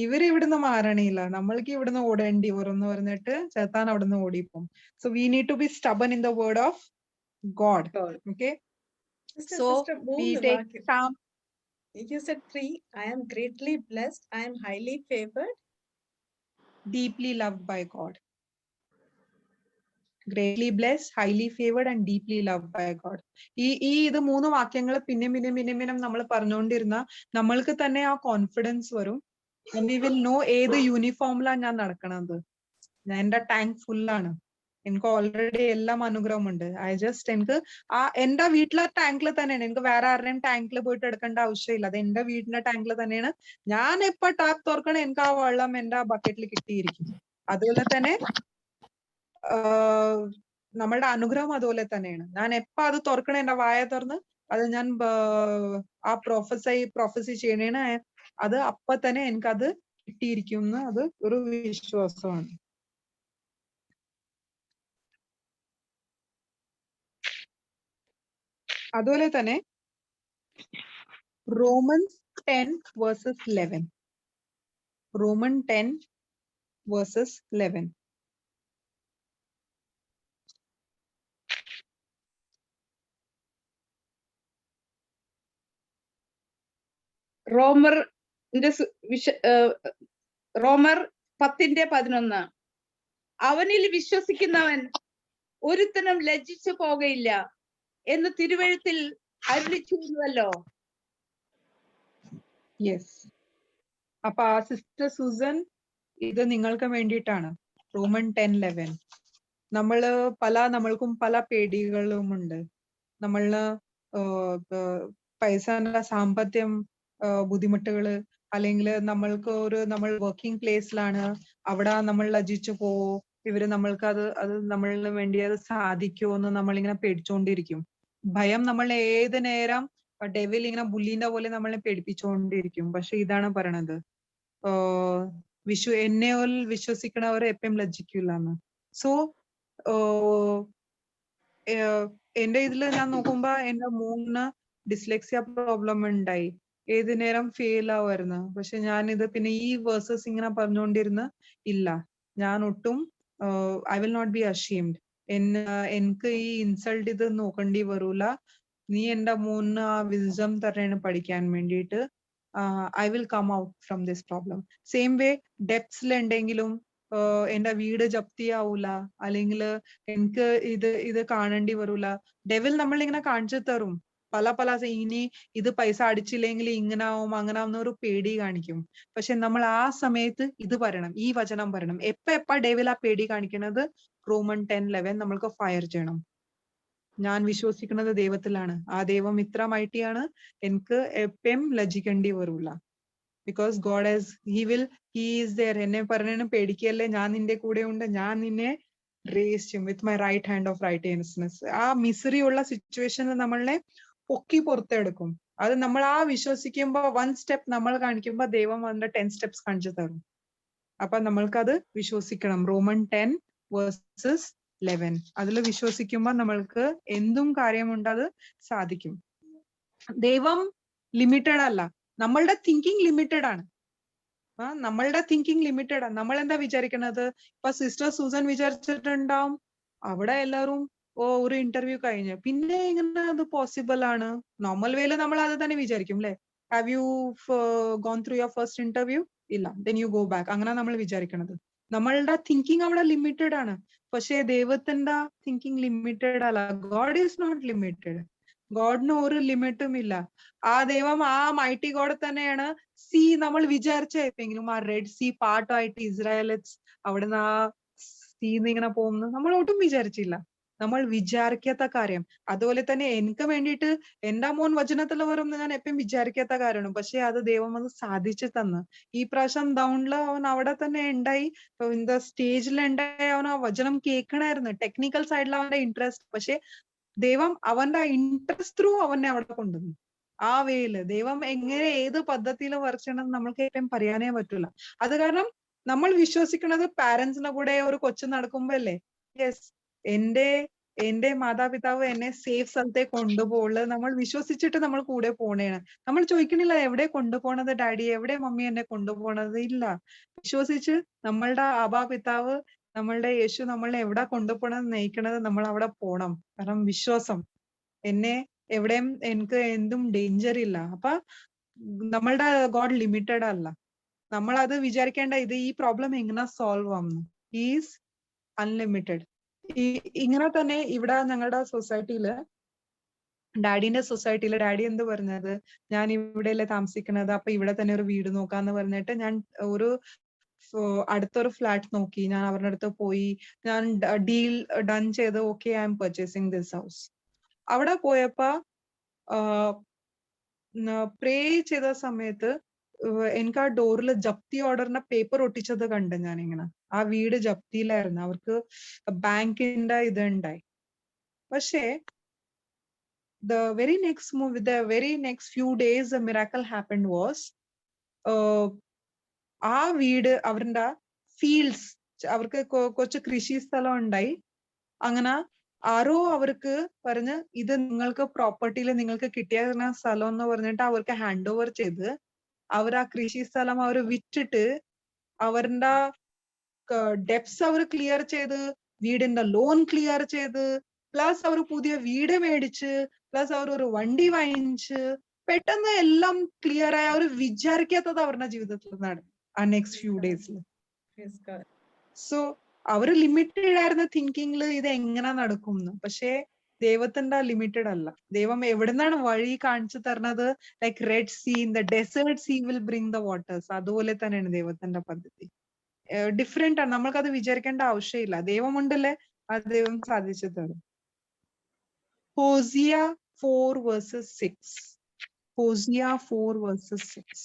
ഇവര് ഇവിടുന്ന് മാറണില്ല, നമ്മൾക്ക് ഇവിടുന്ന് ഓടേണ്ടി വരും എന്ന് പറഞ്ഞിട്ട് ചേത്താൻ അവിടുന്ന് ഓടിപ്പോവും. So we need to be stubborn in the word of God. God. Okay. Sister, So sister, we മൂന്ന് take വാക്യം. Psalm. You said 3. I am greatly blessed. I am highly favored. Deeply loved by God. Greatly blessed, highly favored and deeply loved by God. ഇത് 3 വാക്യങ്ങൾ പിന്നെ നമ്മൾ പറഞ്ഞുകൊണ്ടിരുന്ന നമ്മൾക്ക് തന്നെ ആ കോൺഫിഡൻസ് വരും. And we will know ഏത് യൂണിഫോമിലാണ് ഞാൻ നടക്കണത്. എന്റെ ടാങ്ക് ഫുൾ ആണ്, എനിക്ക് ഓൾറെഡി എല്ലാം അനുഗ്രഹമുണ്ട്. എനിക്ക് എന്റെ വീട്ടിലെ ടാങ്കിൽ തന്നെയാണ്, എനിക്ക് വേറെ ആരുടെയും ടാങ്കിൽ പോയിട്ട് എടുക്കേണ്ട ആവശ്യമില്ല. അത് എന്റെ വീടിന്റെ ടാങ്കിൽ തന്നെയാണ്. ഞാൻ എപ്പോ ടാപ്പ് തുറക്കണം എനിക്ക് ആ വെള്ളം എന്റെ ബക്കറ്റിൽ കിട്ടിയിരിക്കും. അതുപോലെ തന്നെ നമ്മളുടെ അനുഗ്രഹം അതുപോലെ തന്നെയാണ്. ഞാൻ എപ്പോ അത് തുറക്കണ എന്റെ വായ തുറന്ന് അത് ഞാൻ ആ പ്രൊഫസി ചെയ്യണേന് അത് അപ്പൊ തന്നെ എനിക്കത് കിട്ടിയിരിക്കും എന്ന് അത് ഒരു വിശ്വാസമാണ്. അതുപോലെ തന്നെ Romans 10 verses 11. Roman 10 verses 11. റോമർ 10:11. അവനിൽ വിശ്വസിക്കുന്നവൻ ഒരുത്തനും ലജ്ജിച്ചു പോകയില്ല എന്ന് തിരുവെഴുത്തിൽ അരുളിച്ചെയ്യുന്നുവല്ലോ. യെസ്. അപ്പൊ ആ സിസ്റ്റർ സൂസൻ ഇത് നിങ്ങൾക്ക് വേണ്ടിയിട്ടാണ്. റോമൻ 10:11. നമ്മൾക്കും പല പേടികളുമുണ്ട്. നമ്മളിന് പൈസ സാമ്പത്തികം ബുദ്ധിമുട്ടുകള്, അല്ലെങ്കിൽ നമ്മൾ വർക്കിംഗ് പ്ലേസിലാണ്, അവിടെ നമ്മൾ ലജ്ജിച്ചു പോവോ, ഇവര് നമ്മൾക്ക് അത് നമ്മളിന് വേണ്ടി അത് സാധിക്കുമോ എന്ന് നമ്മളിങ്ങനെ പേടിച്ചുകൊണ്ടിരിക്കും. ഭയം നമ്മൾ ഏത് നേരം ഡെവിൽ ഇങ്ങനെ ബുള്ളിന്റെ പോലെ നമ്മളെ പേടിപ്പിച്ചുകൊണ്ടിരിക്കും. പക്ഷെ ഇതാണ് പറയണത്, എന്നെ വിശ്വസിക്കണവർ എപ്പോഴും ലജ്ജിക്കില്ല എന്ന്. സോ എന്റെ ഇതിൽ ഞാൻ നോക്കുമ്പോ എന്റെ 3 ഡിസ്ലെക്സിയ പ്രോബ്ലം ഉണ്ടായി. ഏത് നേരം ഫെയിൽ ആവുമായിരുന്നു. പക്ഷെ ഞാനിത് പിന്നെ ഈ വേഴ്സസ് ഇങ്ങനെ പറഞ്ഞുകൊണ്ടിരുന്ന ഇല്ല, ഞാൻ ഒട്ടും ഐ വിൽ നോട്ട് ബി അഷീംഡ്. എനിക്ക് ഈ ഇൻസൾട്ട് ഇത് നോക്കേണ്ടി വരൂല. നീ എന്റെ 3 ആ വിസ്ഡം തരണ പഠിക്കാൻ വേണ്ടിയിട്ട്. I will come out from this problem. Same way ഡെപ്സിലുണ്ടെങ്കിലും എന്റെ വീട് ജപ്തിയാവൂല, അല്ലെങ്കിൽ എനിക്ക് ഇത് കാണേണ്ടി വരൂല. ഡെവിൽ നമ്മളിങ്ങനെ കാണിച്ചു തരും പല ഇനി ഇത് പൈസ അടിച്ചില്ലെങ്കിൽ ഇങ്ങനാവും അങ്ങനാവുന്ന ഒരു പേടി കാണിക്കും. പക്ഷെ നമ്മൾ ആ സമയത്ത് ഇത് പറയണം, ഈ വചനം പറയണം. എപ്പ ഡെവിൽ ആ പേടി കാണിക്കണത്? റോമൻ 10:11 നമ്മൾക്ക് ഫയർ ചെയ്യണം. ഞാൻ വിശ്വസിക്കുന്നത് ദൈവത്തിലാണ്, ആ ദൈവം ഇത്ര മൈറ്റിയാണ്, എനിക്ക് എപ്പോഴും ലജ്ജിക്കേണ്ടി വരൂല. Because God he is there. എന്നെ പറഞ്ഞ പേടിക്കല്ലേ, ഞാൻ നിന്റെ കൂടെ ഉണ്ട്, ഞാൻ നിന്നെ റേസ് ചെയ്യും with my right hand of righteousness. ആ മിസറി ഉള്ള സിറ്റുവേഷനിൽ നമ്മളെ പൊക്കി പുറത്തെടുക്കും. അത് നമ്മൾ ആ വിശ്വസിക്കുമ്പോ 1 സ്റ്റെപ്പ് നമ്മൾ കാണിക്കുമ്പോ ദൈവം വന്നിട്ട് 10 സ്റ്റെപ്സ് കാണിച്ചു തരും. അപ്പൊ നമ്മൾക്കത് വിശ്വസിക്കണം. റോമൻ 10 വേഴ്സസ് 11 അതിൽ വിശ്വസിക്കുമ്പോ നമ്മൾക്ക് എന്തും കാര്യമുണ്ട്, അത് സാധിക്കും. ദൈവം ലിമിറ്റഡ് അല്ല, നമ്മളുടെ തിങ്കിങ് ലിമിറ്റഡ് ആണ്. നമ്മളുടെ തിങ്കിങ് ലിമിറ്റഡ് ആണ്. നമ്മൾ എന്താ വിചാരിക്കുന്നത്? ഇപ്പൊ സിസ്റ്റർ സൂസൻ വിചാരിച്ചിട്ടുണ്ടാവും അവിടെ എല്ലാവരും ഒരു ഇന്റർവ്യൂ കഴിഞ്ഞ് പിന്നെ എങ്ങനെ അത് പോസിബിൾ ആണ്? നോർമൽ വേയിൽ നമ്മൾ അത് തന്നെ വിചാരിക്കും അല്ലെ? Have you gone through your first interview? ഇല്ല, ദെൻ യു ഗോ ബാക്ക്. അങ്ങനെ നമ്മൾ വിചാരിക്കണത്. നമ്മളുടെ തിങ്കിങ് അവിടെ ലിമിറ്റഡ് ആണ്. പക്ഷെ ദൈവത്തിന്റെ തിങ്കിങ് ലിമിറ്റഡ് അല്ല. God is not limited. ഗോഡിന് ഒരു ലിമിറ്റും ഇല്ല. ആ ദൈവം ആ മൈറ്റി ഗോഡ് തന്നെയാണ്. നമ്മൾ വിചാരിച്ച എപ്പെങ്കിലും ആ റെഡ് സീ പാർട്ടായിട്ട് ഇസ്രായേലിറ്റ്സ് അവിടുന്ന് ആ സീന്ന് ഇങ്ങനെ പോകുന്നു നമ്മൾ ഒട്ടും വിചാരിച്ചില്ല. നമ്മൾ വിചാരിക്കാത്ത കാര്യം. അതുപോലെ തന്നെ എനിക്ക് വേണ്ടിയിട്ട് എന്റെ മോൻ വചനത്തിൽ വരുമെന്ന് ഞാൻ എപ്പോഴും വിചാരിക്കാത്ത കാര്യമാണ്. പക്ഷെ അത് ദൈവം അത് സാധിച്ചു തന്നു. ഈ പ്രാവശ്യം ഡൗണില് അവൻ അവിടെ തന്നെ ഉണ്ടായി, സ്റ്റേജിൽ ഉണ്ടായി. അവൻ ആ വചനം കേൾക്കണായിരുന്നു. ടെക്നിക്കൽ സൈഡിൽ അവന്റെ ഇൻട്രസ്റ്റ്. പക്ഷെ ദൈവം അവന്റെ ഇൻട്രസ്റ്റ് ത്രൂ അവനെ അവിടെ കൊണ്ടുവന്നു. ആ വേയില് ദൈവം എങ്ങനെ ഏത് പദ്ധതിയിൽ വരച്ചണെന്ന് നമ്മൾക്ക് ഏറ്റവും പറയാനേ പറ്റൂല. അത് കാരണം നമ്മൾ വിശ്വസിക്കുന്നത് പാരന്റ്സിന്റെ കൂടെ ഒരു കൊച്ചു നടക്കുമ്പോ അല്ലേ? യെസ്, എന്റെ എന്റെ മാതാപിതാവ് എന്നെ സേഫ് സ്ഥലത്തേക്ക് കൊണ്ടുപോകുള്ളു. നമ്മൾ വിശ്വസിച്ചിട്ട് നമ്മൾ കൂടെ പോണേണ്. നമ്മൾ ചോദിക്കണില്ല എവിടെ കൊണ്ടുപോണത് ഡാഡി, എവിടെ മമ്മി എന്നെ കൊണ്ടുപോണത്, ഇല്ല. വിശ്വസിച്ച് നമ്മളുടെ പിതാവ്, നമ്മളുടെ യേശു നമ്മളെ എവിടെ കൊണ്ടുപോകണത് നയിക്കണത്, നമ്മൾ അവിടെ പോണം. കാരണം വിശ്വാസം. എന്നെ എവിടെയും എനിക്ക് എന്തും ഡേഞ്ചർ ഇല്ല. അപ്പൊ നമ്മളുടെ ഗോഡ് ലിമിറ്റഡ് അല്ല. നമ്മൾ അത് വിചാരിക്കേണ്ട ഇത് ഈ പ്രോബ്ലം എങ്ങനെ സോൾവ് ആവുന്നു. Is unlimited. ഇങ്ങനെ തന്നെ ഇവിടെ ഞങ്ങളുടെ സൊസൈറ്റിയില്, ഡാഡിന്റെ സൊസൈറ്റിയില് ഡാഡി എന്ത് പറഞ്ഞത്, ഞാൻ ഇവിടെയല്ലേ താമസിക്കുന്നത്, അപ്പൊ ഇവിടെ തന്നെ ഒരു വീട് നോക്കാന്ന് പറഞ്ഞിട്ട് ഞാൻ ഒരു അടുത്തൊരു ഫ്ലാറ്റ് നോക്കി. ഞാൻ അവരുടെ അടുത്ത് പോയി, ഞാൻ ഡീൽ ഡൺ ചെയ്ത് okay I M purchasing this house. അവിടെ പോയപ്പോ പ്രേ ചെയ്ത സമയത്ത് എനിക്ക് ആ ഡോറിൽ ജപ്തി ഓർഡറിന്റെ പേപ്പർ ഒട്ടിച്ചത് കണ്ട് ഞാനിങ്ങനെ. ആ വീട് ജപ്തിയിലായിരുന്നു, അവർക്ക് ബാങ്കിന്റെ ഇത് ഉണ്ടായി. പക്ഷേ the very next few days the miracle happened was ആ വീട് അവരുടെ ഫീൽഡ്സ്, അവർക്ക് കുറച്ച് കൃഷി സ്ഥലം ഉണ്ടായി. അങ്ങനെ ആരോ അവർക്ക് പറഞ്ഞ് ഇത് നിങ്ങൾക്ക് പ്രോപ്പർട്ടിയിൽ നിങ്ങൾക്ക് കിട്ടിയ സ്ഥലം എന്ന് പറഞ്ഞിട്ട് അവർക്ക് ഹാൻഡ് ഓവർ ചെയ്ത്, അവർ ആ കൃഷി സ്ഥലം അവർ വിറ്റിട്ട് അവരുടെ ഡെപ്സ് അവർ ക്ലിയർ ചെയ്ത്, വീടിന്റെ ലോൺ ക്ലിയർ ചെയ്ത്, പ്ലസ് അവർ പുതിയ വീട് മേടിച്ച്, പ്ലസ് അവർ ഒരു വണ്ടി വാങ്ങിച്ച്, പെട്ടെന്ന് എല്ലാം ക്ലിയർ ആയി. അവർ വിചാരിക്കാത്തത് അവരുടെ ജീവിതത്തിൽ നടന്നു ആ നെക്സ്റ്റ് ഫ്യൂ ഡേയ്സിൽ. സോ അവര് ലിമിറ്റഡ് ആയിരുന്ന തിങ്കിങ്ങില് ഇത് എങ്ങനെ നടക്കും എന്ന്. പക്ഷേ ദൈവത്തിന്റെ ലിമിറ്റഡ് അല്ല. ദൈവം എവിടുന്നാണ് വഴി കാണിച്ചു തരുന്നത്, like Red Sea in the desert sea will bring the waters, അതുപോലെ തന്നെയാണ് ദൈവത്തിന്റെ പദ്ധതി. ഡിഫറെന്റ് ആണ്, നമ്മൾക്കത് വിചാരിക്കേണ്ട ആവശ്യമില്ല. ദൈവമുണ്ടല്ലേ, ആ ദൈവം സാധിച്ചു തരും. Hosea 4:6. Hosea 4:6.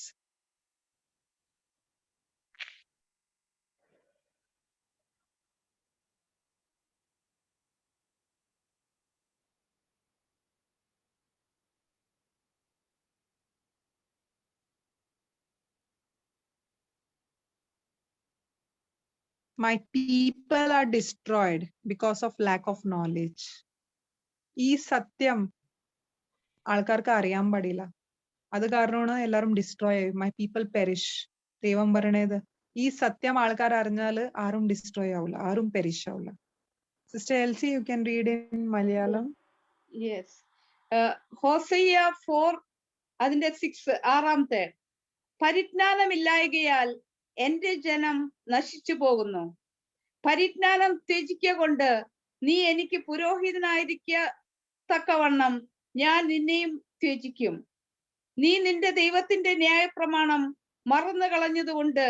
My people are destroyed because of lack of knowledge. ഈ സത്യം ആൾക്കാർക്ക് അറിയാൻ പാടില്ല. അത് കാരണമാണ് എല്ലാവരും ഡിസ്ട്രോയ് ആയി. My people perish. ദൈവം പറയണത് ഈ സത്യം ആൾക്കാർ അറിഞ്ഞാല് ആരും ഡിസ്ട്രോയ് ആവില്ല, ആരും പെരിഷ് ആവില്ല. Sister Elsy, you can read in Malayalam. Yes. Hosea 4 അതിന്റെ 6 ആറാമത്തെ. പരിജ്ഞാനമില്ലായകയാൽ എന്റെ ജനം നശിച്ചു പോകുന്നു. പരിജ്ഞാനം ത്യജിക്ക കൊണ്ട് നീ എനിക്ക് പുരോഹിതനായിരിക്കത്തക്കവണ്ണം ഞാൻ നിന്നെയും ത്യജിക്കും. നീ നിന്റെ ദൈവത്തിന്റെ ന്യായപ്രമാണം മറന്നു കളഞ്ഞതുകൊണ്ട്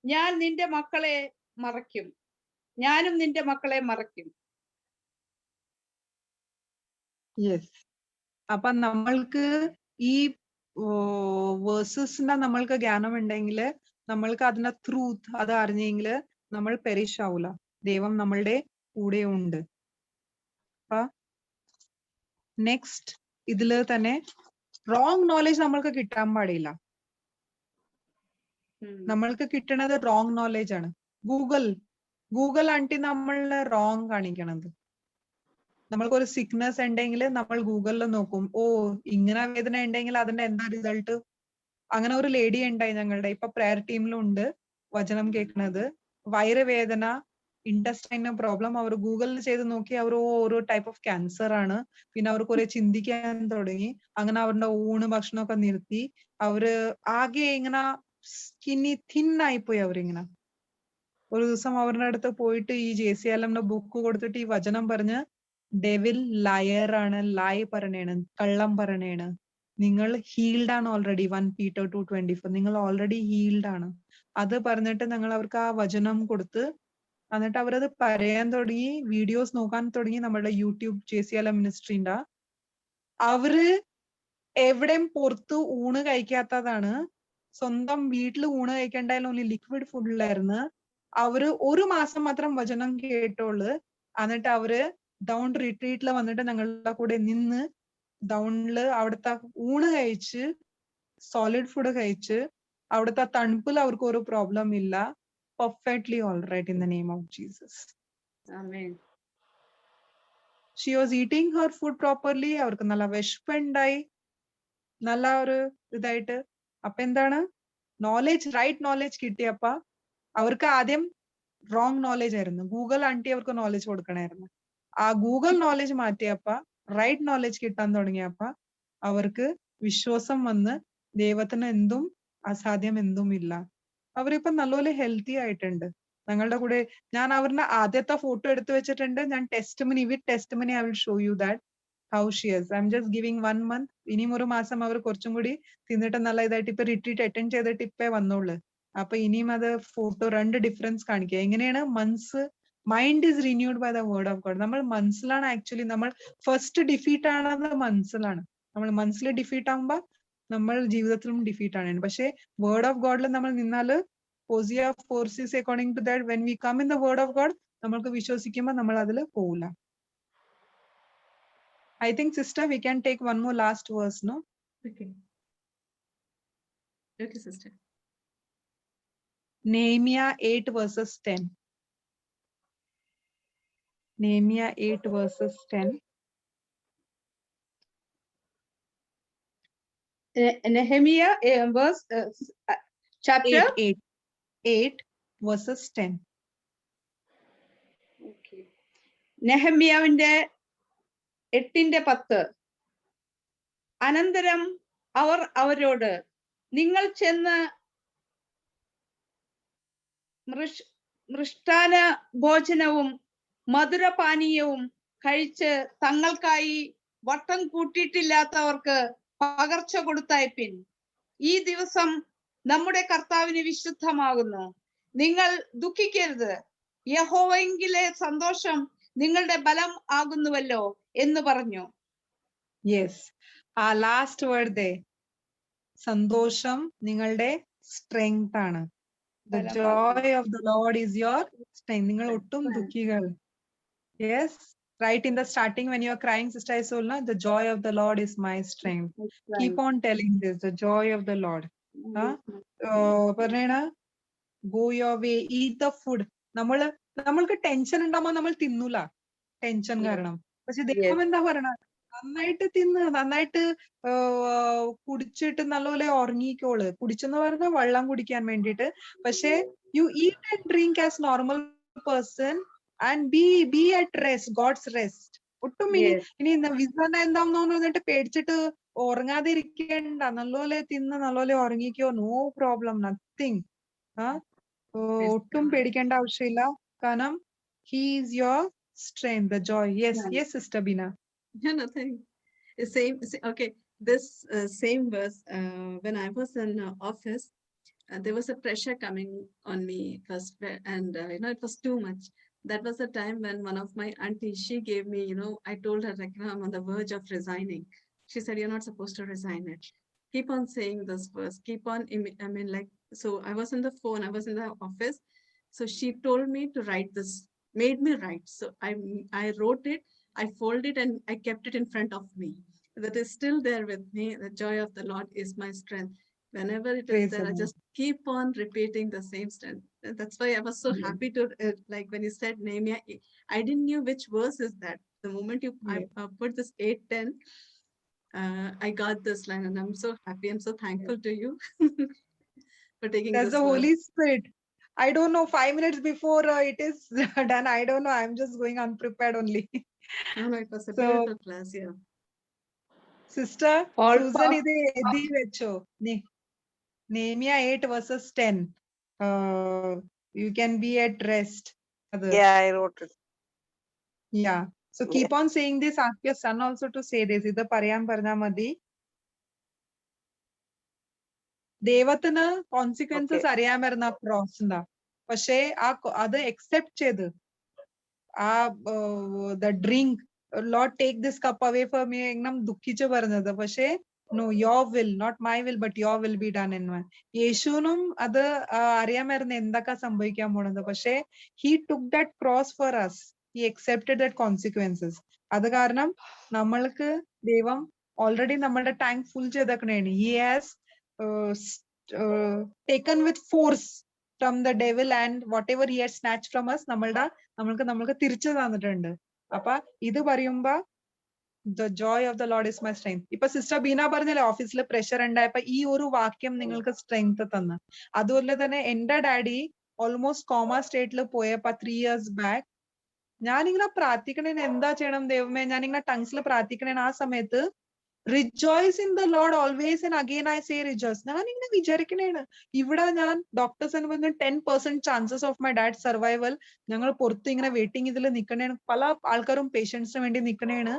ഞാൻ നിന്റെ മക്കളെ മറയ്ക്കും, ഞാനും നിന്റെ മക്കളെ മറയ്ക്കും. യെസ്. അപ്പൊ നമ്മൾക്ക് ഈ വേഴ്സസിന്റെ നമ്മൾക്ക് ജ്ഞാനം ഉണ്ടെങ്കിൽ, നമ്മൾക്ക് അതിന്റെ ട്രൂത്ത് അത് അറിഞ്ഞെങ്കിൽ നമ്മൾ പെരിഷ് ആവൂല. ദൈവം നമ്മളുടെ കൂടെ ഉണ്ട്. അപ്പൊ നെക്സ്റ്റ് ഇതില് തന്നെ റോങ് നോളജ് നമ്മൾക്ക് കിട്ടാൻ പാടില്ല. നമ്മൾക്ക് കിട്ടണത് റോങ് നോളജ് ആണ്. ഗൂഗിൾ ആണ്ടി നമ്മളെ റോങ് കാണിക്കണത്. നമ്മൾക്ക് ഒരു സിക്നസ് ഉണ്ടെങ്കിൽ നമ്മൾ ഗൂഗിളിൽ നോക്കും, ഓ ഇങ്ങനെ വേദന ഉണ്ടെങ്കിൽ അതിന്റെ എന്താ റിസൾട്ട്. അങ്ങനെ ഒരു ലേഡി ഉണ്ടായി ഞങ്ങളുടെ ഇപ്പൊ പ്രയർ ടീമിലും ഉണ്ട്, വചനം കേൾക്കുന്നത്. വയറുവേദന, ഇൻഡസ്റ്റൈന് പ്രോബ്ലം. അവർ ഗൂഗിളിൽ ചെയ്ത് നോക്കി, അവർ ഓരോ ടൈപ്പ് ഓഫ് ക്യാൻസർ ആണ്. പിന്നെ അവർ കുറെ ചിന്തിക്കാൻ തുടങ്ങി. അങ്ങനെ അവരുടെ ഊണ് ഭക്ഷണമൊക്കെ നിർത്തി. അവര് ആകെ ഇങ്ങനെ സ്കിന്നി തിന്നായിപ്പോയി. അവരിങ്ങനെ ഒരു ദിവസം അവരുടെ അടുത്ത് പോയിട്ട് ഈ JCLMന്റെ ബുക്ക് കൊടുത്തിട്ട് ഈ വചനം പറഞ്ഞ്, ഡെവിൽ ലയർ ആണ്, ലായ് പറയണേണ്, കള്ളം പറയണേണ്. നിങ്ങൾ ഹീൽഡ് ആണ് ഓൾറെഡി. 1 Peter 2:24. നിങ്ങൾ ഓൾറെഡി ഹീൽഡ് ആണ്. അത് പറഞ്ഞിട്ട് ഞങ്ങൾ അവർക്ക് ആ വചനം കൊടുത്ത്, എന്നിട്ട് അവരത് പറയാൻ തുടങ്ങി, വീഡിയോസ് നോക്കാൻ തുടങ്ങി. നമ്മളുടെ യൂട്യൂബ് JCLM മിനിസ്ട്രീന്റെ അവര് എവിടെയും പുറത്ത് ഊണ് കഴിക്കാത്തതാണ്. സ്വന്തം വീട്ടിൽ ഊണ് കഴിക്കണ്ടായാലും ഓൺലി ലിക്വിഡ് ഫുഡിലായിരുന്നു. അവര് 1 മാസം മാത്രം വചനം കേട്ടോള്. എന്നിട്ട് അവര് ഡൗൺ റിട്രീറ്റിൽ വന്നിട്ട് ഞങ്ങളുടെ കൂടെ നിന്ന് ഡൗണില് അവിടുത്തെ ഊണ് കഴിച്ച്, സോളിഡ് ഫുഡ് കഴിച്ച്, അവിടുത്തെ തണുപ്പിൽ അവർക്ക് ഒരു പ്രോബ്ലം ഇല്ല. Perfectly all right in the name of Jesus. Amen. She was eating her food properly. അവർക്ക് നല്ല വിശപ്പുണ്ടായി, നല്ല ഒരു ഇതായിട്ട്. അപ്പൊ എന്താണ്, നോളേജ്, റൈറ്റ് നോളേജ് കിട്ടിയപ്പ അവർക്ക് ആദ്യം റോങ് നോളേജ് ആയിരുന്നു. ഗൂഗിൾ ആണ്ടി അവർക്ക് നോളേജ് കൊടുക്കണായിരുന്നു. ആ ഗൂഗിൾ നോളേജ് മാറ്റിയപ്പ റൈറ്റ് നോളേജ് കിട്ടാൻ തുടങ്ങിയപ്പ അവർക്ക് വിശ്വാസം വന്ന് ദൈവത്തിന് എന്തും അസാധ്യം എന്തും ഇല്ല. അവരിപ്പോ നല്ലപോലെ ഹെൽത്തി ആയിട്ടുണ്ട്. ഞങ്ങളുടെ കൂടെ ഞാൻ അവരുടെ ആദ്യത്തെ ഫോട്ടോ എടുത്തു വെച്ചിട്ടുണ്ട്. ഞാൻ testimony, with testimony I will show you that how she is. I'm just giving 1 month. ഇനിയും ഒരു മാസം അവർ കുറച്ചും കൂടി തിന്നിട്ട് നല്ല ഇതായിട്ട് ഇപ്പൊ റിട്രീറ്റ് അറ്റൻഡ് ചെയ്തിട്ട് ഇപ്പേ വന്നോളൂ. അപ്പൊ ഇനിയും അത് ഫോട്ടോ 2 ഡിഫറൻസ് കാണിക്കുക. എങ്ങനെയാണ് mind is renewed by the word of God. നമ്മൾ മനസ്സിലാണ് ആക്ച്വലി നമ്മൾ ഫസ്റ്റ് ഡിഫീറ്റ് ആണത് മനസ്സിലാണ്. നമ്മൾ മനസ്സിൽ ഡിഫീറ്റ് ആകുമ്പോ നമ്മൾ ജീവിതത്തിലും ഡിഫീറ്റ് ആണ്. പക്ഷെ വേർഡ് ഓഫ് ഗോഡിൽ നമ്മൾ നിന്നാല് Hosea 4:6 according to that, when we come in the word of God, നമ്മൾക്ക് വിശ്വസിക്കുമ്പോൾ നമ്മൾ അതിൽ പോവില്ല. I think sister we can take one more last verse, no? Okay. Okay, sister. Nehemiah 8 verses 10. Nehemiah 8 verses 10. Nehemiah verse chapter 8 verses 10. നെഹമ്യാവിന്റെ 8:10. അനന്തരം അവർ അവരോട്, നിങ്ങൾ ചെന്ന് മൃഷ്ടാന ഭോജനവും മധുരപാനീയവും കഴിച്ച് തങ്ങൾക്കായി വട്ടം കൂട്ടിയിട്ടില്ലാത്തവർക്ക് പകർച്ച കൊടുത്തയപ്പിൻ. ഈ ദിവസം നമ്മുടെ കർത്താവിന് വിശുദ്ധമാകുന്നു. നിങ്ങൾ ദുഃഖിക്കരുത്, യഹോവയെങ്കിലെ സന്തോഷം നിങ്ങളുടെ ബലം ആകുന്നുവല്ലോ എന്ന് പറഞ്ഞു. Yes, our last word there. സന്തോഷം നിങ്ങളുടെ strength ആണ്. The joy of the Lord is your strength. നിങ്ങൾ ഒട്ടും ദുഃഖികൾ. Yes, right in the starting when you are crying, Sister Isolna, the joy of the Lord is my strength. Keep on telling this, the joy of the Lord. പറഞ്ഞ go your way, eat the food. നമ്മൾക്ക് tension ഉണ്ടാകുമ്പോ നമ്മൾ തിന്നൂല, tension കാരണം. പക്ഷെ ദൈവം എന്താ പറയണ, നന്നായിട്ട് തിന്ന്, നന്നായിട്ട് കുടിച്ചിട്ട് നല്ലപോലെ ഉറങ്ങിക്കോള്. കുടിച്ചെന്ന് പറഞ്ഞാൽ വെള്ളം കുടിക്കാൻ വേണ്ടിട്ട്. പക്ഷെ you eat and drink as normal person and be at rest, God's rest. ഒട്ടും ഇനി വിസ എന്താന്ന് പറഞ്ഞിട്ട് പേടിച്ചിട്ട് ഉറങ്ങാതെ ഇരിക്കേണ്ട. നല്ലപോലെ തിന്ന് നല്ലപോലെ ഉറങ്ങിക്കോ, നോ പ്രോബ്ലം, നത്തിങ്. ഒട്ടും പേടിക്കേണ്ട ആവശ്യമില്ല. കാരണം he is your strength, the joy. Yes, yes, Sister Bina. Yeah, nothing. Okay, this same verse, when I was in office, there was a pressure coming on me first, and it was too much. That was the time when one of my aunties, she gave me, I told her, like, I'm on the verge of resigning. She said, you're not supposed to resign it. Keep on saying this verse, keep on, so I was on the phone, I was in the office. So she told me to write this, made me write. So I wrote it, I folded it, and I kept it in front of me. That is still there with me. The joy of the Lord is my strength. Whenever it is there, I just keep on repeating the same strength. That's why I was so happy to, like when you said Nehemiah, I didn't know which verse is that. The moment I put this 8:10, I got this line, and I'm so happy. I'm so thankful to you for taking That's this the verse. Holy Spirit. I don't know, 5 minutes before it is done. I don't know. I'm just going unprepared only. No, it was a beautiful class, yeah. Sister All Susan, ഇത് എഴുതി വെച്ചോ. Nehemiah 8 verses 10. You can be at rest. Yeah, I wrote it. Yeah. So keep on saying this. Ask your son also to say this. ഇത് പറയാൻ പറഞ്ഞാൽ മതി. ദൈവത്തിന് consequences അറിയാമായിരുന്ന cross എന്താ. പക്ഷെ അത് അക്സെപ്റ്റ് ചെയ്ത് the drink, Lord take this cup away from me എന്നും ദുഃഖിച്ച് പറഞ്ഞത്. പക്ഷെ no, your will, not my will but your will be done in my. യേശുവിനും അത് അറിയാമായിരുന്നു എന്തൊക്കെ സംഭവിക്കാൻ പോണത്. പക്ഷെ he took that cross for us. He accepted that consequences. അത് കാരണം നമ്മൾക്ക് ദൈവം ഓൾറെഡി നമ്മളുടെ ടാങ്ക് ഫുൾ ചെയ്തേക്കണേണ്. He has taken with force from the devil, and whatever he had snatched from us, നമ്മൾക്ക് തിരിച്ചു തന്നിട്ടുണ്ട്. അപ്പൊ ഇത് പറയുമ്പോ the joy of the Lord is my strength. ഇപ്പൊ സിസ്റ്റർ ബീന പറഞ്ഞല്ലേ ഓഫീസിൽ പ്രഷർ ഉണ്ടായപ്പോ ഈ ഒരു വാക്യം നിങ്ങൾക്ക് സ്ട്രെങ്ത് തന്നു. അതുപോലെ തന്നെ എന്റെ ഡാഡി ഓൾമോസ്റ്റ് കോമ സ്റ്റേറ്റിൽ പോയപ്പോ 3 years ബാക്ക് ഞാനിങ്ങനെ പ്രാർത്ഥിക്കണേന് എന്താ ചെയ്യണം ദൈവമേ, ഞാനിങ്ങനെ ടങ്സിൽ പ്രാർത്ഥിക്കണേന് ആ സമയത്ത് rejoice in the Lord always and again I say rejoice. ഞാൻ ഇങ്ങനെ വിചാരിക്കണേണ് ഇവിടെ ഞാൻ ഡോക്ടേഴ്സ് എന്ന് പറഞ്ഞ 10% chances of my dad survival. ഞങ്ങൾ പുറത്ത് ഇങ്ങനെ വെയിറ്റിംഗ് ഇതിൽ നിൽക്കണേണ്, പല ആൾക്കാരും പേഷ്യൻസിന് വേണ്ടി നിൽക്കണേണ്.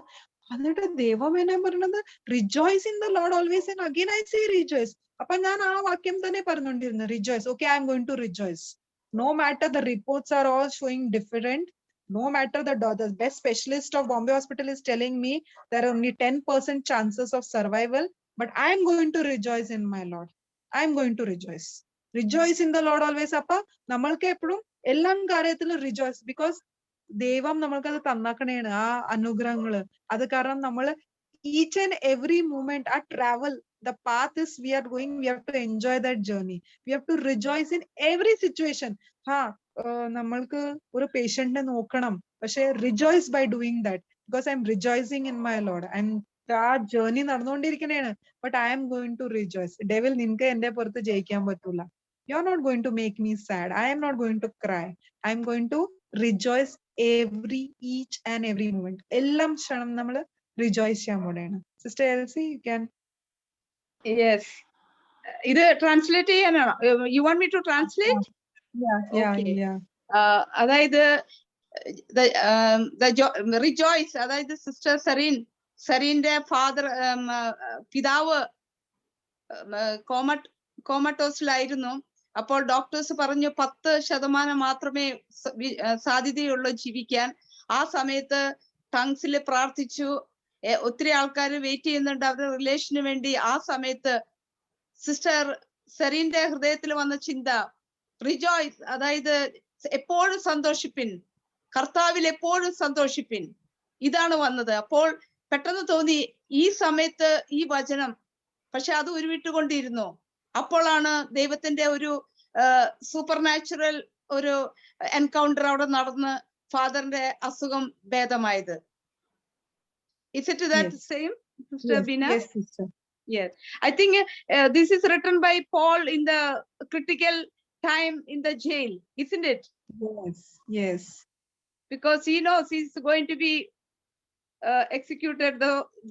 എന്നിട്ട് ദൈവം എന്നെ പറയണത് rejoice in the Lord always and again I say rejoice. അപ്പൊ ഞാൻ ആ വാക്യം തന്നെ പറഞ്ഞുകൊണ്ടിരുന്നു, rejoice. Okay, I'm going to rejoice. No matter the reports are all showing different, no matter the best specialist of Bombay Hospital is telling me there are only 10% chances of survival, but I am going to rejoice in my Lord. I am going to rejoice. Rejoice in the Lord always. Appa namalke eppozhum ellam karyathilum rejoice, because devam namalku adu tannakkaneyanu aa anugrahangal. adu karanam nammal each and every moment our travel, the path is we are going, we have to enjoy that journey. We have to rejoice in every situation. നമ്മൾക്ക് ഒരു പേഷ്യന്റിനെ നോക്കണം, പക്ഷെ rejoice by doing that, because I'm rejoicing in my Lord. ആ journey നടന്നുകൊണ്ടിരിക്കണേണ്, but I'm going to rejoice. Devil നിനക്ക് എന്റെ പുറത്ത് ജയിക്കാൻ പറ്റൂല. You are not going to make me sad. I'm not going to cry. I'm going to rejoice each and every moment. എല്ലാം ക്ഷണം നമ്മൾ rejoice ചെയ്യാൻ പോലെയാണ്. Sister Elsy, you can. Yes, ഇത് ട്രാൻസ്ലേറ്റ് ചെയ്യാനാണോ? You want me to translate? Yeah. അതായത് rejoice, അതായത് sister സെറീന്റെ ഫാദർ, പിതാവ് കോമട്ടോസിലായിരുന്നു. അപ്പോൾ ഡോക്ടേഴ്സ് പറഞ്ഞു 10% മാത്രമേ സാധ്യതയുള്ളൂ ജീവിക്കാൻ. ആ സമയത്ത് ടങ്സിൽ പ്രാർത്ഥിച്ചു. ഒത്തിരി ആൾക്കാർ വെയിറ്റ് ചെയ്യുന്നുണ്ട് അവരുടെ റിലേഷന് വേണ്ടി. ആ സമയത്ത് സിസ്റ്റർ സെറീന്റെ ഹൃദയത്തിൽ വന്ന ചിന്ത റിജോയ്സ്, അതായത് എപ്പോഴും സന്തോഷിപ്പിൻ, കർത്താവിൽ എപ്പോഴും സന്തോഷിപ്പിൻ, ഇതാണ് വന്നത്. അപ്പോൾ പെട്ടെന്ന് തോന്നി ഈ സമയത്ത് ഈ വചനം, പക്ഷെ അത് ഉരുവിട്ടുകൊണ്ടിരുന്നു. അപ്പോഴാണ് ദൈവത്തിന്റെ ഒരു സൂപ്പർ നാച്ചുറൽ ഒരു എൻകൗണ്ടർ അവിടെ നടന്ന് ഫാദറിന്റെ അസുഖം ഭേദമായത്. Is it that same, Sister Bina? Yes, sister. Yes, I think this is written by Paul in the critical time in the jail, isn't it? Yes. Because he knows he's going to be executed.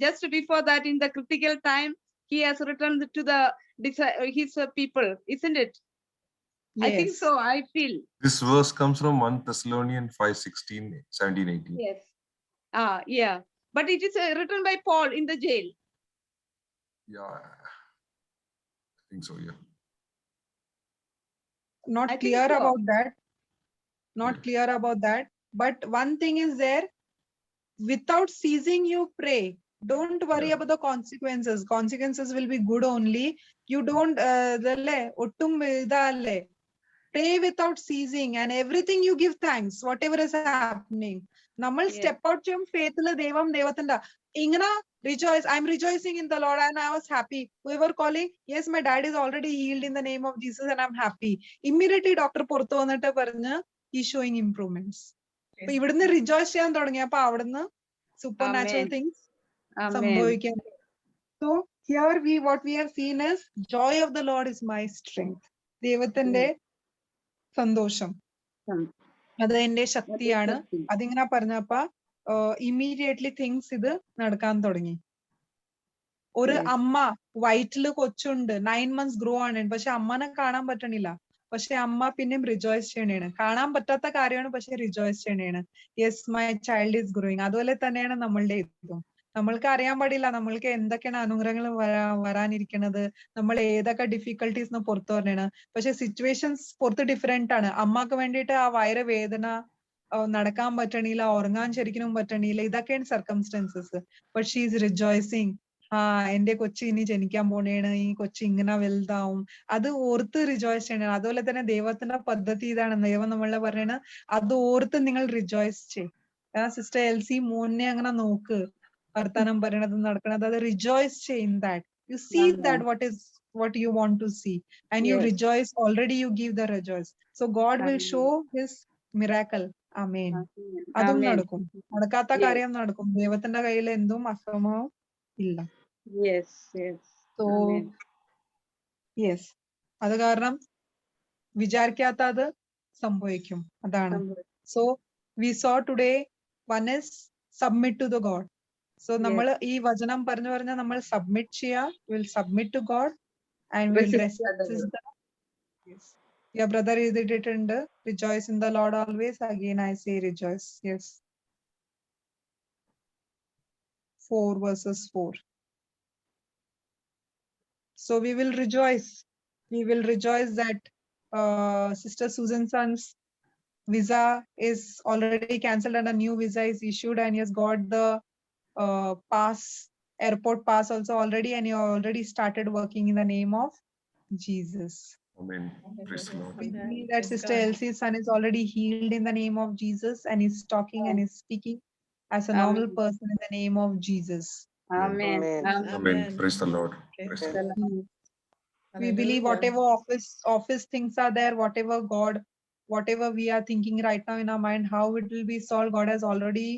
Just before that, in the critical time, he has written to his people, isn't it? Yes. I think so. I feel. This verse comes from 1 Thessalonians 5:16, 17, 18. Yes. Yeah. But it is written by Paul in the jail. Yeah, I think so. Yeah. Not I think clear so. about that. Not Yeah. clear about that. But one thing is there, without ceasing you pray. Don't worry Yeah. about the consequences. Consequences will be good only. You don't ottum idalle. Pray without ceasing, and everything you give thanks, whatever is happening. നമ്മൾ Yes. Step out ചെയ്യും ഫെയ്ത്തില് ദൈവത്തിന്റെ ഇങ്ങനെ rejoice. I'm rejoicing in the Lord and I was happy. We were calling, yes, my dad is already healed in the name of Jesus and I'm happy. Immediately doctor പുറത്തു വന്നിട്ട് പറഞ്ഞ് he's showing improvements. അപ്പൊ ഇവിടുന്ന് rejoice ചെയ്യാൻ തുടങ്ങിയപ്പോ അവിടുന്ന് super natural things Amen. സംഭവിക്കാൻ. So here what we have seen is joy of the Lord is my strength. ദൈവത്തിന്റെ സന്തോഷം അത് എന്റെ ശക്തിയാണ്. അതിങ്ങനെ പറഞ്ഞപ്പ ഇമ്മീഡിയറ്റ്ലി തിങ്സ് ഇത് നടക്കാൻ തുടങ്ങി. ഒരു Yes. അമ്മ വയറ്റില് കൊച്ചുണ്ട്, 9 months ഗ്രോ ആണ്, പക്ഷെ അമ്മനെ കാണാൻ പറ്റണില്ല. പക്ഷെ അമ്മ പിന്നെയും റിജോയ്സ് ചെയ്യണേണ്. കാണാൻ പറ്റാത്ത കാര്യമാണ്, പക്ഷെ റിജോയ്സ് ചെയ്യണേണ്. Yes, my child is growing. അതുപോലെ തന്നെയാണ് നമ്മളുടെ ഇതും. നമ്മൾക്ക് അറിയാൻ പാടില്ല നമ്മൾക്ക് എന്തൊക്കെയാണ് അനുഗ്രഹങ്ങൾ വരാനിരിക്കുന്നത്, നമ്മൾ ഏതൊക്കെ ഡിഫിക്കൽട്ടീസ് പുറത്തു വരണേണ്. പക്ഷെ സിറ്റുവേഷൻസ് പുറത്ത് ഡിഫറെന്റ് ആണ്. അമ്മക്ക് വേണ്ടിയിട്ട് ആ വയറ് വേദന, നടക്കാൻ പറ്റണില്ല, ഉറങ്ങാൻ ശരിക്കും പറ്റണില്ല, ഇതൊക്കെയാണ് circumstances. But she is rejoicing. എന്റെ കൊച്ചു ഇനി ജനിക്കാൻ പോണേണ്, ഈ കൊച്ചു ഇങ്ങനെ വലുതാവും, അത് ഓർത്ത് റിജോയ്സ് ചെയ്യണം. അതുപോലെ തന്നെ ദൈവത്തിന്റെ പദ്ധതി ഇതാണ്. ദൈവം നമ്മളെ പറയണ അത് ഓർത്ത് നിങ്ങൾ റിജോയ്സ് ചെയ്യും. സിസ്റ്റർ എൽസി മോനെ അങ്ങനെ നോക്ക്, വർത്താനം പറയണത് നടക്കണത്, അത് റിജോയ്സ് ചെയ്യും. That you see that what you want to see and you Yes. rejoice. Already you give the rejoice. So God will Amen. show his miracle amen. Amen. അതും Amen. നടക്കും. നടക്കാത്ത Yes. കാര്യം നടക്കും. ദൈവത്തിന്റെ കയ്യിൽ എന്തും അസംഭവം ഇല്ല. Yes, yes. So Amen. Yes, അത് കാരണം വിചാരിക്കാത്തത് സംഭവിക്കും. അതാണ്. So we so today one is submit to the God. So നമ്മൾ ഈ വചനം പറഞ്ഞു നമ്മൾ സബ്മിറ്റ് ചെയ്യാ, will submit to God and will Resist the devil. Your brother എഴുതിയിട്ടുണ്ട്, rejoice in the Lord always. Again I say rejoice. Yes. 4 verses 4. So we will rejoice. We will rejoice that Sister Susan Son's visa is already cancelled and a new visa is issued, and he has got the pass, airport pass also already, and he already started working in the name of Jesus. Amen. Praise the Lord. We believe that Sister Elsie's son is already healed in the name of Jesus, and is talking and is speaking as a normal Amen. person in the name of Jesus. Amen. Amen. Amen. Amen. Praise the Lord. Okay. Praise the Lord. We believe whatever office things are there, whatever we are thinking right now in our mind, how it will be solved, God has already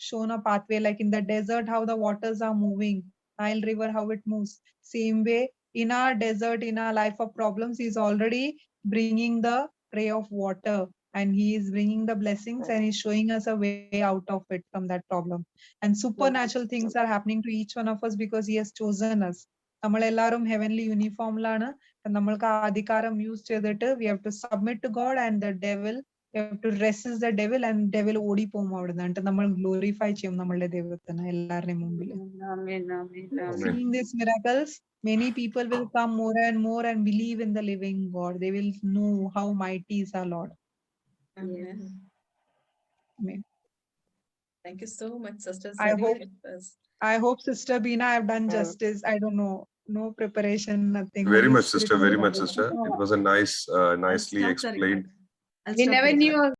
shown a pathway. Like in the desert, how the waters are moving, Nile River, how it moves. Same way, in our desert, in our life of problems, He's already bringing the ray of water, and He is bringing the blessings, and He's showing us a way out of it from that problem. And supernatural things are happening to each one of us because He has chosen us. നമ്മളെല്ലാവരും heavenly യൂണിഫോമിലാണ്. നമ്മൾക്ക് ആ അധികാരം use ചെയ്തിട്ട് we have to submit to God and the devil, we have to resist the devil, and devil ഓടിപ്പോകും അവിടുന്ന്. എന്നിട്ട് നമ്മൾ ഗ്ലോറിഫൈ ചെയ്യും നമ്മളുടെ ദൈവത്തിന് എല്ലാവരുടെയും മുമ്പിൽ. Amen. Amen. Amen. Seeing these miracles, many people will come more and more and believe in the living God. They will know how mighty is our Lord. Amen. Amen. Thank you so much, Sister I Sari. hope- It was I hope Sister Beena, I have done justice. I don't know, no preparation, nothing. Very Holy much, sister. Spirit Very will much, sister. It was a nicely I'll stop the explained. recording. I'll We stop the never recording. knew